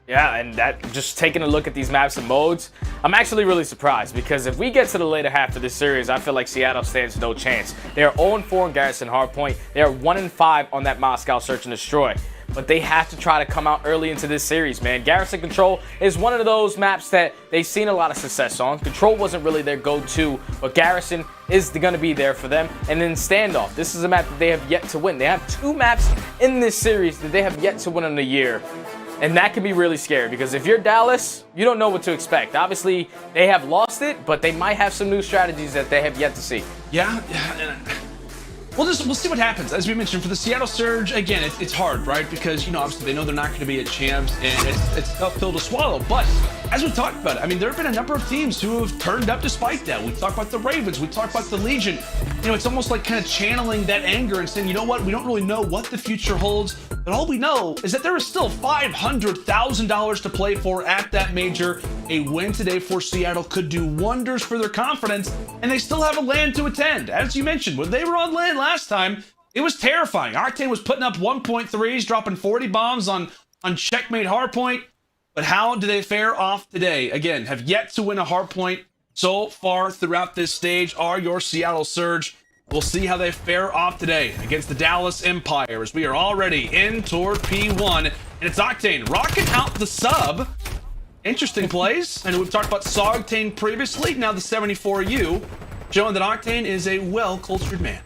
Yeah, and that just taking a look at these maps and modes, I'm actually really surprised because if we get to the later half of this series, I feel like Seattle stands no chance. They are 0-4 in Garrison Hardpoint. They are 1-5 on that Moscow Search and Destroy. But they have to try to come out early into this series, man. Garrison Control is one of those maps that they've seen a lot of success on. Control wasn't really their go-to, but Garrison is going to be there for them. And then Standoff. This is a map that they have yet to win. They have 2 maps in this series that they have yet to win in a year. And that can be really scary because if you're Dallas, you don't know what to expect. Obviously, they have lost it, but they might have some new strategies that they have yet to see. Yeah. We'll see what happens. As we mentioned, for the Seattle Surge, again, it's hard, right? Because, obviously they know they're not going to be at champs, and it's a tough pill to swallow. But as we talked about it, I mean, there have been a number of teams who have turned up despite that. We talked about the Ravens. We talked about the Legion. It's almost like kind of channeling that anger and saying, you know what? We don't really know what the future holds, but all we know is that there is still $500,000 to play for at that major. A win today for Seattle could do wonders for their confidence, and they still have a LAN to attend. As you mentioned, when they were on LAN last time, it was terrifying. Octane was putting up 1.3s, dropping 40 bombs on checkmate hardpoint. But how do they fare off today? Again, have yet to win a hardpoint so far throughout this stage are your Seattle Surge. We'll see how they fare off today against the Dallas Empire as we are already in toward P1. And it's Octane rocking out the sub. Interesting plays. And we've talked about Sogtane previously. Now the 74U, showing that Octane is a well-cultured man.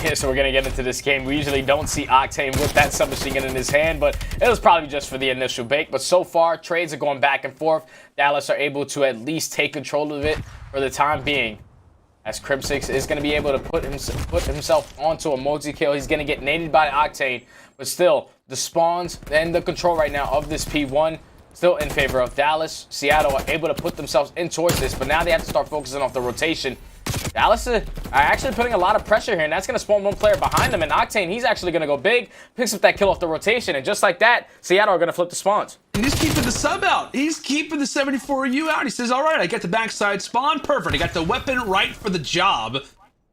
Yeah, so we're going to get into this game. We usually don't see Octane with that submachine gun in his hand, but it was probably just for the initial bake. But so far, trades are going back and forth. Dallas are able to at least take control of it for the time being, as Crimsix is going to be able to put himself onto a multi-kill. He's going to get naded by Octane, but still, the spawns and the control right now of this P1 still in favor of Dallas. Seattle are able to put themselves in towards this, but now they have to start focusing off the rotation. Dallas are actually putting a lot of pressure here, and that's going to spawn one player behind them. And Octane, he's actually going to go big, picks up that kill off the rotation, and just like that, Seattle are going to flip the spawns. And he's keeping the sub out. He's keeping the 74U out. He says, all right, I got the backside spawn. Perfect. I got the weapon right for the job.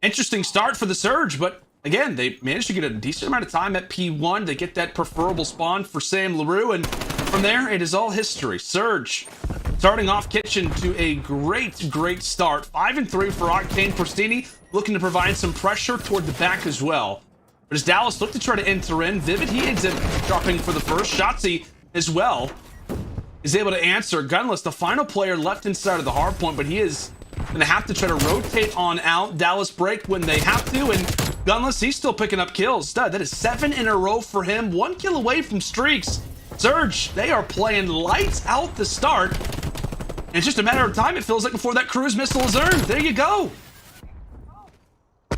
Interesting start for the Surge, but again, they managed to get a decent amount of time at P1. They get that preferable spawn for Sam LaRue, and from there, it is all history. Surge starting off Kitchen to a great start. 5-3 for Octane. Prestinni looking to provide some pressure toward the back as well. But as Dallas look to try to enter in, Vivid, he ends up dropping for the first. Shotzzy as well is able to answer. Gunless, the final player left inside of the hard point, but he is going to have to try to rotate on out. Dallas break when they have to, and Gunless, he's still picking up kills. Stud, that is 7 in a row for him. 1 kill away from streaks. Surge, they are playing lights out the start. And it's just a matter of time, it feels like, before that cruise missile is earned. There you go.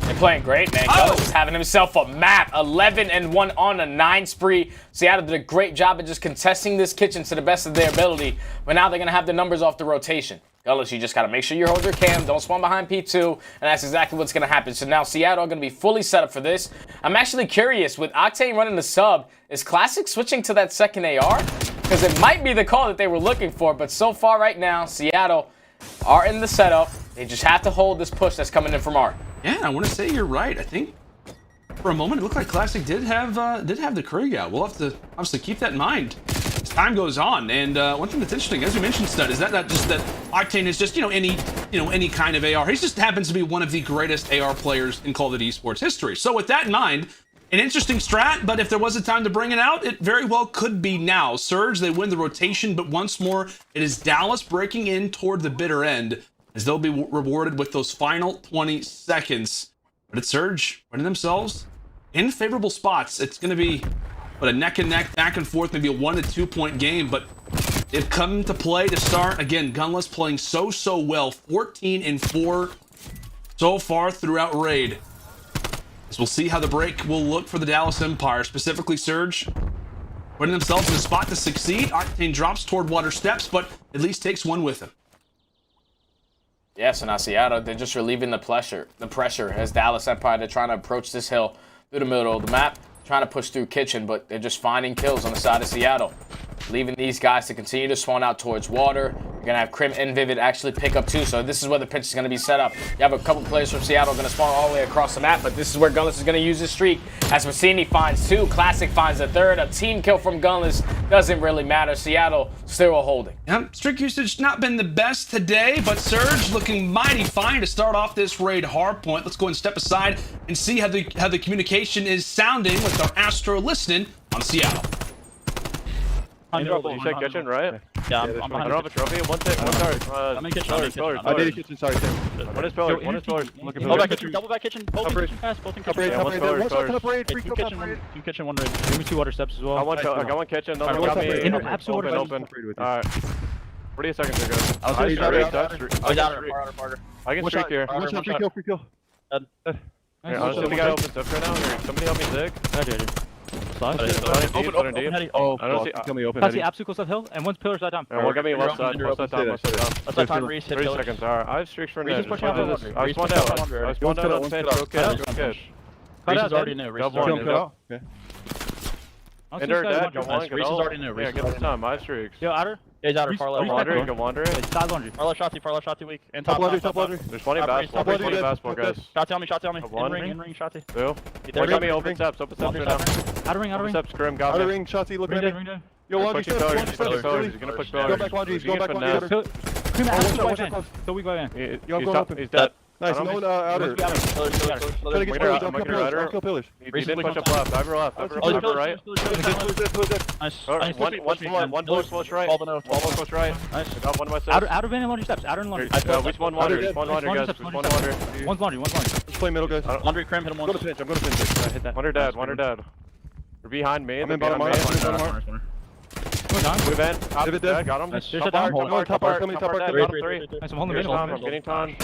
They're playing great, man. Gunless is having himself a map. 11-1 on a 9 spree. Seattle did a great job at just contesting this kitchen to the best of their ability. But now they're going to have the numbers off the rotation. Gunless, you just got to make sure you hold your cam. Don't spawn behind P2. And that's exactly what's going to happen. So now Seattle are going to be fully set up for this. I'm actually curious, with Octane running the sub, is Classic switching to that second AR? Because it might be the call that they were looking for. But so far right now, Seattle are in the setup. They just have to hold this push that's coming in from Arc. Yeah, I want to say you're right. I think for a moment it looked like Classic did have the Krieg out. We'll have to obviously keep that in mind as time goes on. And one thing that's interesting, as you mentioned, Stud, is that Octane is just any kind of AR. He just happens to be one of the greatest AR players in Call of Duty esports history. So with that in mind, an interesting strat, but if there was a time to bring it out, it very well could be now. Surge, they win the rotation, but once more, it is Dallas breaking in toward the bitter end, as they'll be rewarded with those final 20 seconds. But it's Surge winning themselves in favorable spots. It's going to be a neck and neck, back and forth, maybe a 1 to 2 point game, but they've come to play to start. Again, Gunless playing so well, 14-4 so far throughout Raid. As we'll see how the break will look for the Dallas Empire, specifically Surge putting themselves in a spot to succeed. Octane drops toward water steps, but at least takes one with him. Yeah, so now Seattle, they're just relieving the pressure as Dallas Empire, they're trying to approach this hill through the middle of the map, trying to push through Kitchen, but they're just finding kills on the side of Seattle, leaving these guys to continue to spawn out towards water. You're going to have Crim and Vivid actually pick up too, so this is where the pitch is going to be set up. You have a couple players from Seattle going to spawn all the way across the map, but this is where Gunless is going to use his streak as Seany finds 2, Classic finds the 3rd. A team kill from Gunless doesn't really matter. Seattle still holding. Yep, streak usage not been the best today, but Surge looking mighty fine to start off this raid hardpoint. Let's go and step aside and see how the communication is sounding with our Astro listening on Seattle. You said kitchen, right? Yeah, I don't have a trophy. One sorry. I'm in kitchen. Pillars. I did kitchen, sorry. One is pillars. One is pillars. Double back kitchen. Both in kitchen fast. Both in kitchen. Top raid, one shot top raid, free Two kill kitchen, top raid. two kitchen, one raid. Give me 2 water steps as well. I got one kitchen. No one got me. Open. Alright. 40 seconds ago. I can streak here. One shot, free kill. Somebody got open stuff right now. Somebody help me zig. Open heady. Oh, I don't see. Kill me open. I see absolute close left hill, and one's pillars side down. One got me left side. Left side down. Reese hit 30 seconds. Alright. I have streaks for Reese now. is pushing out. I spawned out. I spawned out on Sand. Go catch. Reese is already new. Reese is already new. Okay. Ender dead. Go on. Reese is already new. Yeah, get this time. I have streaks. Yo, Outer. Yeah, he's Outer. Far left. Go wander it. Side laundry. Far left Shotzzy weak. And top laundry. There's 20 basketball. 20 basketball, guys. Shotzzy on me. In ring, Shotzzy. Two. One got me open steps. Open steps right now. Outer ring. Steps, Grim got Outer me. ring, Shotzzy, look at me. Yo, laundry He's steps, gonna push Go back laundry, He's go back laundry. So we go in. He's dead. Nice, no outer. Try to get pillars, don't kill pillars. He didn't push up left. I've left. Right. Nice. One pillar push right. 12 push right. Nice. Got one of my steps. Outer van and laundry steps. Outer and laundry. Which one wander? One wander, guys. Which one wander? One's laundry. Let's play middle, guys. Laundry Crim hit him once. I'm gonna pinch. Hit that. Wander dead. They're behind me. I'm in bottom mark. Move in. Got him. Shut down. Top art. Coming top art. Got him 3. Nice, I'm holding the middle. I'm getting ton.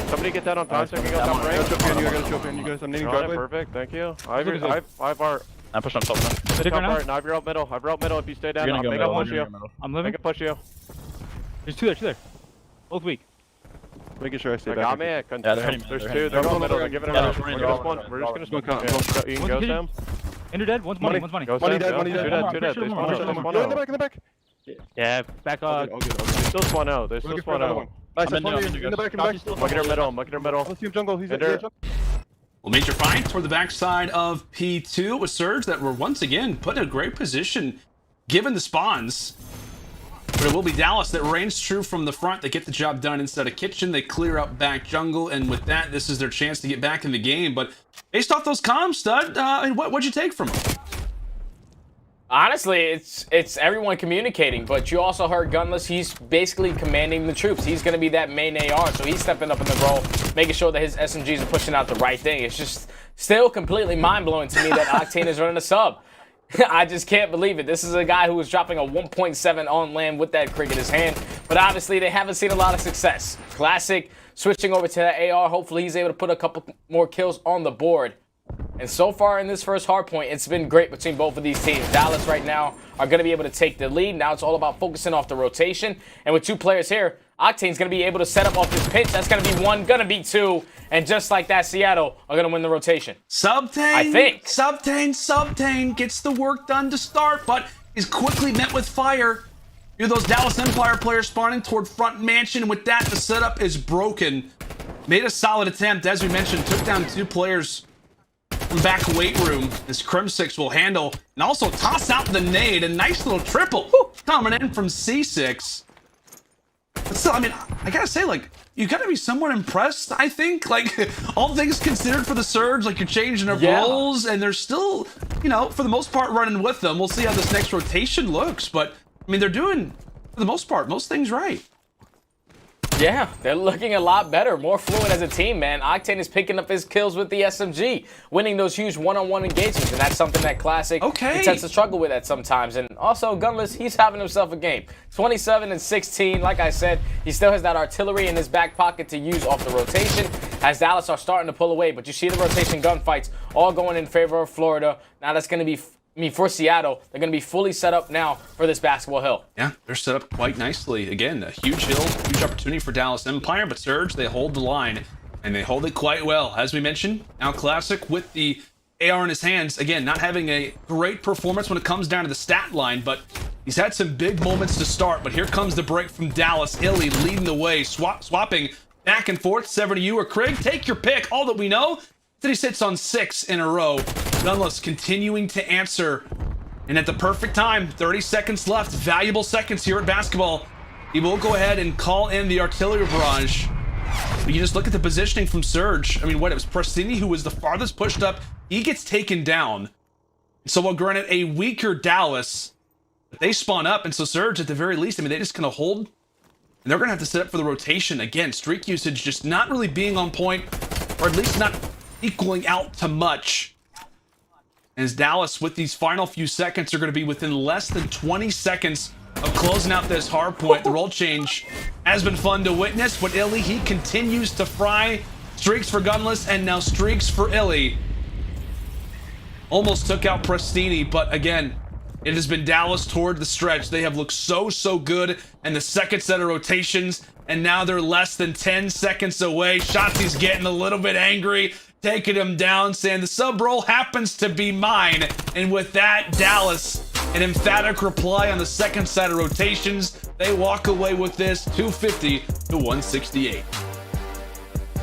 Somebody get that on time so I can go top right. I gotta choke in, you guys. I'm naming driveway. Perfect, thank you. I have art. I'm pushing up top now. Top art, now you're out middle. I've out middle if you stay down. I'll make a push you. I'm living. Make a push you. There's two there. Both weak. Making sure I stay I back. got me. There's 2. They're going middle. They're giving it out. We're just gonna spawn. You can go, Sam. Ender dead. One's money. Money dead. Two dead. They spawn In the back, in the back. Yeah, back All good. They still spawn out. They still spawn out. Nice, in the back, Look at her middle. Let's see him jungle. He's Ender. Well, major fight toward the backside of P2 with Surge that were once again put in a great position given the spawns. But it will be Dallas that reigns true from the front. They get the job done instead of Kitchen. They clear up back jungle, and with that, this is their chance to get back in the game. But based off those comms, Stud, what'd you take from them? Honestly, it's everyone communicating, but you also heard Gunless. He's basically commanding the troops. He's going to be that main AR, so he's stepping up in the role, making sure that his SMGs are pushing out the right thing. It's just still completely mind-blowing to me that Octane is running a sub. I just can't believe it. This is a guy who was dropping a 1.7 on land with that crick in his hand, but obviously they haven't seen a lot of success. Classic switching over to the AR. Hopefully he's able to put a couple more kills on the board. And so far in this first hardpoint, it's been great between both of these teams. Dallas right now are going to be able to take the lead. Now it's all about focusing off the rotation. And with 2 players here, Octane's going to be able to set up off this pitch. That's going to be 1, going to be 2. And just like that, Seattle are going to win the rotation. Subtane, I think. Subtane gets the work done to start, but is quickly met with fire. Hear those Dallas Empire players spawning toward front mansion. With that, the setup is broken. Made a solid attempt, as we mentioned, took down 2 players from back weight room. This Crimsix will handle and also toss out the nade. A nice little triple coming in from C6. But still, I mean, I gotta say, like, you gotta be somewhat impressed, I think. Like, all things considered for the Surge, like, you're changing up roles, and they're still, you know, for the most part, running with them. We'll see how this next rotation looks, but, I mean, they're doing, for the most part, most things right. Yeah, they're looking a lot better, more fluid as a team, man. Octane is picking up his kills with the SMG, winning those huge one-on-one engagements, and that's something that Classic tends to struggle with at sometimes. And also, Gunless, he's having himself a game. 27 and 16, like I said, he still has that artillery in his back pocket to use off the rotation, as Dallas are starting to pull away. But you see the rotation gunfights all going in favor of Florida. Now that's going to be... for Seattle, they're going to be fully set up now for this basketball hill. Yeah, they're set up quite nicely. Again, a huge hill, huge opportunity for Dallas Empire, but Surge, they hold the line, and they hold it quite well. As we mentioned, now Classic with the AR in his hands. Again, not having a great performance when it comes down to the stat line, but he's had some big moments to start. But here comes the break from Dallas. iLLeY leading the way, swapping back and forth. 7 to you or Craig, take your pick. All that we know is that he sits on 6 in a row. Gunless continuing to answer. And at the perfect time, 30 seconds left, valuable seconds here at basketball. He will go ahead and call in the artillery barrage. But you just look at the positioning from Surge. I mean, what, it was Prestinni who was the farthest pushed up. He gets taken down. So while granted a weaker Dallas, they spawn up. And so Surge, at the very least, I mean, they just kind of hold. And they're going to have to set up for the rotation. Again, streak usage just not really being on point, or at least not equaling out to much. As Dallas, with these final few seconds, are going to be within less than 20 seconds of closing out this hard point. The role change has been fun to witness, but iLLeY, he continues to fry. Streaks for Gunless, and now streaks for iLLeY. Almost took out Prestinni, but again, it has been Dallas toward the stretch. They have looked so good in the second set of rotations, and now they're less than 10 seconds away. Shotzzy's getting a little bit angry, taking him down, saying the sub roll happens to be mine. And with that, Dallas, an emphatic reply on the second set of rotations. They walk away with this 250 to 168.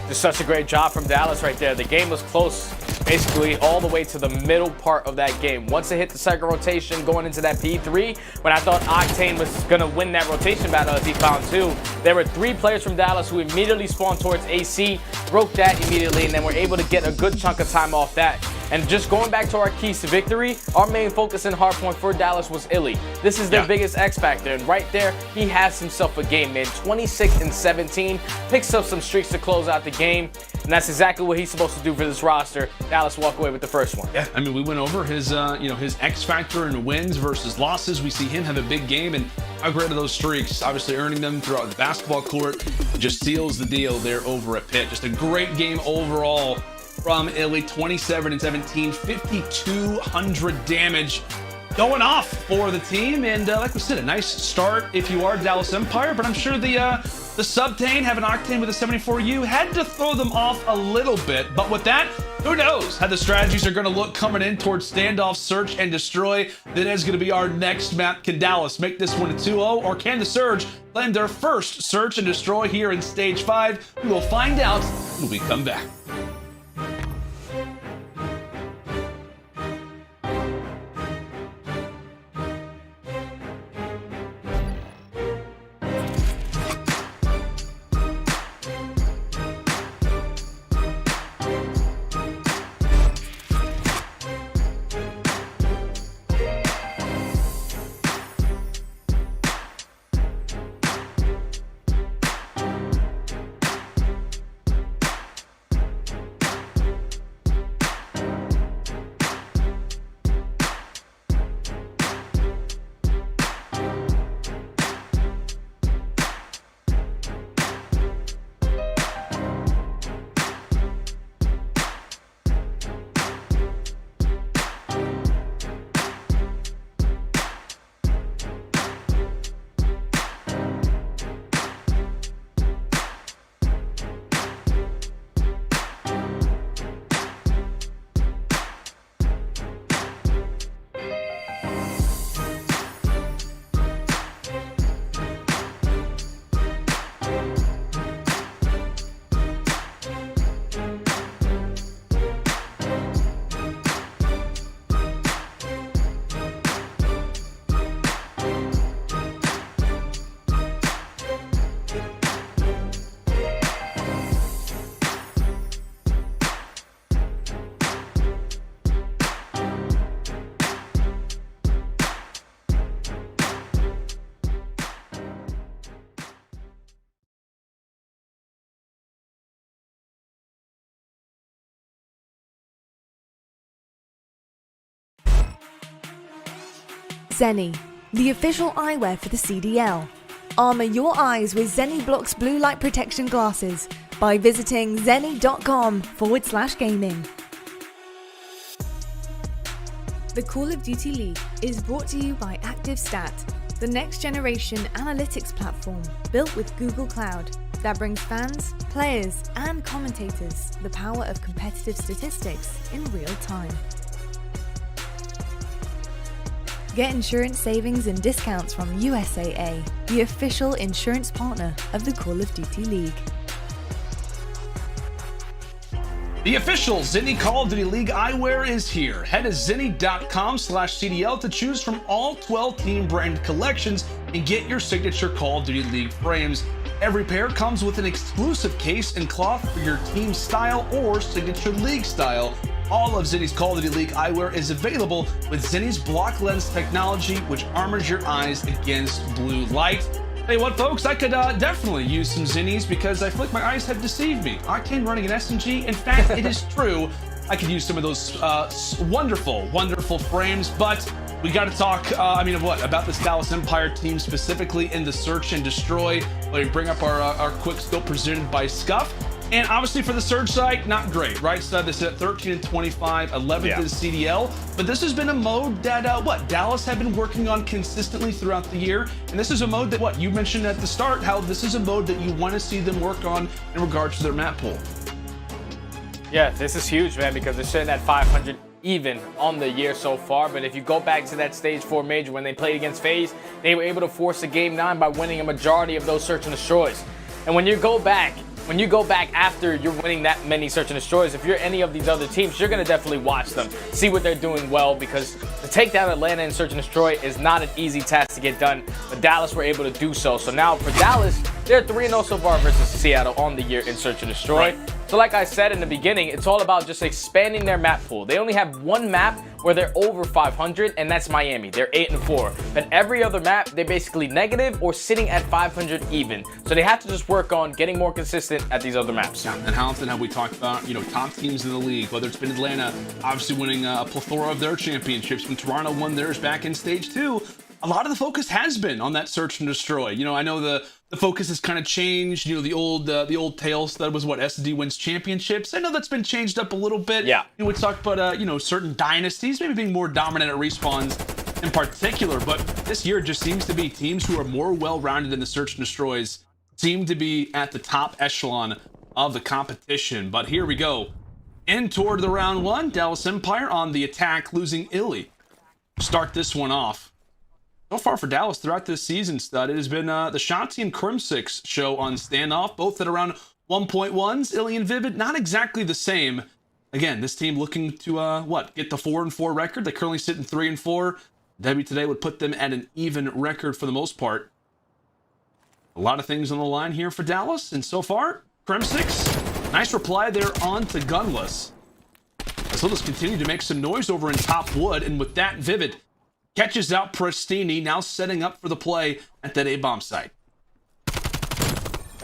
Just such a great job from Dallas right there. The game was close basically all the way to the middle part of that game. Once it hit the second rotation going into that P3, when I thought Octane was going to win that rotation battle as he found 2, there were 3 players from Dallas who immediately spawned towards AC, broke that immediately, and then were able to get a good chunk of time off that. And just going back to our keys to victory, our main focus in hardpoint for Dallas was iLLeY. This is their biggest X factor, and right there, he has himself a game, man. 26 and 17, picks up some streaks to close out the game, and that's exactly what he's supposed to do for this roster. Dallas walk away with the first one. Yeah, I mean, we went over his, his X factor in wins versus losses. We see him have a big game, and how great are those streaks? Obviously earning them throughout the basketball court. Just seals the deal there over at Pitt. Just a great game overall from iLLeY. 27 and 17, 5,200 damage going off for the team. And like we said, a nice start if you are Dallas Empire, but I'm sure the Subtane having Octane with a 74U had to throw them off a little bit. But with that, who knows how the strategies are going to look coming in towards standoff, search, and destroy. That is going to be our next map. Can Dallas make this one a 2-0, or can the Surge claim their first search and destroy here in Stage 5? We will find out when we come back. Seany, the official eyewear for the CDL. Armour your eyes with Seany Blocks blue light protection glasses by visiting seany.com/gaming. The Call of Duty League is brought to you by ActiveStat, the next generation analytics platform built with Google Cloud that brings fans, players, and commentators the power of competitive statistics in real time. Get insurance savings and discounts from USAA, the official insurance partner of the Call of Duty League. The official Zinni Call of Duty League eyewear is here. Head to zinni.com/CDL to choose from all 12 team brand collections and get your signature Call of Duty League frames. Every pair comes with an exclusive case and cloth for your team style or signature league style. All of Zinni's Call of Duty League eyewear is available with Zinni's block lens technology, which armors your eyes against blue light. Hey, what, folks? I could definitely use some Zinnis because I feel like my eyes have deceived me. Octane running an SMG. In fact, it is true. I could use some of those wonderful, wonderful frames, but we got to talk, about this Dallas Empire team specifically in the Search and Destroy. Let me bring up our quick scope presented by Scump. And obviously for the Surge side, not great, right? So they sit at 13 and 25, 11th in CDL. But this has been a mode that, Dallas have been working on consistently throughout the year. And this is a mode that, you mentioned at the start, how this is a mode that you want to see them work on in regards to their map pool. Yeah, this is huge, man, because they're sitting at 500 even on the year so far. But if you go back to that stage 4 major when they played against FaZe, they were able to force a game 9 by winning a majority of those Search and Destroys. And when you go back after you're winning that many Search and Destroys, if you're any of these other teams, you're going to definitely watch them, see what they're doing well, because to take down Atlanta in Search and Destroy is not an easy task to get done, but Dallas were able to do so. So now for Dallas, they're 3-0 so far versus Seattle on the year in Search and Destroy. Right. So like I said in the beginning, it's all about just expanding their map pool. They only have one map where they're over 500, and that's Miami. They're 8-4. But every other map, they're basically negative or sitting at 500 even. So they have to just work on getting more consistent at these other maps. Yeah, and how often have we talked about, top teams in the league, whether it's been Atlanta, obviously winning a plethora of their championships. When Toronto won theirs back in stage 2, a lot of the focus has been on that Search and Destroy. I know the focus has kind of changed. The old tales that was SD wins championships. I know that's been changed up a little bit. Yeah. We talk about certain dynasties maybe being more dominant at respawns in particular, but this year it just seems to be teams who are more well-rounded in the Search and Destroys seem to be at the top echelon of the competition. But here we go. In toward the round 1, Dallas Empire on the attack, losing iLLeY. Start this one off. So far for Dallas throughout this season, Stud, it has been the Shotzzy and Crimsix show on standoff, both at around 1.1s. iLLeY and Vivid, not exactly the same. Again, this team looking to, get the 4-4 record. They currently sit in 3-4. W today would put them at an even record for the most part. A lot of things on the line here for Dallas, and so far, Crimsix, nice reply there on to Gunless. As well as continue to make some noise over in top wood, and with that, Vivid catches out Prestinni, now setting up for the play at that A-bomb site.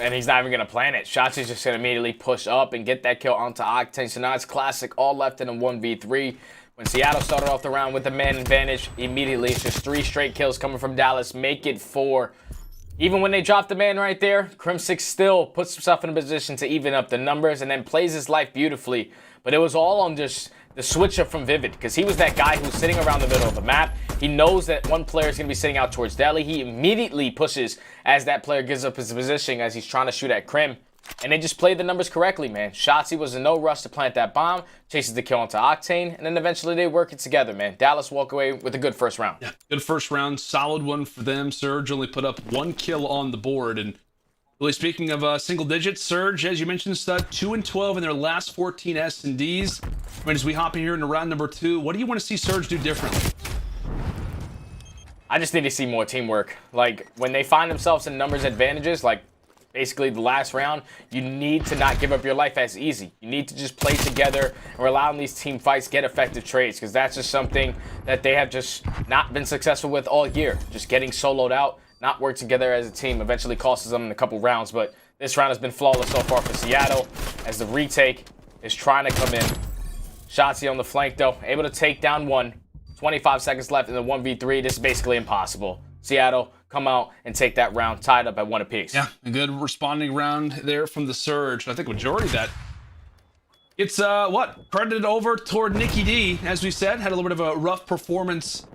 And he's not even going to plan it. Shotzzy's just going to immediately push up and get that kill onto Octane. So now it's classic, all left in a 1v3. When Seattle started off the round with the man advantage, immediately it's just 3 straight kills coming from Dallas. Make it 4. Even when they drop the man right there, Crimsix still puts himself in a position to even up the numbers and then plays his life beautifully. But it was all on just the switch up from Vivid, because he was that guy who's sitting around the middle of the map. He knows that one player is going to be sitting out towards Deli. He immediately pushes as that player gives up his position as he's trying to shoot at Crim. And they just played the numbers correctly, man. Shotzzy was in no rush to plant that bomb, chases the kill onto Octane, and then eventually they work it together, man. Dallas walk away with a good first round. Yeah, good first round, solid one for them. Surge only put up 1 kill on the board, and really speaking of single digits, Surge, as you mentioned, Stud, 2-12 in their last 14 S&Ds. As we hop in here into round number 2, what do you want to see Surge do differently? I just need to see more teamwork. Like, when they find themselves in numbers advantages, like basically the last round, you need to not give up your life as easy. You need to just play together and rely on these team fights, get effective trades, because that's just something that they have just not been successful with all year. Just getting soloed out, not work together as a team, eventually costs them in a couple rounds. But this round has been flawless so far for Seattle, as the retake is trying to come in. Shotzzy on the flank, though, able to take down 1. 25 seconds left in the 1v3. This is basically impossible. Seattle, come out and take that round, tied up at 1 apiece. Yeah, a good responding round there from the Surge. I think majority of that, it's credited over toward Nicky D. As we said, had a little bit of a rough performance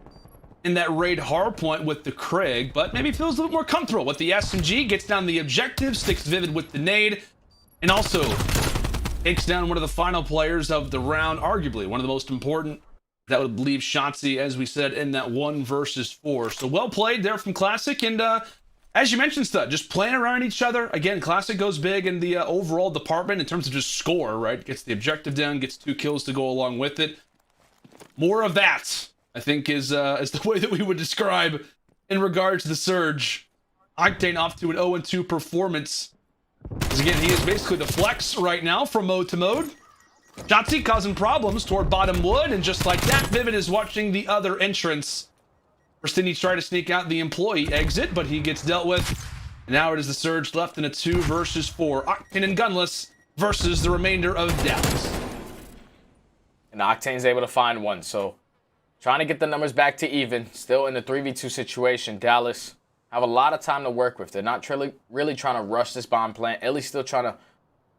in that raid hardpoint with the Krig, but maybe feels a little more comfortable with the SMG, gets down the objective, sticks Vivid with the nade, and also takes down one of the final players of the round, arguably one of the most important. That would leave Shotzzy, as we said, in that 1 versus 4. So well played there from Classic, and as you mentioned, Stud, just playing around each other. Again, Classic goes big in the overall department in terms of just score, right? Gets the objective down, gets 2 kills to go along with it. More of that, I think, is the way that we would describe in regards to the Surge. Octane off to an 0-2 performance. Because again, he is basically the flex right now from mode to mode. Shotzzy causing problems toward bottom wood, and just like that, Vivid is watching the other entrance. Prestinni trying to sneak out the employee exit, but he gets dealt with. And now it is the Surge left in a 2 versus 4. Octane and Gunless versus the remainder of Dallas. And Octane's able to find one, so trying to get the numbers back to even. Still in the 3v2 situation. Dallas have a lot of time to work with. They're not really trying to rush this bomb plant. iLLeY still trying to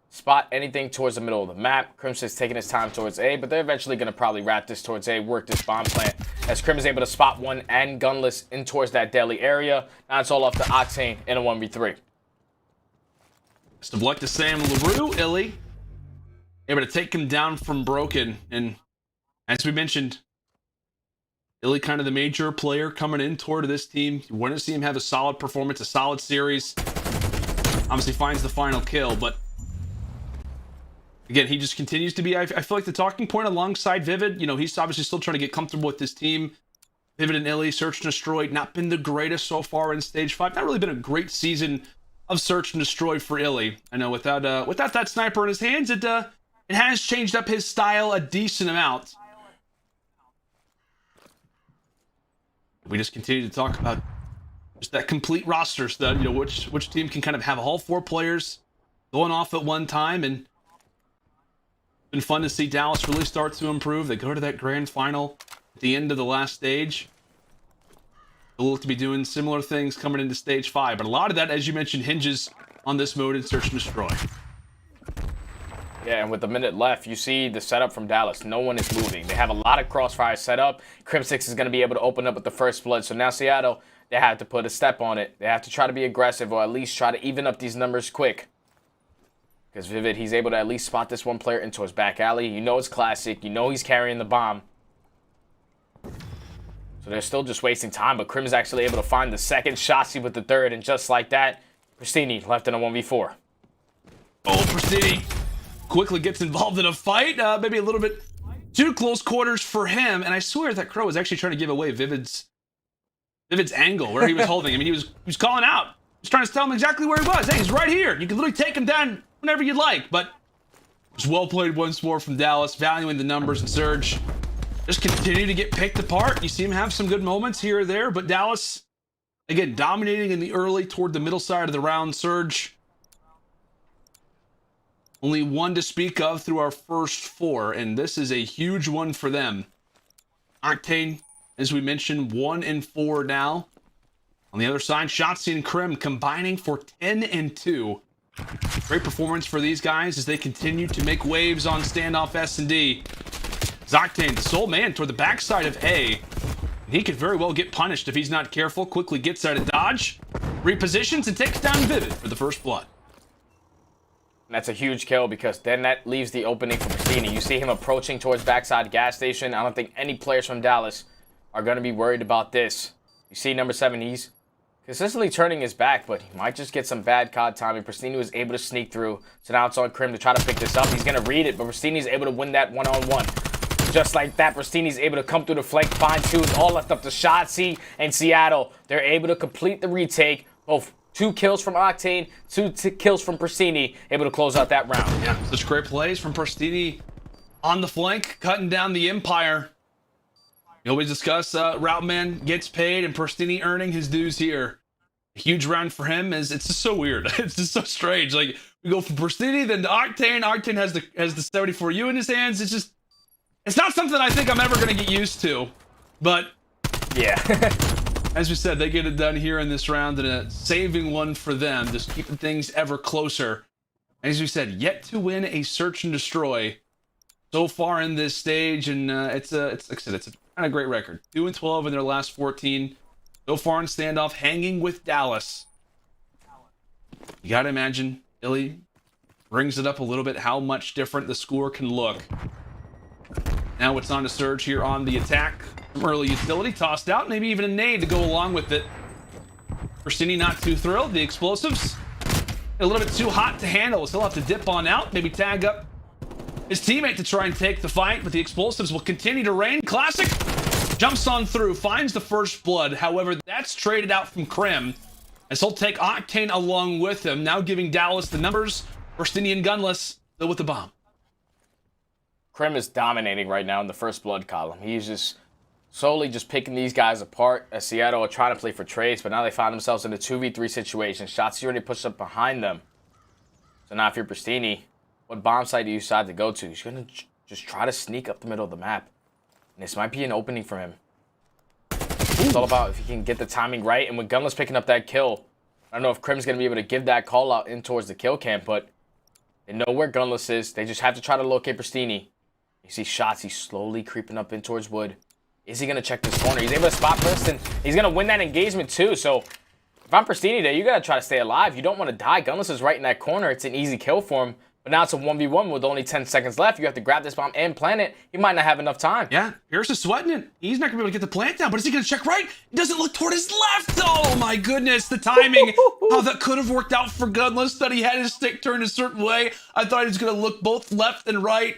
spot anything towards the middle of the map. Crimsix taking his time towards A, but they're eventually going to probably wrap this towards A, work this bomb plant. As Crim is able to spot one and Gunless in towards that deli area. Now it's all up to Octane in a 1v3. Best of luck to Sam LaRue. iLLeY able to take him down from Broken. And as we mentioned, iLLeY kind of the major player coming in toward this team. You want to see him have a solid performance, a solid series. Obviously finds the final kill, but again, he just continues to be, I feel like, the talking point alongside Vivid. You know, he's obviously still trying to get comfortable with this team. Vivid and iLLeY, Search and Destroy, not been the greatest so far in Stage 5. Not really been a great season of Search and Destroy for iLLeY. I know without that sniper in his hands, it has changed up his style a decent amount. We just continue to talk about just that complete roster stud, you know, which team can kind of have all 4 players going off at one time, and been fun to see Dallas really start to improve. They go to that grand final at the end of the last stage. They'll look to be doing similar things coming into Stage 5, but a lot of that, as you mentioned, hinges on this mode in Search and Destroy. Yeah, and with a minute left, you see the setup from Dallas. No one is moving. They have a lot of crossfire set up. Crimsix is going to be able to open up with the first blood. So now Seattle, they have to put a step on it. They have to try to be aggressive, or at least try to even up these numbers quick. Because Vivid, he's able to at least spot this one player into his back alley. You know it's Classic. You know he's carrying the bomb. So they're still just wasting time, but Crim is actually able to find the second, Shotzzy with the third, and just like that, Prestinni left in a 1v4. Oh, Prestinni quickly gets involved in a fight. Maybe a little bit too close quarters for him, and I swear that Crow was actually trying to give away Vivid's angle where he was holding him. I mean, he was calling out. He was trying to tell him exactly where he was. Hey, he's right here. You can literally take him down whenever you'd like, but it was well played once more from Dallas, valuing the numbers, and Surge just continue to get picked apart. You see him have some good moments here or there, but Dallas, again, dominating in the early toward the middle side of the round. Surge, only 1 to speak of through our first 4, and this is a huge one for them. Octane, as we mentioned, 1 and 4 now. On the other side, Shotzzy and Crim combining for 10 and 2. Great performance for these guys as they continue to make waves on standoff S&D. Octane, the sole man toward the backside of A. He could very well get punished if he's not careful. Quickly gets out of dodge, repositions, and takes down Vivid for the first blood. And that's a huge kill, because then that leaves the opening for Prestinni. You see him approaching towards backside gas station. I don't think any players from Dallas are going to be worried about this. You see number 7, he's consistently turning his back, but he might just get some bad COD timing. Prestinni was able to sneak through, so now it's on Crim to try to pick this up. He's going to read it, but Prestinni's able to win that one-on-one. Just like that, Prestinni's able to come through the flank, find 2, all left up to Shotzzy and Seattle. They're able to complete the retake. Both 2 kills from Octane, 2 kills from Prestinni, able to close out that round. Yeah, such great plays from Prestinni on the flank, cutting down the Empire. You always discuss Route Man gets paid, and Prestinni earning his dues here. A huge round for him. It's just so weird. It's just so strange. Like, we go from Prestinni, then to Octane. Octane has the 74U in his hands. It's not something I think I'm ever going to get used to, but yeah. As we said, they get it done here in this round, and a saving one for them, just keeping things ever closer. As we said, yet to win a Search and Destroy so far in this stage, and it's like I said, it's Not a great record. 2-12 in their last 14. So far in standoff, hanging with Dallas. You gotta imagine, iLLeY brings it up a little bit, how much different the score can look. Now it's on to Surge here on the attack. Some early utility tossed out, maybe even a nade to go along with it. Prestinni not too thrilled. The explosives a little bit too hot to handle. He'll have to dip on out, maybe tag up his teammate to try and take the fight, but the explosives will continue to rain. Classic jumps on through, finds the first blood. However, that's traded out from Crim, as he'll take Octane along with him, now giving Dallas the numbers. Prestinni and Gunless still with the bomb. Crim is dominating right now in the first blood column. He's just slowly just picking these guys apart, as Seattle are trying to play for trades, but now they found themselves in a 2v3 situation. Shotzzy already pushed up behind them. So now if you're Prestinni, what bomb site do you decide to go to? He's going to just try to sneak up the middle of the map. And this might be an opening for him. It's all about if he can get the timing right. And with Gunless picking up that kill, I don't know if Crim's going to be able to give that call out in towards the kill cam, but they know where Gunless is. They just have to try to locate Prestinni. You see Shotzzy slowly creeping up in towards wood. Is he going to check this corner? He's able to spot Preston. He's going to win that engagement too. So if I'm Prestinni there, you got to try to stay alive. You don't want to die. Gunless is right in that corner. It's an easy kill for him. But now it's a 1v1 with only 10 seconds left. You have to grab this bomb and plant it. He might not have enough time. Yeah, Pierce is sweating it. He's not going to be able to get the plant down, but is he going to check right? He doesn't look toward his left. Oh my goodness, the timing. How that could have worked out for Gunless, that he had his stick turned a certain way. I thought he was going to look both left and right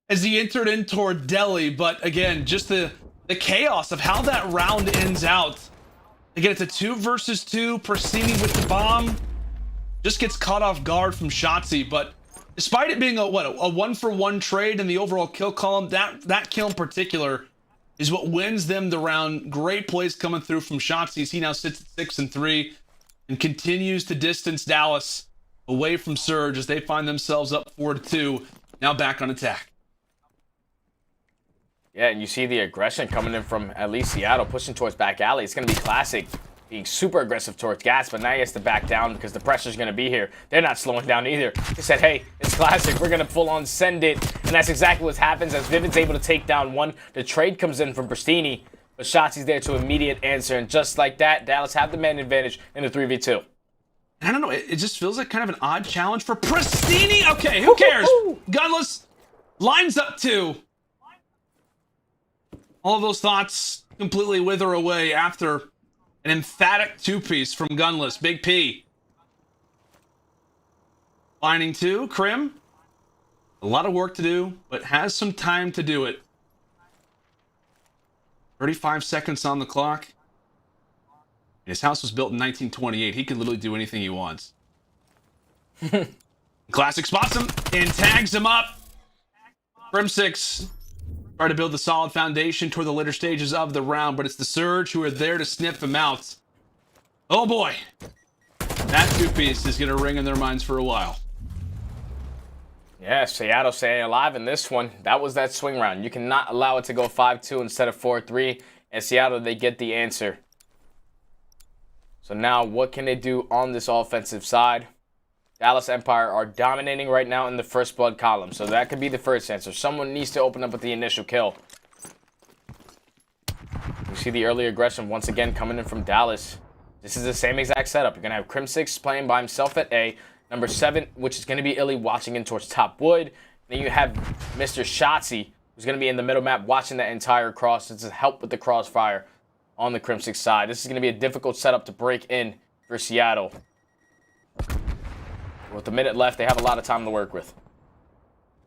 as he entered in toward Delhi. But again, just the chaos of how that round ends out. Again, it's a 2 versus 2. Prestinni with the bomb. Just gets caught off guard from Shotzzy, but despite it being a 1-for-1 trade in the overall kill column, that kill in particular is what wins them the round. Great plays coming through from Shotzzy. He now sits at 6-3 and continues to distance Dallas away from Surge as they find themselves up 4-2. Now back on attack. Yeah, and you see the aggression coming in from at least Seattle, pushing towards back alley. It's going to be Classic being super aggressive towards Gas, but now he has to back down because the pressure's going to be here. They're not slowing down either. They said, hey, it's Classic. We're going to full on send it. And that's exactly what happens as Vivid's able to take down one. The trade comes in from Prestinni, but Shotzzy's there to immediate answer. And just like that, Dallas have the man advantage in the 3v2. I don't know. It just feels like kind of an odd challenge for Prestinni. Okay, who cares? Gunless lines up 2. All of those thoughts completely wither away after an emphatic 2-piece from Gunless. Big P. Lining 2, Crim. A lot of work to do, but has some time to do it. 35 seconds on the clock. His house was built in 1928. He can literally do anything he wants. Classic spots him and tags him up. Crimsix try to build the solid foundation toward the later stages of the round, but it's the Surge who are there to sniff him out. Oh boy. That 2-piece is going to ring in their minds for a while. Yeah, Seattle staying alive in this one. That was that swing round. You cannot allow it to go 5-2 instead of 4-3. And Seattle, they get the answer. So now what can they do on this offensive side? Dallas Empire are dominating right now in the first blood column. So that could be the first answer. Someone needs to open up with the initial kill. You see the early aggression once again coming in from Dallas. This is the same exact setup. You're going to have Crimsix playing by himself at A. Number 7, which is going to be iLLeY watching in towards top wood. Then you have Mr. Shotzzy, who's going to be in the middle map watching that entire cross to help with the crossfire on the Crimsix side. This is going to be a difficult setup to break in for Seattle. With a minute left, they have a lot of time to work with.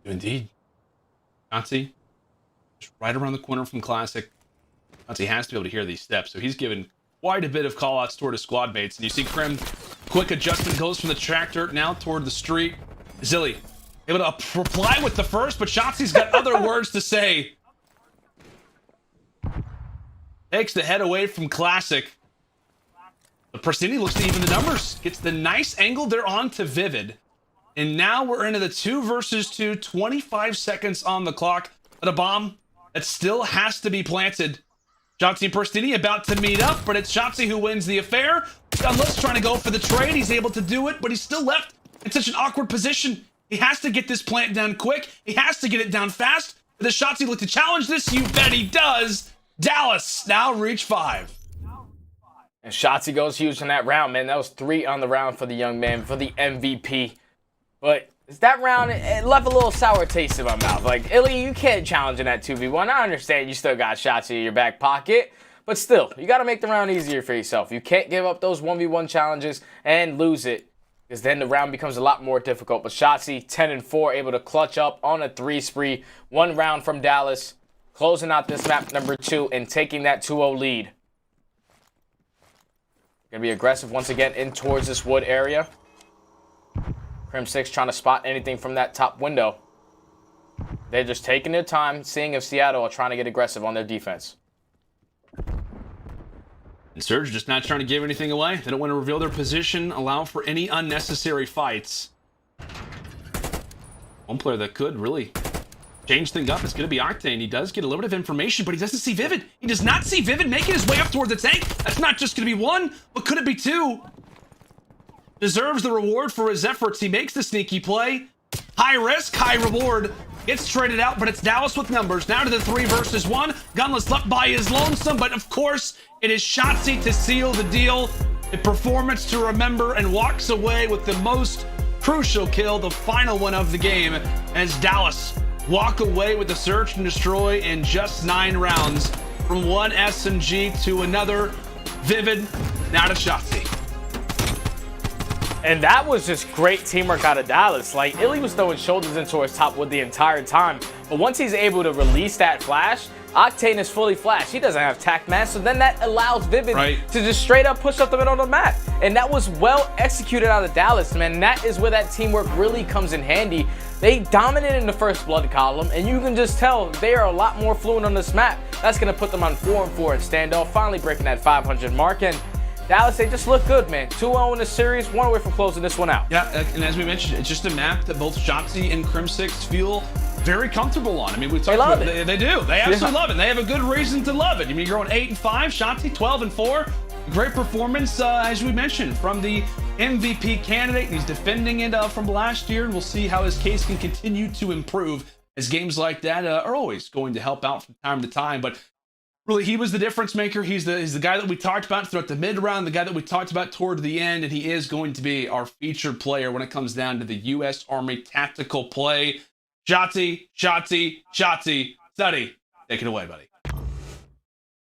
Indeed. Shotzzy, just right around the corner from Classic. Shotzzy has to be able to hear these steps, so he's given quite a bit of call-outs toward his squad mates. And you see Crim, quick adjustment, goes from the tractor now toward the street. iLLeY able to reply with the first, but Shotzzy's got other words to say. Takes the head away from Classic. But Prestinni looks to even the numbers. Gets the nice angle. They're on to Vivid. And now we're into the 2 versus 2. 25 seconds on the clock. But a bomb that still has to be planted. Shotzzy and Prestinni about to meet up, but it's Shotzzy who wins the affair. Gunless trying to go for the trade. He's able to do it, but he's still left in such an awkward position. He has to get this plant down quick. He has to get it down fast. Does Shotzzy look to challenge this? You bet he does. Dallas now reach 5. And Shotzzy goes huge in that round, man. That was 3 on the round for the young man, for the MVP. But that round, it left a little sour taste in my mouth. Like, iLLeY, you can't challenge in that 2v1. I understand you still got Shotzzy in your back pocket. But still, you got to make the round easier for yourself. You can't give up those 1v1 challenges and lose it, because then the round becomes a lot more difficult. But Shotzzy, 10-4, able to clutch up on a 3 spree. 1 round from Dallas, closing out this map number 2 and taking that 2-0 lead. Gonna be aggressive once again in towards this wood area. Crimsix trying to spot anything from that top window. They're just taking their time, seeing if Seattle are trying to get aggressive on their defense. And Surge just not trying to give anything away. They don't want to reveal their position, allow for any unnecessary fights. One player that could really change things up is going to be Octane. He does get a little bit of information, but he doesn't see Vivid. He does not see Vivid making his way up toward the tank. That's not just going to be 1, but could it be 2? Deserves the reward for his efforts. He makes the sneaky play. High risk, high reward. Gets traded out, but it's Dallas with numbers. Now to the 3 versus 1. Gunless left by his lonesome, but of course, it is Shotzzy to seal the deal. A performance to remember, and walks away with the most crucial kill, the final one of the game, as Dallas walk away with the search and destroy in just 9 rounds. From one SMG to another. Vivid, now to Shotzzy. And that was just great teamwork out of Dallas. Like, iLLeY was throwing shoulders into his top wood the entire time. But once he's able to release that flash, Octane is fully flashed. He doesn't have tac mask, so then that allows Vivid to just straight up push up the middle of the map. And that was well executed out of Dallas, man. And that is where that teamwork really comes in handy. They dominated in the first blood column, and you can just tell they are a lot more fluent on this map. That's going to put them on 4-4 in standoff, finally breaking that 500 mark. And Dallas, they just look good, man. 2-0 in the series, 1 away from closing this one out. Yeah, and as we mentioned, it's just a map that both Shotzzy and Crimsix feel very comfortable on. I mean, we talked about it. They do. They absolutely love it. They have a good reason to love it. I mean, you're going 8-5, Shotzzy 12-4. Great performance, as we mentioned, from the MVP candidate. He's defending it from last year, and we'll see how his case can continue to improve, as games like that are always going to help out from time to time. But really, he was the difference maker. He's the guy that we talked about throughout the mid-round, the guy that we talked about toward the end, and he is going to be our featured player when it comes down to the U.S. Army tactical play. Shotzzy, Shotzzy, Shotzzy. Study, take it away, buddy.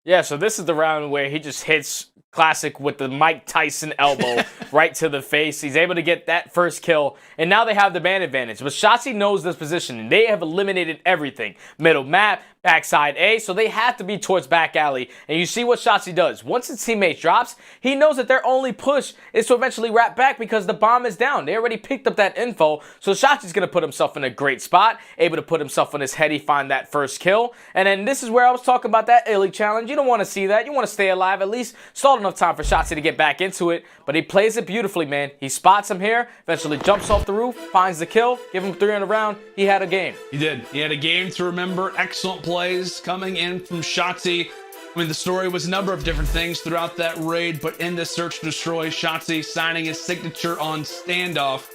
Yeah, so this is the round where he just hits classic with the Mike Tyson elbow right to the face. He's able to get that first kill, and now they have the man advantage. But Shotzzy knows this position, and they have eliminated everything. Middle map, backside A, so they have to be towards back alley. And you see what Shotzzy does. Once his teammate drops, he knows that their only push is to eventually wrap back because the bomb is down. They already picked up that info, so Shotzzy's going to put himself in a great spot, able to put himself on his heady, find that first kill. And then this is where I was talking about that iLLeY challenge. You don't want to see that. You want to stay alive, at least stall enough time for Shotzzy to get back into it. But he plays it beautifully, man. He spots him here, eventually jumps off the roof, finds the kill, give him 3 in a round. He had a game. He did. He had a game to remember. Excellent plays coming in from Shotzzy. I mean, the story was a number of different things throughout that raid, but in the search and destroy, Shotzzy signing his signature on standoff.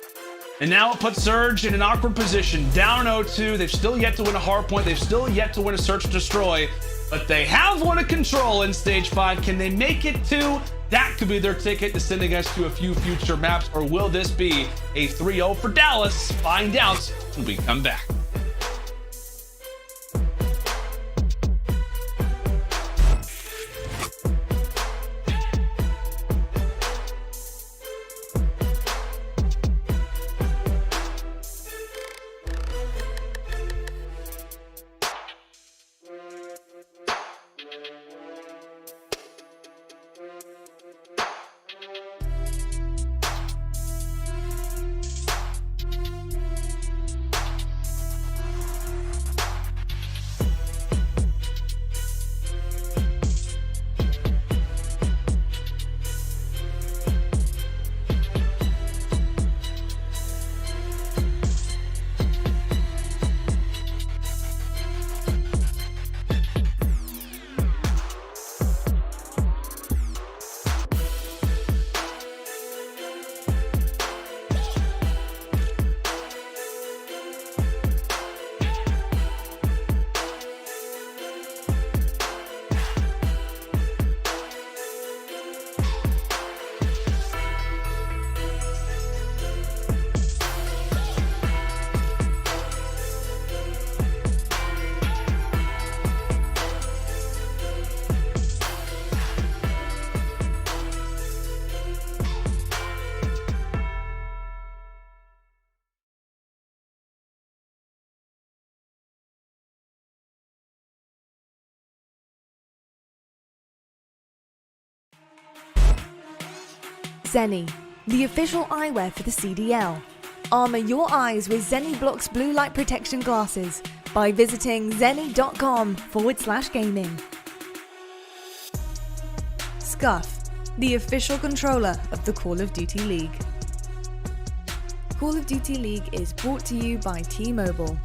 And now it puts Surge in an awkward position. Down 0-2. They've still yet to win a hard point. They've still yet to win a search and destroy. But they have won a control in Stage 5. Can they make it to? That could be their ticket to sending us to a few future maps. Or will this be a 3-0 for Dallas? Find out when we come back. Seany, the official eyewear for the CDL. Armor your eyes with Seany Blocks blue light protection glasses by visiting seany.com/gaming. Scuff, the official controller of the Call of Duty League. Call of Duty League is brought to you by T-Mobile.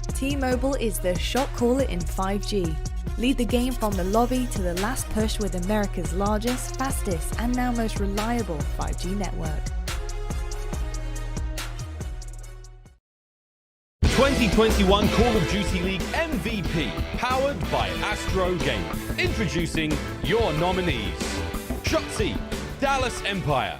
T-Mobile is the shot caller in 5G. Lead the game from the lobby to the last push with America's largest, fastest, and now most reliable 5G network. 2021 Call of Duty League MVP, powered by Astro Gaming. Introducing your nominees. Shotzzy, Dallas Empire.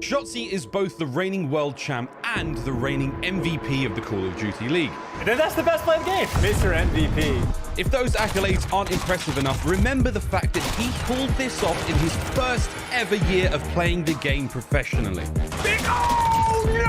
Shotzzy is both the reigning world champ and the reigning MVP of the Call of Duty League. And then that's the best played game, Mr. MVP. If those accolades aren't impressive enough, remember the fact that he pulled this off in his first ever year of playing the game professionally. Oh no!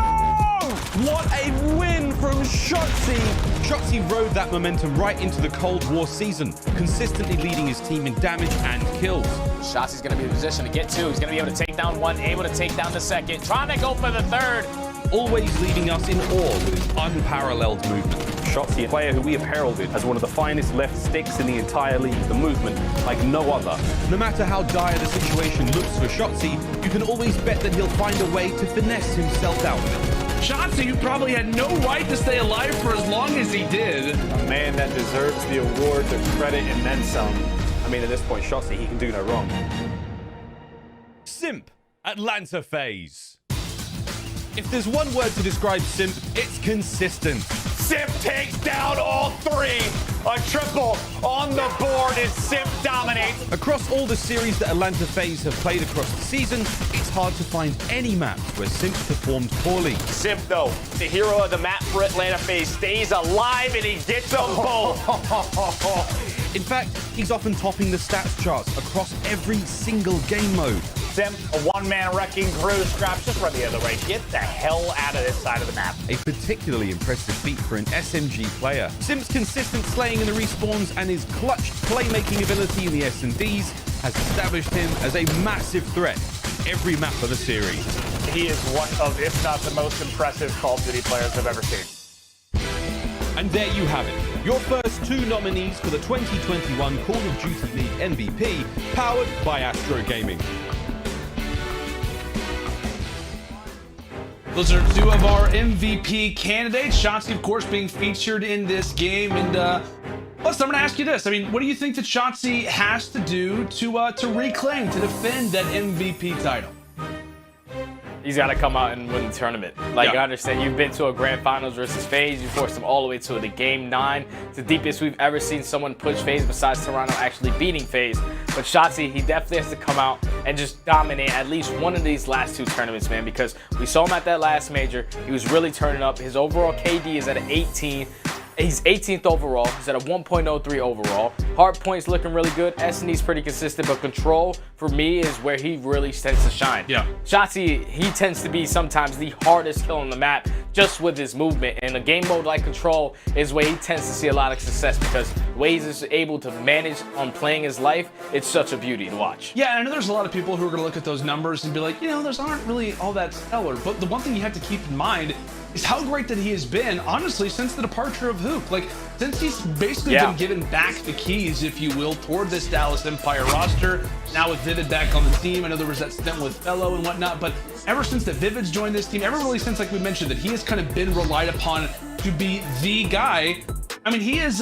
What a win from Shotzzy! Shotzzy rode that momentum right into the Cold War season, consistently leading his team in damage and kills. Shotzzy's going to be in position to get two. He's going to be able to take down one, able to take down the second, trying to go for the third. Always leaving us in awe with his unparalleled movement. Shotzzy, a player who we have heralded as one of the finest left sticks in the entire league. The movement like no other. No matter how dire the situation looks for Shotzzy, you can always bet that he'll find a way to finesse himself out of it. Shotzzy, who probably had no right to stay alive for as long as he did. A man that deserves the award, the credit, and then some. I mean, at this point, Shotzzy, he can do no wrong. Simp, Atlanta FaZe. If there's one word to describe Simp, it's consistent. Simp takes down all three. A triple on the board as Simp dominates. Across all the series that Atlanta FaZe have played across the season, it's hard to find any maps where Simp performed poorly. Simp, though, the hero of the map for Atlanta FaZe, stays alive and he gets them both. In fact, he's often topping the stats charts across every single game mode. Simp, a one-man wrecking crew. Scraps, just run the other way. Get the hell out of this side of the map. A particularly impressive feat for an SMG player. Simp's consistent slaying in the respawns and his clutch playmaking ability in the S&Ds has established him as a massive threat in every map of the series. He is one of, if not the most impressive Call of Duty players I've ever seen. And there you have it. Your first two nominees for the 2021 Call of Duty League MVP, powered by Astro Gaming. Those are two of our MVP candidates. Shotzzy, of course, being featured in this game. And plus, I'm going to ask you this. I mean, what do you think that Shotzzy has to do to reclaim, to defend that MVP title? He's got to come out and win the tournament. Like, I understand you've been to a grand finals versus FaZe. You forced them all the way to the game 9. It's the deepest we've ever seen someone push FaZe besides Toronto actually beating FaZe. But Shotzzy, he definitely has to come out and just dominate at least one of these last two tournaments, man, because we saw him at that last major. He was really turning up. His overall KD is at an 18. He's 18th overall. He's at a 1.03 overall. Hard points looking really good. S&D's pretty consistent, but control for me is where he really tends to shine. Yeah. Shotzzy, he tends to be sometimes the hardest kill on the map just with his movement. And a game mode like control is where he tends to see a lot of success because the way he's able to manage on playing his life, it's such a beauty to watch. Yeah, I know there's a lot of people who are going to look at those numbers and be like, you know, those aren't really all that stellar. But the one thing you have to keep in mind is how great that he has been, honestly, since the departure of Hook. Like, since he's basically been given back the keys, if you will, toward this Dallas Empire roster. Now with Vivid back on the team, I know there was that stint with Fellow and whatnot, but ever since the Vivids joined this team, ever really since, like we mentioned, that he has kind of been relied upon to be the guy. I mean, he has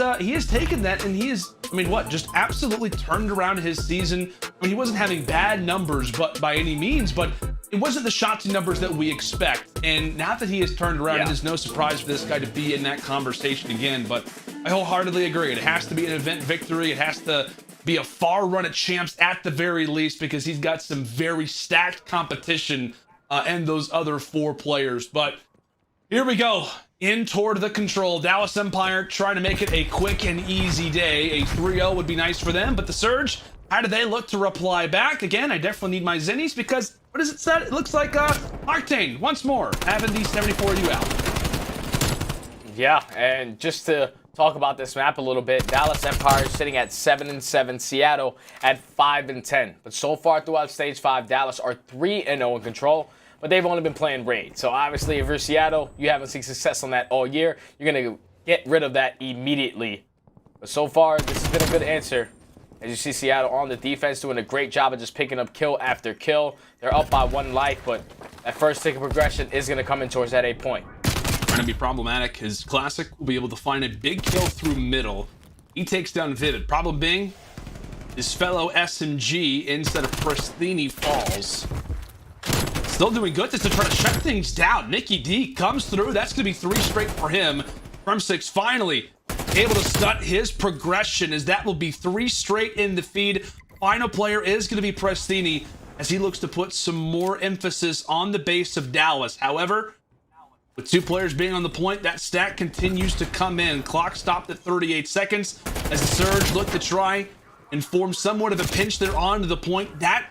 taken that and he is, I mean, what, just absolutely turned around his season. I mean, he wasn't having bad numbers, but by any means, but it wasn't the Shotzzy numbers that we expect. And now that he has turned around, it is no surprise for this guy to be in that conversation again. But I wholeheartedly agree. It has to be an event victory. It has to be a far run at champs at the very least, because he's got some very stacked competition and those other 4 players. But here we go. In toward the control. Dallas Empire trying to make it a quick and easy day. A 3-0 would be nice for them, but the Surge, how do they look to reply back? Again, I definitely need my Zennies because, what is it said? It looks like Octane, once more, having the 74U out. Yeah, and just to talk about this map a little bit. Dallas Empire is sitting at 7-7, Seattle at 5-10. But so far throughout Stage 5, Dallas are 3-0 in control, but they've only been playing Raid. So obviously, if you're Seattle, you haven't seen success on that all year. You're going to get rid of that immediately. But so far, this has been a good answer. As you see, Seattle on the defense doing a great job of just picking up kill after kill. They're up by 1 life, but that first tick of progression is going to come in towards that A point. Trying to be problematic because Classic will be able to find a big kill through middle. He takes down Vivid. Problem being, his fellow SMG instead of Prestinni falls. Still doing good just to try to shut things down. Nicky D comes through. That's going to be 3 straight for him. Crimsix finally able to stunt his progression as that will be 3 straight in the feed. Final player is going to be Prestinni as he looks to put some more emphasis on the base of Dallas. However, with 2 players being on the point, that stack continues to come in. Clock stopped at 38 seconds as the Surge look to try and form somewhat of a pinch there onto the point. That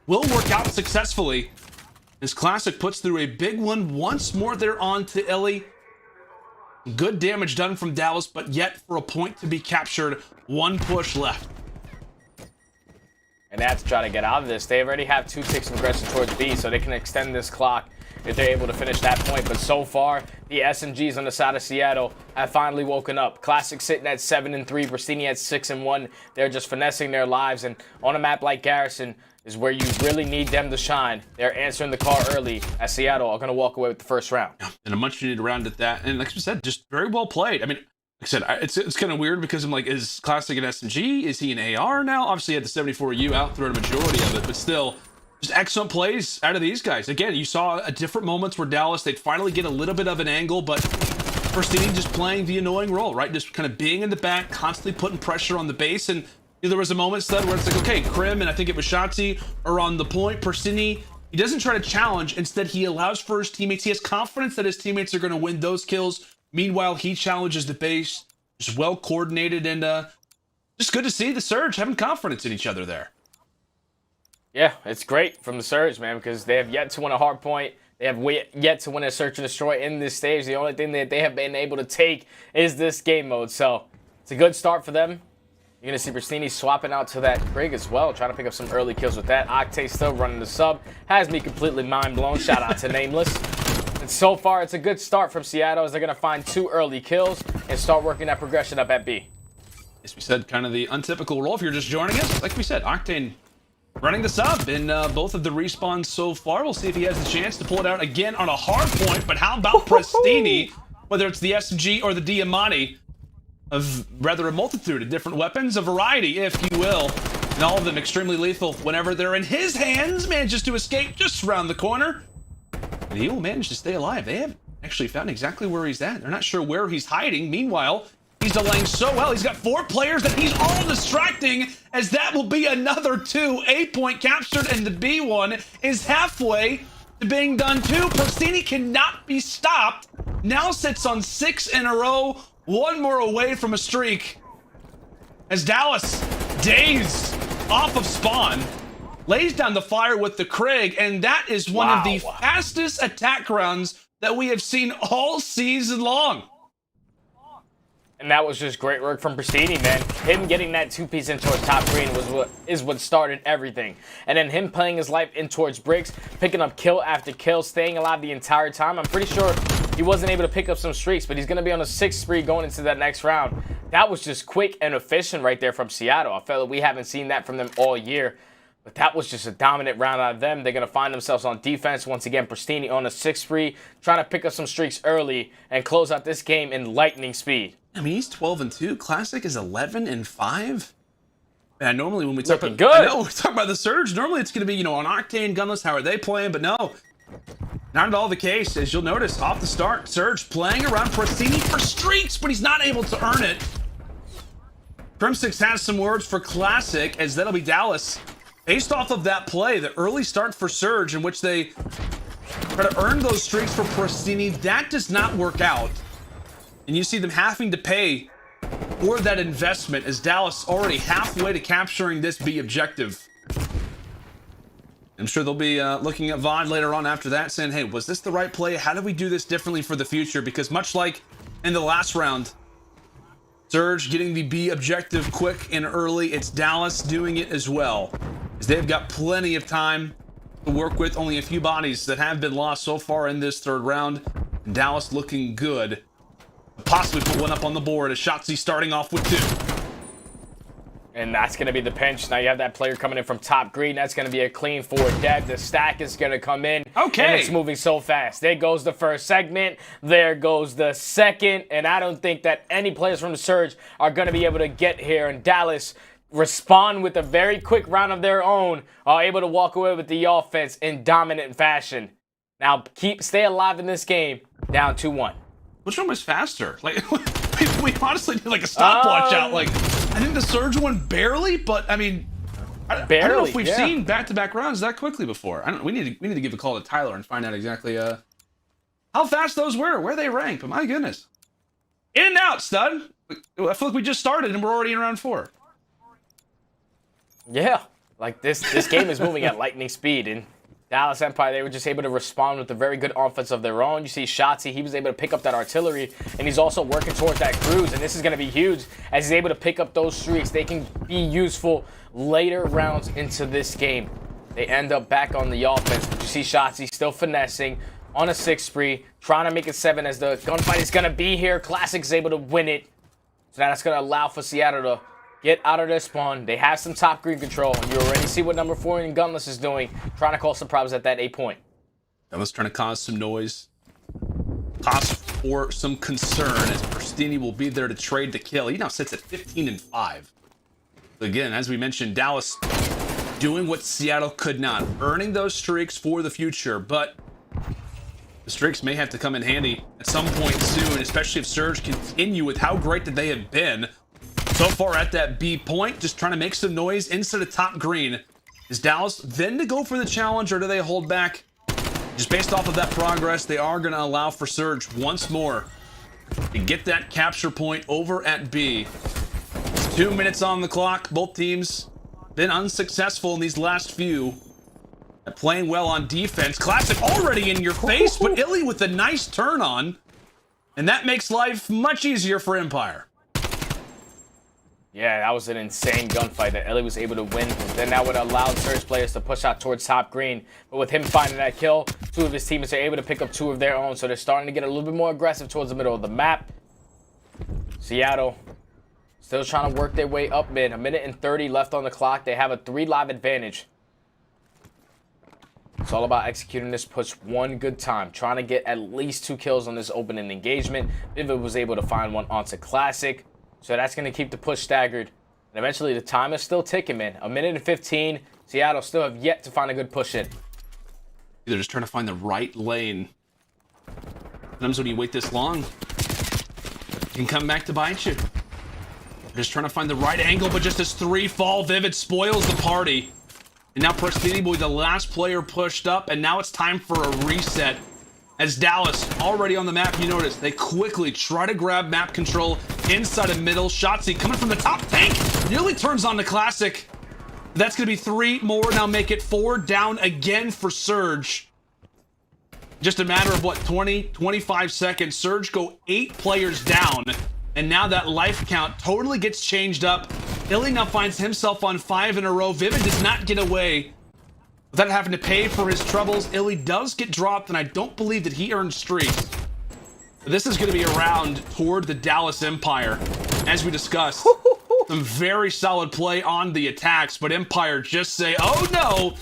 will work out successfully as Classic puts through a big one once more there on to iLLeY. Good damage done from Dallas, but yet for a point to be captured, 1 push left. And that's to try to get out of this. They already have 2 ticks of progression towards B, so they can extend this clock if they're able to finish that point. But so far, the SMGs on the side of Seattle have finally woken up. Classic sitting at 7-3, Prestinni at 6-1. They're just finessing their lives, and on a map like Garrison is where you really need them to shine. They're answering the call early, as Seattle are going to walk away with the first round. And a much needed round at that. And like I said, just very well played. I mean, like I said, it's kind of weird because I'm like, is Classic an SMG? Is he an AR now? Obviously, he had the 74U out throughout a majority of it, but still, just excellent plays out of these guys. Again, you saw at different moments where Dallas, they'd finally get a little bit of an angle, but Prestinni just playing the annoying role, right? Just kind of being in the back, constantly putting pressure on the base. And there was a moment then where it's like, okay, Crim and I think it was Shotzzy are on the point. Prestinni, he doesn't try to challenge. Instead, he allows for his teammates. He has confidence that his teammates are going to win those kills. Meanwhile, he challenges the base. Just well coordinated and just good to see the Surge having confidence in each other there. Yeah, it's great from the Surge, man, because they have yet to win a hard point. They have yet to win a search and destroy in this stage. The only thing that they have been able to take is this game mode. So it's a good start for them. You're going to see Prestinni swapping out to that Brig as well, trying to pick up some early kills with that. Octane still running the sub. Has me completely mind blown. Shout out to Nameless. And so far, it's a good start from Seattle as they're going to find 2 early kills and start working that progression up at B. As we said, kind of the untypical role if you're just joining us. Like we said, Octane running the sub in both of the respawns so far. We'll see if he has the chance to pull it out again on a hard point. But how about Prestinni, whether it's the SMG or the Diamante, of rather a multitude of different weapons, a variety, if you will, and all of them extremely lethal whenever they're in his hands. Manages to escape just around the corner, and he will manage to stay alive. They haven't actually found exactly where he's at. They're not sure where he's hiding. Meanwhile, he's delaying so well. He's got 4 players that he's all distracting, as that will be another 2 A point captured, and the B one is halfway to being done too. Prestinni cannot be stopped. Now sits on 6 in a row. 1 more away from a streak as Dallas, dazed off of spawn, lays down the fire with the Krieg, and that is one of the fastest attack rounds that we have seen all season long. And that was just great work from Prestinni, man. Him getting that 2-piece in towards top green is what started everything. And then him playing his life in towards bricks, picking up kill after kill, staying alive the entire time. I'm pretty sure he wasn't able to pick up some streaks, but he's going to be on a 6th spree going into that next round. That was just quick and efficient right there from Seattle. I felt like we haven't seen that from them all year. But that was just a dominant round out of them. They're going to find themselves on defense. Once again, Prestinni on a 6th spree, trying to pick up some streaks early and close out this game in lightning speed. I mean, he's 12-2. Classic is 11-5. Man, normally when we talk about, good. I know, we talk about the Surge, normally it's going to be, you know, on Octane, Gunless, how are they playing? But no, not at all the case. As you'll notice, off the start, Surge playing around Prestinni for streaks, but he's not able to earn it. Crimsix has some words for Classic, as that'll be Dallas. Based off of that play, the early start for Surge, in which they try to earn those streaks for Prestinni, that does not work out. And you see them having to pay for that investment, as Dallas already halfway to capturing this B objective. I'm sure they'll be looking at VOD later on after that, saying, hey, was this the right play? How do we do this differently for the future? Because much like in the last round, Surge getting the B objective quick and early. It's Dallas doing it as well, as they've got plenty of time to work with. Only a few bodies that have been lost so far in this third round. Dallas looking good. Possibly put one up on the board as Shotzzy starting off with 2. And that's going to be the pinch. Now you have that player coming in from top green. That's going to be a clean 4 dead. The stack is going to come in. Okay. And it's moving so fast. There goes the first segment. There goes the second. And I don't think that any players from the Surge are going to be able to get here. And Dallas respond with a very quick round of their own. Are able to walk away with the offense in dominant fashion. Now stay alive in this game. Down 2-1. Which one was faster? Like, we honestly did like a stopwatch out. Like, I think the Surge won barely, but I mean, I don't know if we've seen back-to-back rounds that quickly before. We need to give a call to Tyler and find out exactly how fast those were, where they rank. But my goodness, in and out, stud. I feel like we just started and we're already in round 4. Yeah, like this game is moving at lightning speed, and Dallas Empire, they were just able to respond with a very good offense of their own. You see Shotzzy, he was able to pick up that artillery, and he's also working towards that cruise, and this is going to be huge as he's able to pick up those streaks. They can be useful later rounds into this game. They end up back on the offense, but you see Shotzzy still finessing on a 6 spree, trying to make it 7 as the gunfight is going to be here. Classic is able to win it, so now that's going to allow for Seattle to get out of their spawn. They have some top green control, and you already see what number 4 in Gunless is doing, trying to cause some problems at that 8 point. Gunless trying to cause some noise, cause for some concern, as Prestinni will be there to trade the kill. He now sits at 15-5. Again, as we mentioned, Dallas doing what Seattle could not, earning those streaks for the future, but the streaks may have to come in handy at some point soon, especially if Surge continue with how great that they have been so far at that B point, just trying to make some noise inside of top green. Is Dallas then to go for the challenge, or do they hold back? Just based off of that progress, they are going to allow for Surge once more to get that capture point over at B. 2 minutes on the clock. Both teams been unsuccessful in these last few at playing well on defense. Classic already in your face, but iLLeY with a nice turn on, and that makes life much easier for Empire. Yeah, that was an insane gunfight that iLLeY was able to win. Then that would allow Surge players to push out towards top green. But with him finding that kill, 2 of his teammates are able to pick up 2 of their own. So they're starting to get a little bit more aggressive towards the middle of the map. Seattle still trying to work their way up mid. 1:30 left on the clock. They have a 3 live advantage. It's all about executing this push one good time. Trying to get at least 2 kills on this opening engagement. aBeZy was able to find one onto Classic. So that's going to keep the push staggered. And eventually the time is still ticking, man. 1:15. Seattle still have yet to find a good push in. They're just trying to find the right lane. Sometimes when you wait this long, it can come back to bite you. They're just trying to find the right angle, but just as 3 fall, Vivid spoils the party. And now Prestinni will be the last player pushed up, and now it's time for a reset. As Dallas, already on the map, you notice, they quickly try to grab map control inside of middle. Shotzzy coming from the top tank, nearly turns on the Classic. That's going to be 3 more, now make it 4 down again for Surge. Just a matter of, what, 20, 25 seconds. Surge go 8 players down, and now that life count totally gets changed up. iLLeY now finds himself on 5 in a row. Vivid does not get away without having to pay for his troubles. iLLeY does get dropped, and I don't believe that he earned streaks. This is going to be a round toward the Dallas Empire. As we discussed, some very solid play on the attacks, but Empire just say, oh no!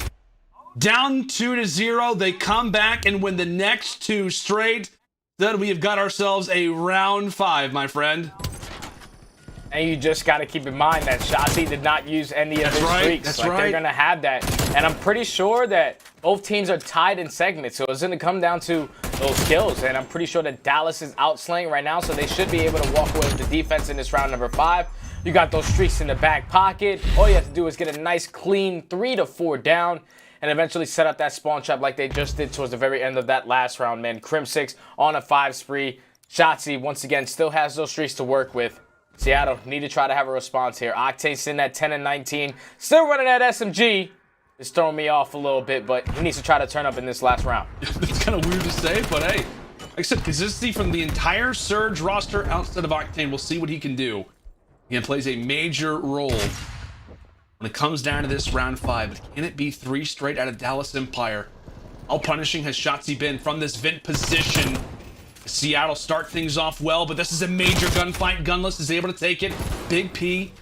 Down 2-0, they come back and win the next 2 straight. Then we have got ourselves a round 5, my friend. And you just got to keep in mind that Shotzzy did not use any of his streaks. That's like, right. They're going to have that. And I'm pretty sure that both teams are tied in segments. So it's going to come down to those kills. And I'm pretty sure that Dallas is outslaying right now. So they should be able to walk away with the defense in this round number 5. You got those streaks in the back pocket. All you have to do is get a nice clean 3 to 4 down. And eventually set up that spawn trap like they just did towards the very end of that last round, man. Crimsix on a 5 spree. Shotzzy, once again, still has those streaks to work with. Seattle need to try to have a response here. Octane sitting at 10-19. Still running that SMG. It's throwing me off a little bit, but he needs to try to turn up in this last round. It's kind of weird to say, but hey. Like I said, consistency from the entire Surge roster outside of Octane. We'll see what he can do. Again, plays a major role when it comes down to this round 5. But can it be 3 straight out of Dallas Empire? How punishing has Shotzzy been from this vent position? Seattle start things off well, but this is a major gunfight. Gunless is able to take it. Big P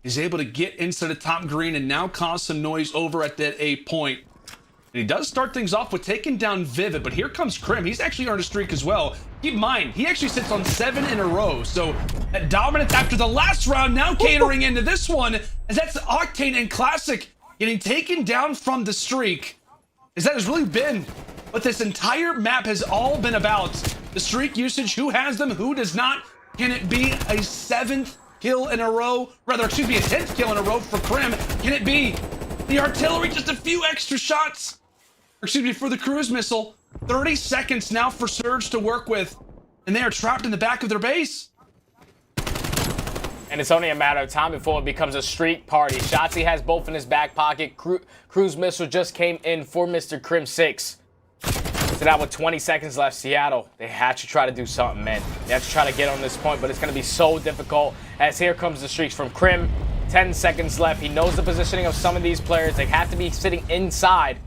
is able to get into the top green and now cause some noise over at that A point. And he does start things off with taking down Vivid, but here comes Crim. He's actually earned a streak as well. Keep in mind, he actually sits on 7 in a row. So that dominance after the last round, now catering into this one, as that's Octane and Classic getting taken down from the streak. As that has really been what this entire map has all been about. The streak usage, who has them, who does not. Can it be a 7th kill in a row? Rather, excuse me, a 10th kill in a row for Crim? Can it be the artillery, just a few extra shots? Or excuse me, for the cruise missile. 30 seconds now for Surge to work with. And they are trapped in the back of their base. And it's only a matter of time before it becomes a streak party. Shotzzy has both in his back pocket. Cruise missile just came in for Mr. Crimsix. So now with 20 seconds left, Seattle, they have to try to do something, man. They have to try to get on this point, but it's going to be so difficult as here comes the streaks from Crim. 10 seconds left. He knows the positioning of some of these players. They have to be sitting inside,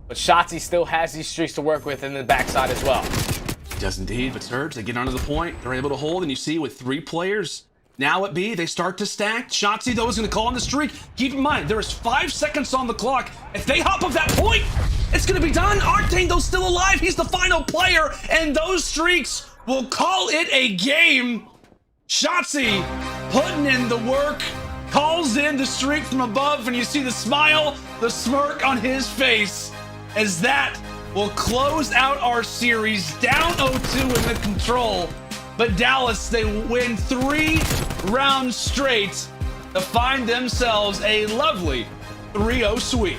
but Shotzzy still has these streaks to work with in the backside as well. He does indeed, but Surge, they get onto the point. They're able to hold, and you see with 3 players now at B, they start to stack. Shotzzy, though, is going to call on the streak. Keep in mind, there is 5 seconds on the clock. If they hop off that point, it's going to be done. Octane, though, still alive. He's the final player, and those streaks will call it a game. Shotzzy putting in the work, calls in the streak from above, and you see the smile, the smirk on his face, as that will close out our series down 0-2 in the control. But Dallas, they win 3 rounds straight to find themselves a lovely 3-0 sweep.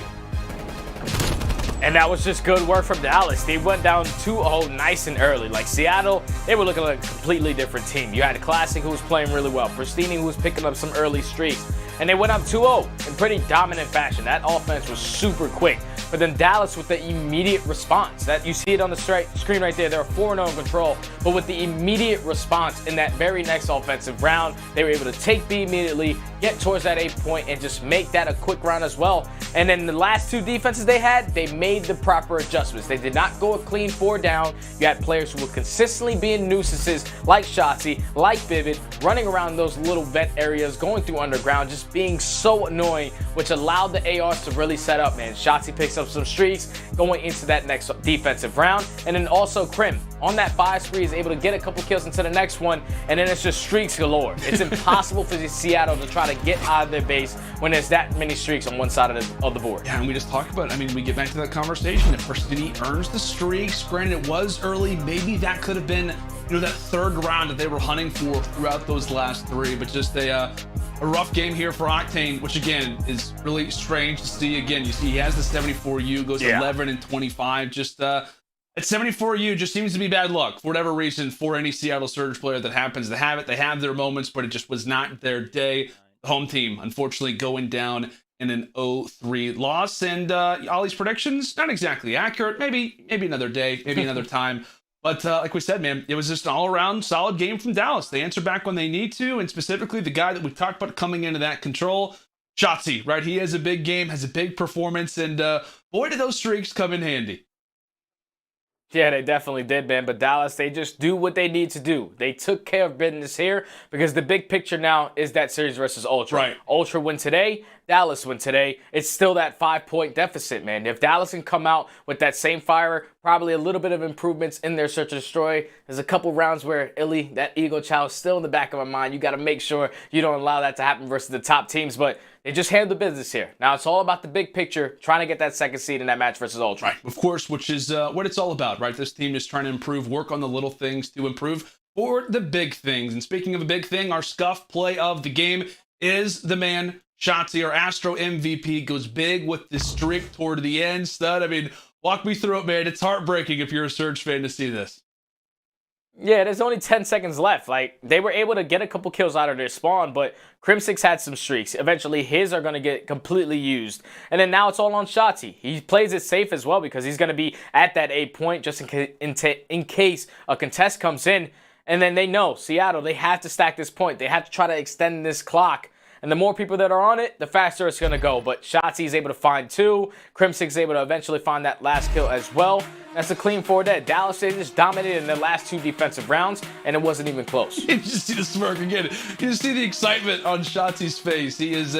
And that was just good work from Dallas. They went down 2-0 nice and early. Like Seattle, they were looking like a completely different team. You had Classic, who was playing really well. Prestinni, who was picking up some early streaks. And they went up 2-0 in pretty dominant fashion. That offense was super quick. But then Dallas with the immediate response. That you see it on the screen right there. They're 4-0 in control. But with the immediate response in that very next offensive round, they were able to take B immediately, get towards that 8 point, and just make that a quick round as well. And then the last 2 defenses they had, they made the proper adjustments. They did not go a clean 4 down. You had players who were consistently being nuisances like Shotzzy, like Vivid, running around those little vent areas, going through underground, just being so annoying, which allowed the ARs to really set up, man. Shotzzy picks up some streaks going into that next defensive round. And then also Crim, on that 5 spree, is able to get a couple kills into the next one, and then it's just streaks galore. It's impossible for Seattle to try to get out of their base when there's that many streaks on one side of the board. Yeah, and we just talked about it. I mean, we get back to that conversation. If Prestinni earns the streaks, granted it was early, maybe that could have been, you know, that 3rd round that they were hunting for throughout those last 3, but just a rough game here for Octane, which again is really strange to see. Again, you see he has the 74U, goes 11 and 25. Just at 74U, just seems to be bad luck for whatever reason for any Seattle Surge player that happens to have it. They have their moments, but it just was not their day. The home team, unfortunately, going down in an 0-3 loss. And Ollie's predictions, not exactly accurate. Maybe another day, maybe another time. But like we said, man, it was just an all-around solid game from Dallas. They answer back when they need to, and specifically the guy that we talked about coming into that control, Shotzzy, right? He has a big game, has a big performance, and boy, did those streaks come in handy. Yeah, they definitely did, man. But Dallas, they just do what they need to do. They took care of business here because the big picture now is that series versus Ultra. Right. Ultra win today, Dallas win today. It's still that 5-point deficit, man. If Dallas can come out with that same fire, probably a little bit of improvements in their search and destroy. There's a couple rounds where iLLeY, that ego child, is still in the back of my mind. You got to make sure you don't allow that to happen versus the top teams. But they just handled the business here. Now it's all about the big picture, trying to get that 2nd seed in that match versus Ultra. Right, of course, which is what it's all about, right? This team is trying to improve, work on the little things to improve for the big things. And speaking of a big thing, our scuff play of the game is the man, Shotzzy, our Astro MVP, goes big with the streak toward the end. Stud, I mean, walk me through it, man. It's heartbreaking if you're a Surge fan to see this. Yeah, there's only 10 seconds left. Like, they were able to get a couple kills out of their spawn, but Crimsix had some streaks. Eventually, his are going to get completely used. And then now it's all on Shotzzy. He plays it safe as well because he's going to be at that 8 point just in case a contest comes in. And then they know, Seattle, they have to stack this point. They have to try to extend this clock. And the more people that are on it, the faster it's going to go. But Shotzzy is able to find 2. Crimsix is able to eventually find that last kill as well. That's a clean 4 dead. Dallas, they just dominated in their last 2 defensive rounds, and it wasn't even close. You just see the smirk again. You just see the excitement on Shotzzy's face. He is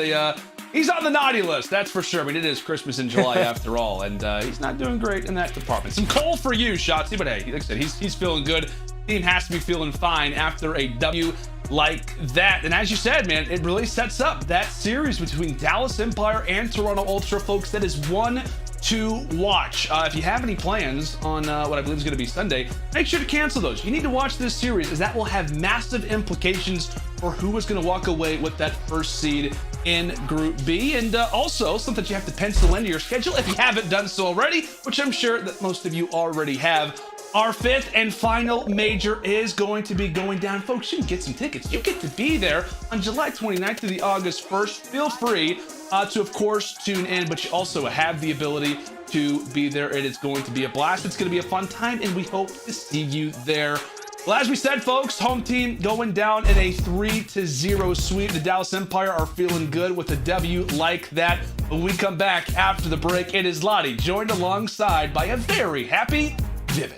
he's on the naughty list, that's for sure. But it is Christmas in July after all, and he's not doing great in that department. Some coal for you, Shotzzy, but hey, like I said, he's feeling good. Team has to be feeling fine after a W like that. And as you said, man, it really sets up that series between Dallas Empire and Toronto Ultra, folks. That is one to watch. If you have any plans on what I believe is going to be Sunday, make sure to cancel those. You need to watch this series, as that will have massive implications for who is going to walk away with that first seed in Group B. And also something you have to pencil into your schedule if you haven't done so already, which I'm sure that most of you already have. Our 5th and final major is going to be going down. Folks, you can get some tickets. You get to be there on July 29th to the August 1st. Feel free to, of course, tune in, but you also have the ability to be there. It is going to be a blast. It's going to be a fun time, and we hope to see you there. Well, as we said, folks, home team going down in a 3-0 sweep. The Dallas Empire are feeling good with a W like that. When we come back after the break, it is Lottie, joined alongside by a very happy Vivid.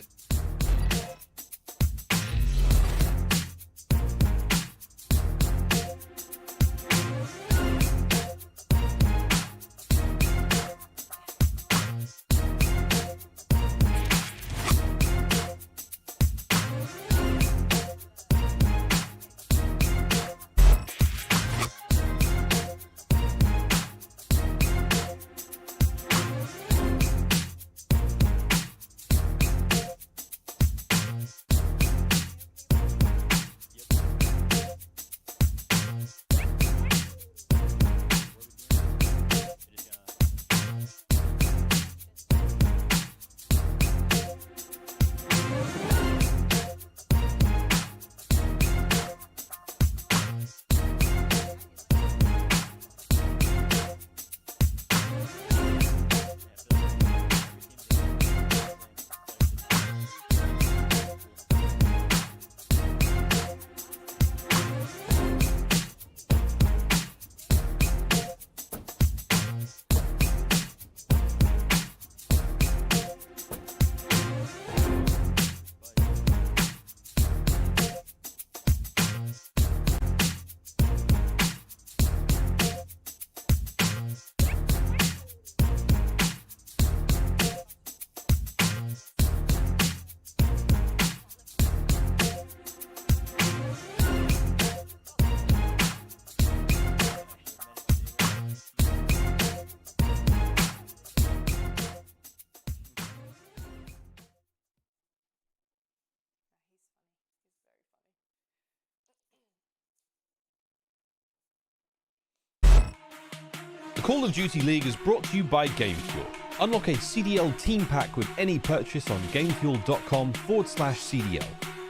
The Call of Duty League is brought to you by GameFuel. Unlock a CDL team pack with any purchase on gamefuel.com/CDL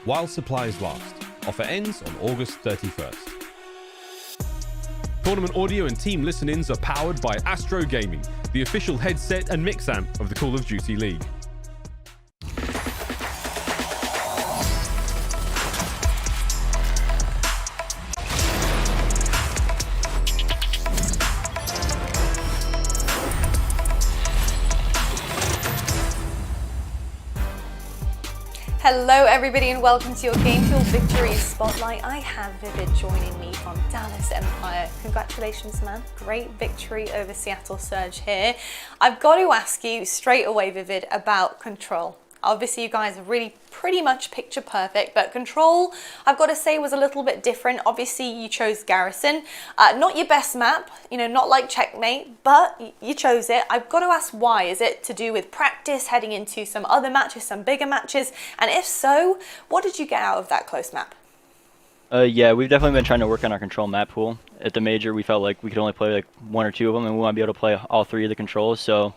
while supplies last. Offer ends on August 31st. Tournament audio and team listen-ins are powered by Astro Gaming, the official headset and mix amp of the Call of Duty League. Hello everybody and welcome to your GameFuel Victory Spotlight. I have Vivid joining me from Dallas Empire. Congratulations, man. Great victory over Seattle Surge here. I've got to ask you straight away, Vivid, about Control. Obviously you guys are really pretty much picture perfect, but Control, I've got to say, was a little bit different. Obviously you chose Garrison, not your best map, you know, not like Checkmate, but you chose it. I've got to ask why. Is it to do with practice heading into some other matches, some bigger matches? And if so, what did you get out of that close map? Yeah, we've definitely been trying to work on our Control map pool. At the major, we felt like we could only play like 1 or 2 of them, and we want to be able to play all 3 of the controls, so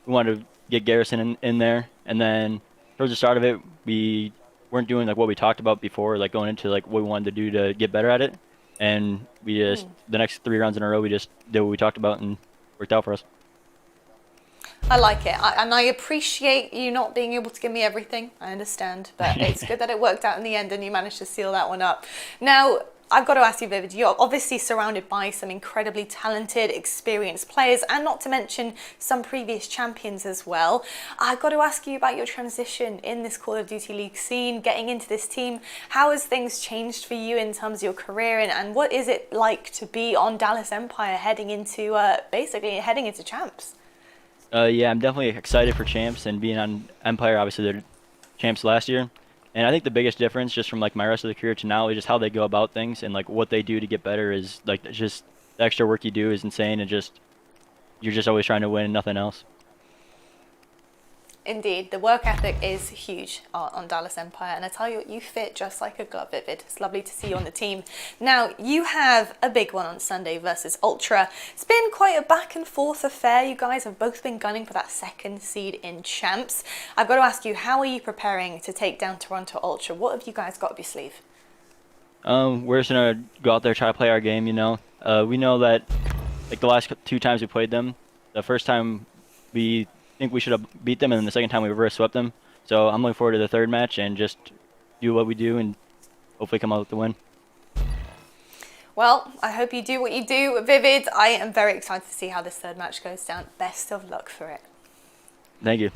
we wanted to get Garrison in there. And then towards the start of it, we weren't doing like what we talked about before, like going into like what we wanted to do to get better at it. And we just, the next 3 rounds in a row, we just did what we talked about and worked out for us. I like it, and I appreciate you not being able to give me everything. I understand, but it's good that it worked out in the end and you managed to seal that one up. Now, I've got to ask you, Vivid, you're obviously surrounded by some incredibly talented, experienced players, and not to mention some previous champions as well. I've got to ask you about your transition in this Call of Duty League scene, getting into this team. How has things changed for you in terms of your career, and what is it like to be on Dallas Empire heading into, basically heading into champs? Yeah, I'm definitely excited for champs, and being on Empire, obviously they're champs last year. And I think the biggest difference just from like my rest of the career to now is just how they go about things, and like what they do to get better is like just the extra work you do is insane, and just you're just always trying to win and nothing else. Indeed, the work ethic is huge on Dallas Empire, and I tell you what, you fit just like a glove, Vivid. It's lovely to see you on the team. Now, you have a big one on Sunday versus Ultra. It's been quite a back and forth affair. You guys have both been gunning for that second seed in champs. I've got to ask you, how are you preparing to take down Toronto Ultra? What have you guys got up your sleeve? We're just gonna go out there, try to play our game, you know. We know that like the last 2 times we played them, the first time we think we should have beat them, and then the second time we reverse swept them. So I'm looking forward to the third match and just do what we do and hopefully come out with the win. Well, I hope you do what you do, Vivid. I am very excited to see how this third match goes down. Best of luck for it. Thank you.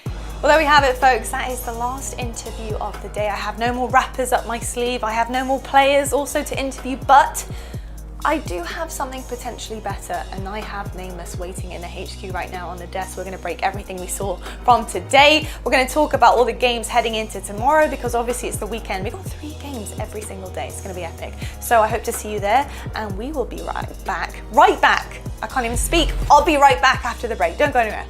Well, there we have it, folks. That is the last interview of the day. I have no more rappers up my sleeve. I have no more players also to interview, but I do have something potentially better, and I have Nameless waiting in the HQ right now on the desk. We're going to break everything we saw from today. We're going to talk about all the games heading into tomorrow, because obviously it's the weekend. We've got 3 games every single day. It's going to be epic. So I hope to see you there, and we will be right back. I can't even speak. I'll be right back after the break. Don't go anywhere.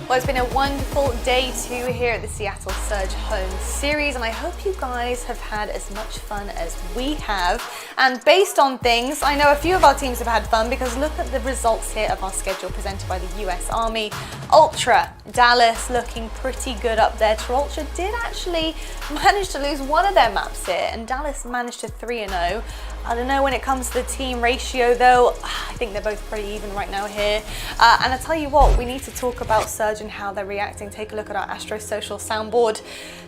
Well, it's been a wonderful day 2 here at the Seattle Surge Home Series, and I hope you guys have had as much fun as we have. And based on things, I know a few of our teams have had fun, because look at the results here of our schedule presented by the US Army. Ultra, Dallas looking pretty good up there. Ultra did actually manage to lose one of their maps here, and Dallas managed to 3-0. I don't know when it comes to the team ratio though. I think they're both pretty even right now here. And I tell you what, we need to talk about Surge and how they're reacting. Take a look at our Astro Social soundboard.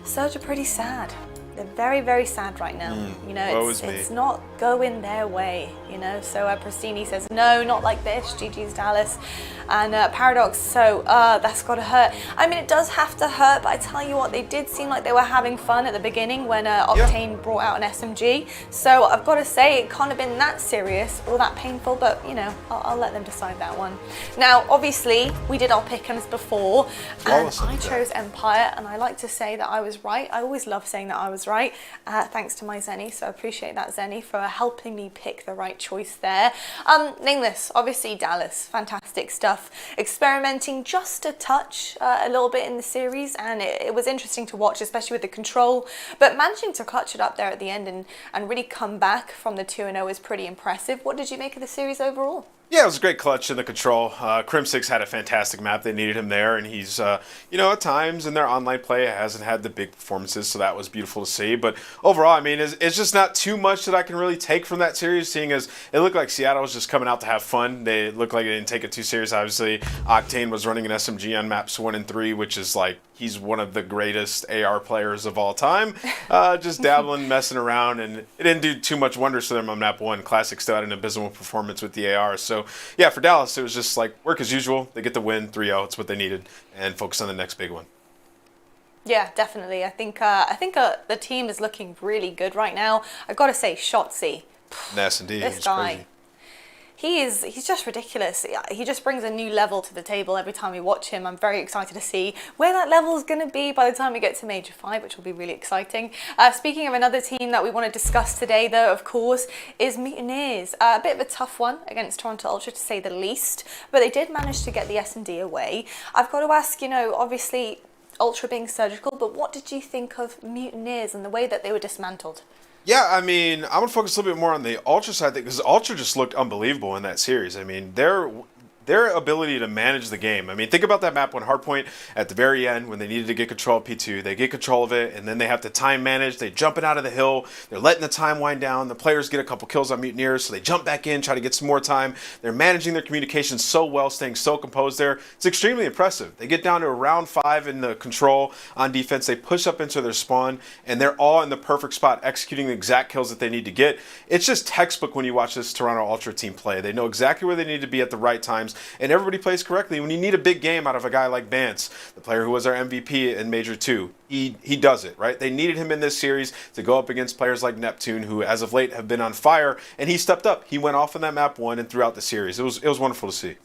Surge are pretty sad. They're very, very sad right now. You know, it's not going their way, you know. So Prestinni says, no, not like this, GG's Dallas. And Paradox, so that's gotta hurt. I mean, it does have to hurt, but I tell you what, they did seem like they were having fun at the beginning when Octane brought out an SMG. So I've got to say, it can't have been that serious or that painful, but you know, I'll let them decide that one. Now, obviously, we did our pick'ems before, and I chose Empire, and I like to say that I was right. I always love saying that I was right, thanks to my Zenny, so I appreciate that, Zenny, for helping me pick the right choice there. Nameless, obviously Dallas, fantastic stuff. Experimenting just a touch, a little bit in the series, and it was interesting to watch, especially with the control, but managing to clutch it up there at the end and really come back from the 2-0 is pretty impressive. What did you make of the series overall? Yeah, it was a great clutch in the control. Crimsix had a fantastic map. They needed him there, and he's, you know, at times in their online play hasn't had the big performances, so that was beautiful to see. But overall, I mean, it's just not too much that I can really take from that series, seeing as it looked like Seattle was just coming out to have fun. They looked like they didn't take it too serious. Obviously, Octane was running an SMG on maps 1 and 3, which is like, he's one of the greatest AR players of all time. Just dabbling, messing around, and it didn't do too much wonders for them on map 1. Classic still had an abysmal performance with the AR. So, yeah, for Dallas, it was just like work as usual. They get the win, 3-0. It's what they needed, and focus on the next big one. Yeah, definitely. I think the team is looking really good right now. I've got to say, Shotzzy. Yes, indeed. This guy. He's just ridiculous. He just brings a new level to the table every time we watch him. I'm very excited to see where that level is going to be by the time we get to Major 5, which will be really exciting. Speaking of another team that we want to discuss today, though, of course, is Mutineers. A bit of a tough one against Toronto Ultra, to say the least, but they did manage to get the S&D away. I've got to ask, you know, obviously Ultra being surgical, but what did you think of Mutineers and the way that they were dismantled? Yeah, I mean, I'm going to focus a little bit more on the Ultra side, because Ultra just looked unbelievable in that series. I mean, their ability to manage the game. I mean, think about that map when Hardpoint at the very end, when they needed to get control of P2, they get control of it, and then they have to time manage. They jump it out of the hill. They're letting the time wind down. The players get a couple kills on Mutineers, so they jump back in, try to get some more time. They're managing their communication so well, staying so composed there. It's extremely impressive. They get down to round 5 in the control on defense. They push up into their spawn, and they're all in the perfect spot, executing the exact kills that they need to get. It's just textbook when you watch this Toronto Ultra team play. They know exactly where they need to be at the right times, and everybody plays correctly. When you need a big game out of a guy like Bance, the player who was our MVP in Major 2, he does it, right? They needed him in this series to go up against players like Neptune, who as of late have been on fire, and he stepped up. He went off on that map 1 and throughout the series. It was wonderful to see.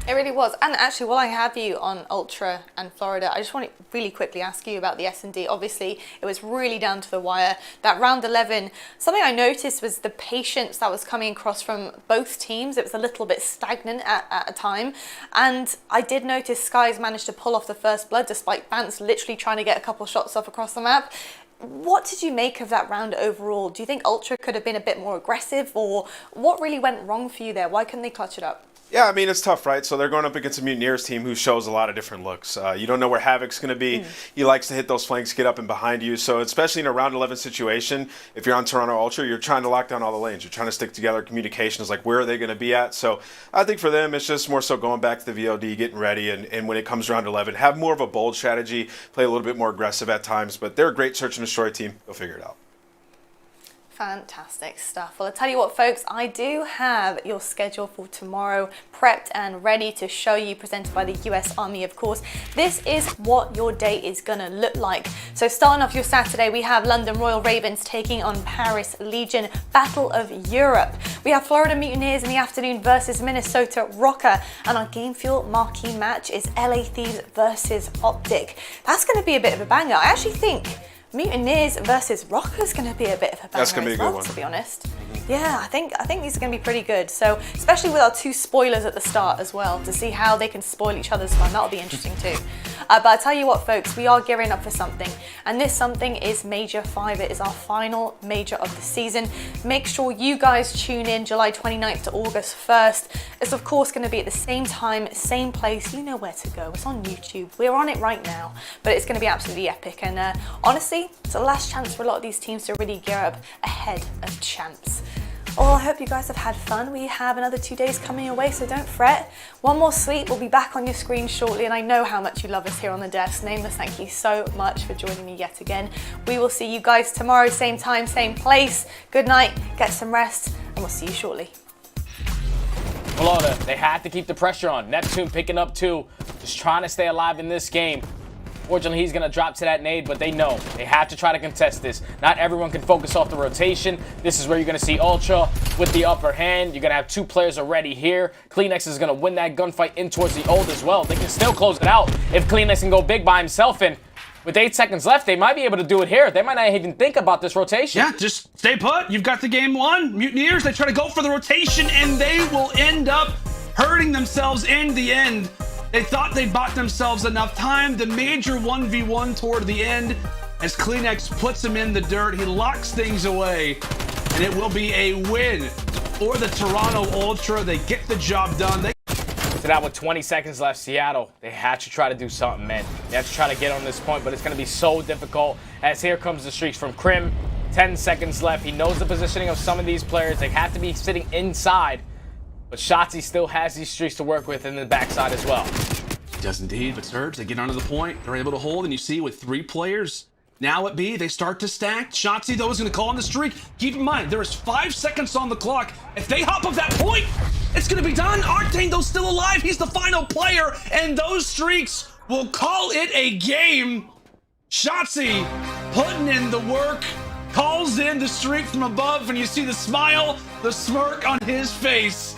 It really was. And actually, while I have you on Ultra and Florida, I just want to really quickly ask you about the S&D. Obviously, it was really down to the wire. That round 11, something I noticed was the patience that was coming across from both teams. It was a little bit stagnant at a time. And I did notice Skies managed to pull off the first blood, despite Bance literally trying to get a couple shots off across the map. What did you make of that round overall? Do you think Ultra could have been a bit more aggressive, or what really went wrong for you there? Why couldn't they clutch it up? Yeah, I mean, it's tough, right? So they're going up against a Mutineers team who shows a lot of different looks. You don't know where Havoc's going to be. He likes to hit those flanks, get up and behind you. So especially in a round 11 situation, if you're on Toronto Ultra, you're trying to lock down all the lanes. You're trying to stick together. Communication is like, where are they going to be at? So I think for them, it's just more so going back to the VOD, getting ready, and when it comes round 11, have more of a bold strategy, play a little bit more aggressive at times. But they're a great search and destroy team. They'll figure it out. Fantastic stuff. Well, I'll tell you what, folks, I do have your schedule for tomorrow prepped and ready to show you, presented by the US Army, of course. This is what your day is gonna look like. So starting off your Saturday, we have London Royal Ravens taking on Paris Legion, Battle of Europe. We have Florida Mutineers in the afternoon versus Minnesota Røkkr, and our Game Fuel marquee match is LA Thieves versus OpTic. That's gonna be a bit of a banger. I actually think Mutineers versus Røkkr is going to be a bit of a banger. That's going to be a good one, to be honest. Yeah, I think these are going to be pretty good. So, especially with our 2 spoilers at the start as well, to see how they can spoil each other's fun. That'll be interesting too. But I tell you what, folks, we are gearing up for something, and this something is Major 5. It is our final major of the season. Make sure you guys tune in July 29th to August 1st. It's of course going to be at the same time, same place. You know where to go. It's on YouTube. We're on it right now, but it's going to be absolutely epic. And honestly, it's the last chance for a lot of these teams to really gear up ahead of champs. Well, I hope you guys have had fun. We have another 2 days coming your way, so don't fret. One more sleep will be back on your screen shortly, and I know how much you love us here on the desk. Nameless, thank you so much for joining me yet again. We will see you guys tomorrow, same time, same place. Good night, get some rest, and we'll see you shortly. Florida, they had to keep the pressure on. Neptune picking up 2, just trying to stay alive in this game. Fortunately, he's going to drop to that nade, but they know they have to try to contest this. Not everyone can focus off the rotation. This is where you're going to see Ultra with the upper hand. You're going to have 2 players already here. CleanX is going to win that gunfight in towards the ult as well. They can still close it out if CleanX can go big by himself. And with 8 seconds left, they might be able to do it here. They might not even think about this rotation. Yeah, just stay put. You've got the game won. Mutineers, they try to go for the rotation, and they will end up hurting themselves in the end. They thought they bought themselves enough time. The major 1v1 toward the end, as CleanX puts him in the dirt. He locks things away, and it will be a win for the Toronto Ultra. They get the job done. So now with 20 seconds left, Seattle, they have to try to do something, man. They have to try to get on this point, but it's going to be so difficult as here comes the streaks from Crim. 10 seconds left. He knows the positioning of some of these players. They have to be sitting inside. But Shotzzy still has these streaks to work with in the backside as well. He does indeed, but Surge, they get onto the point. They're able to hold, and you see with 3 players now at B, they start to stack. Shotzzy, though, is going to call on the streak. Keep in mind, there is 5 seconds on the clock. If they hop up that point, it's going to be done. Octane, though, still alive. He's the final player, and those streaks will call it a game. Shotzzy putting in the work, calls in the streak from above, and you see the smile, the smirk on his face.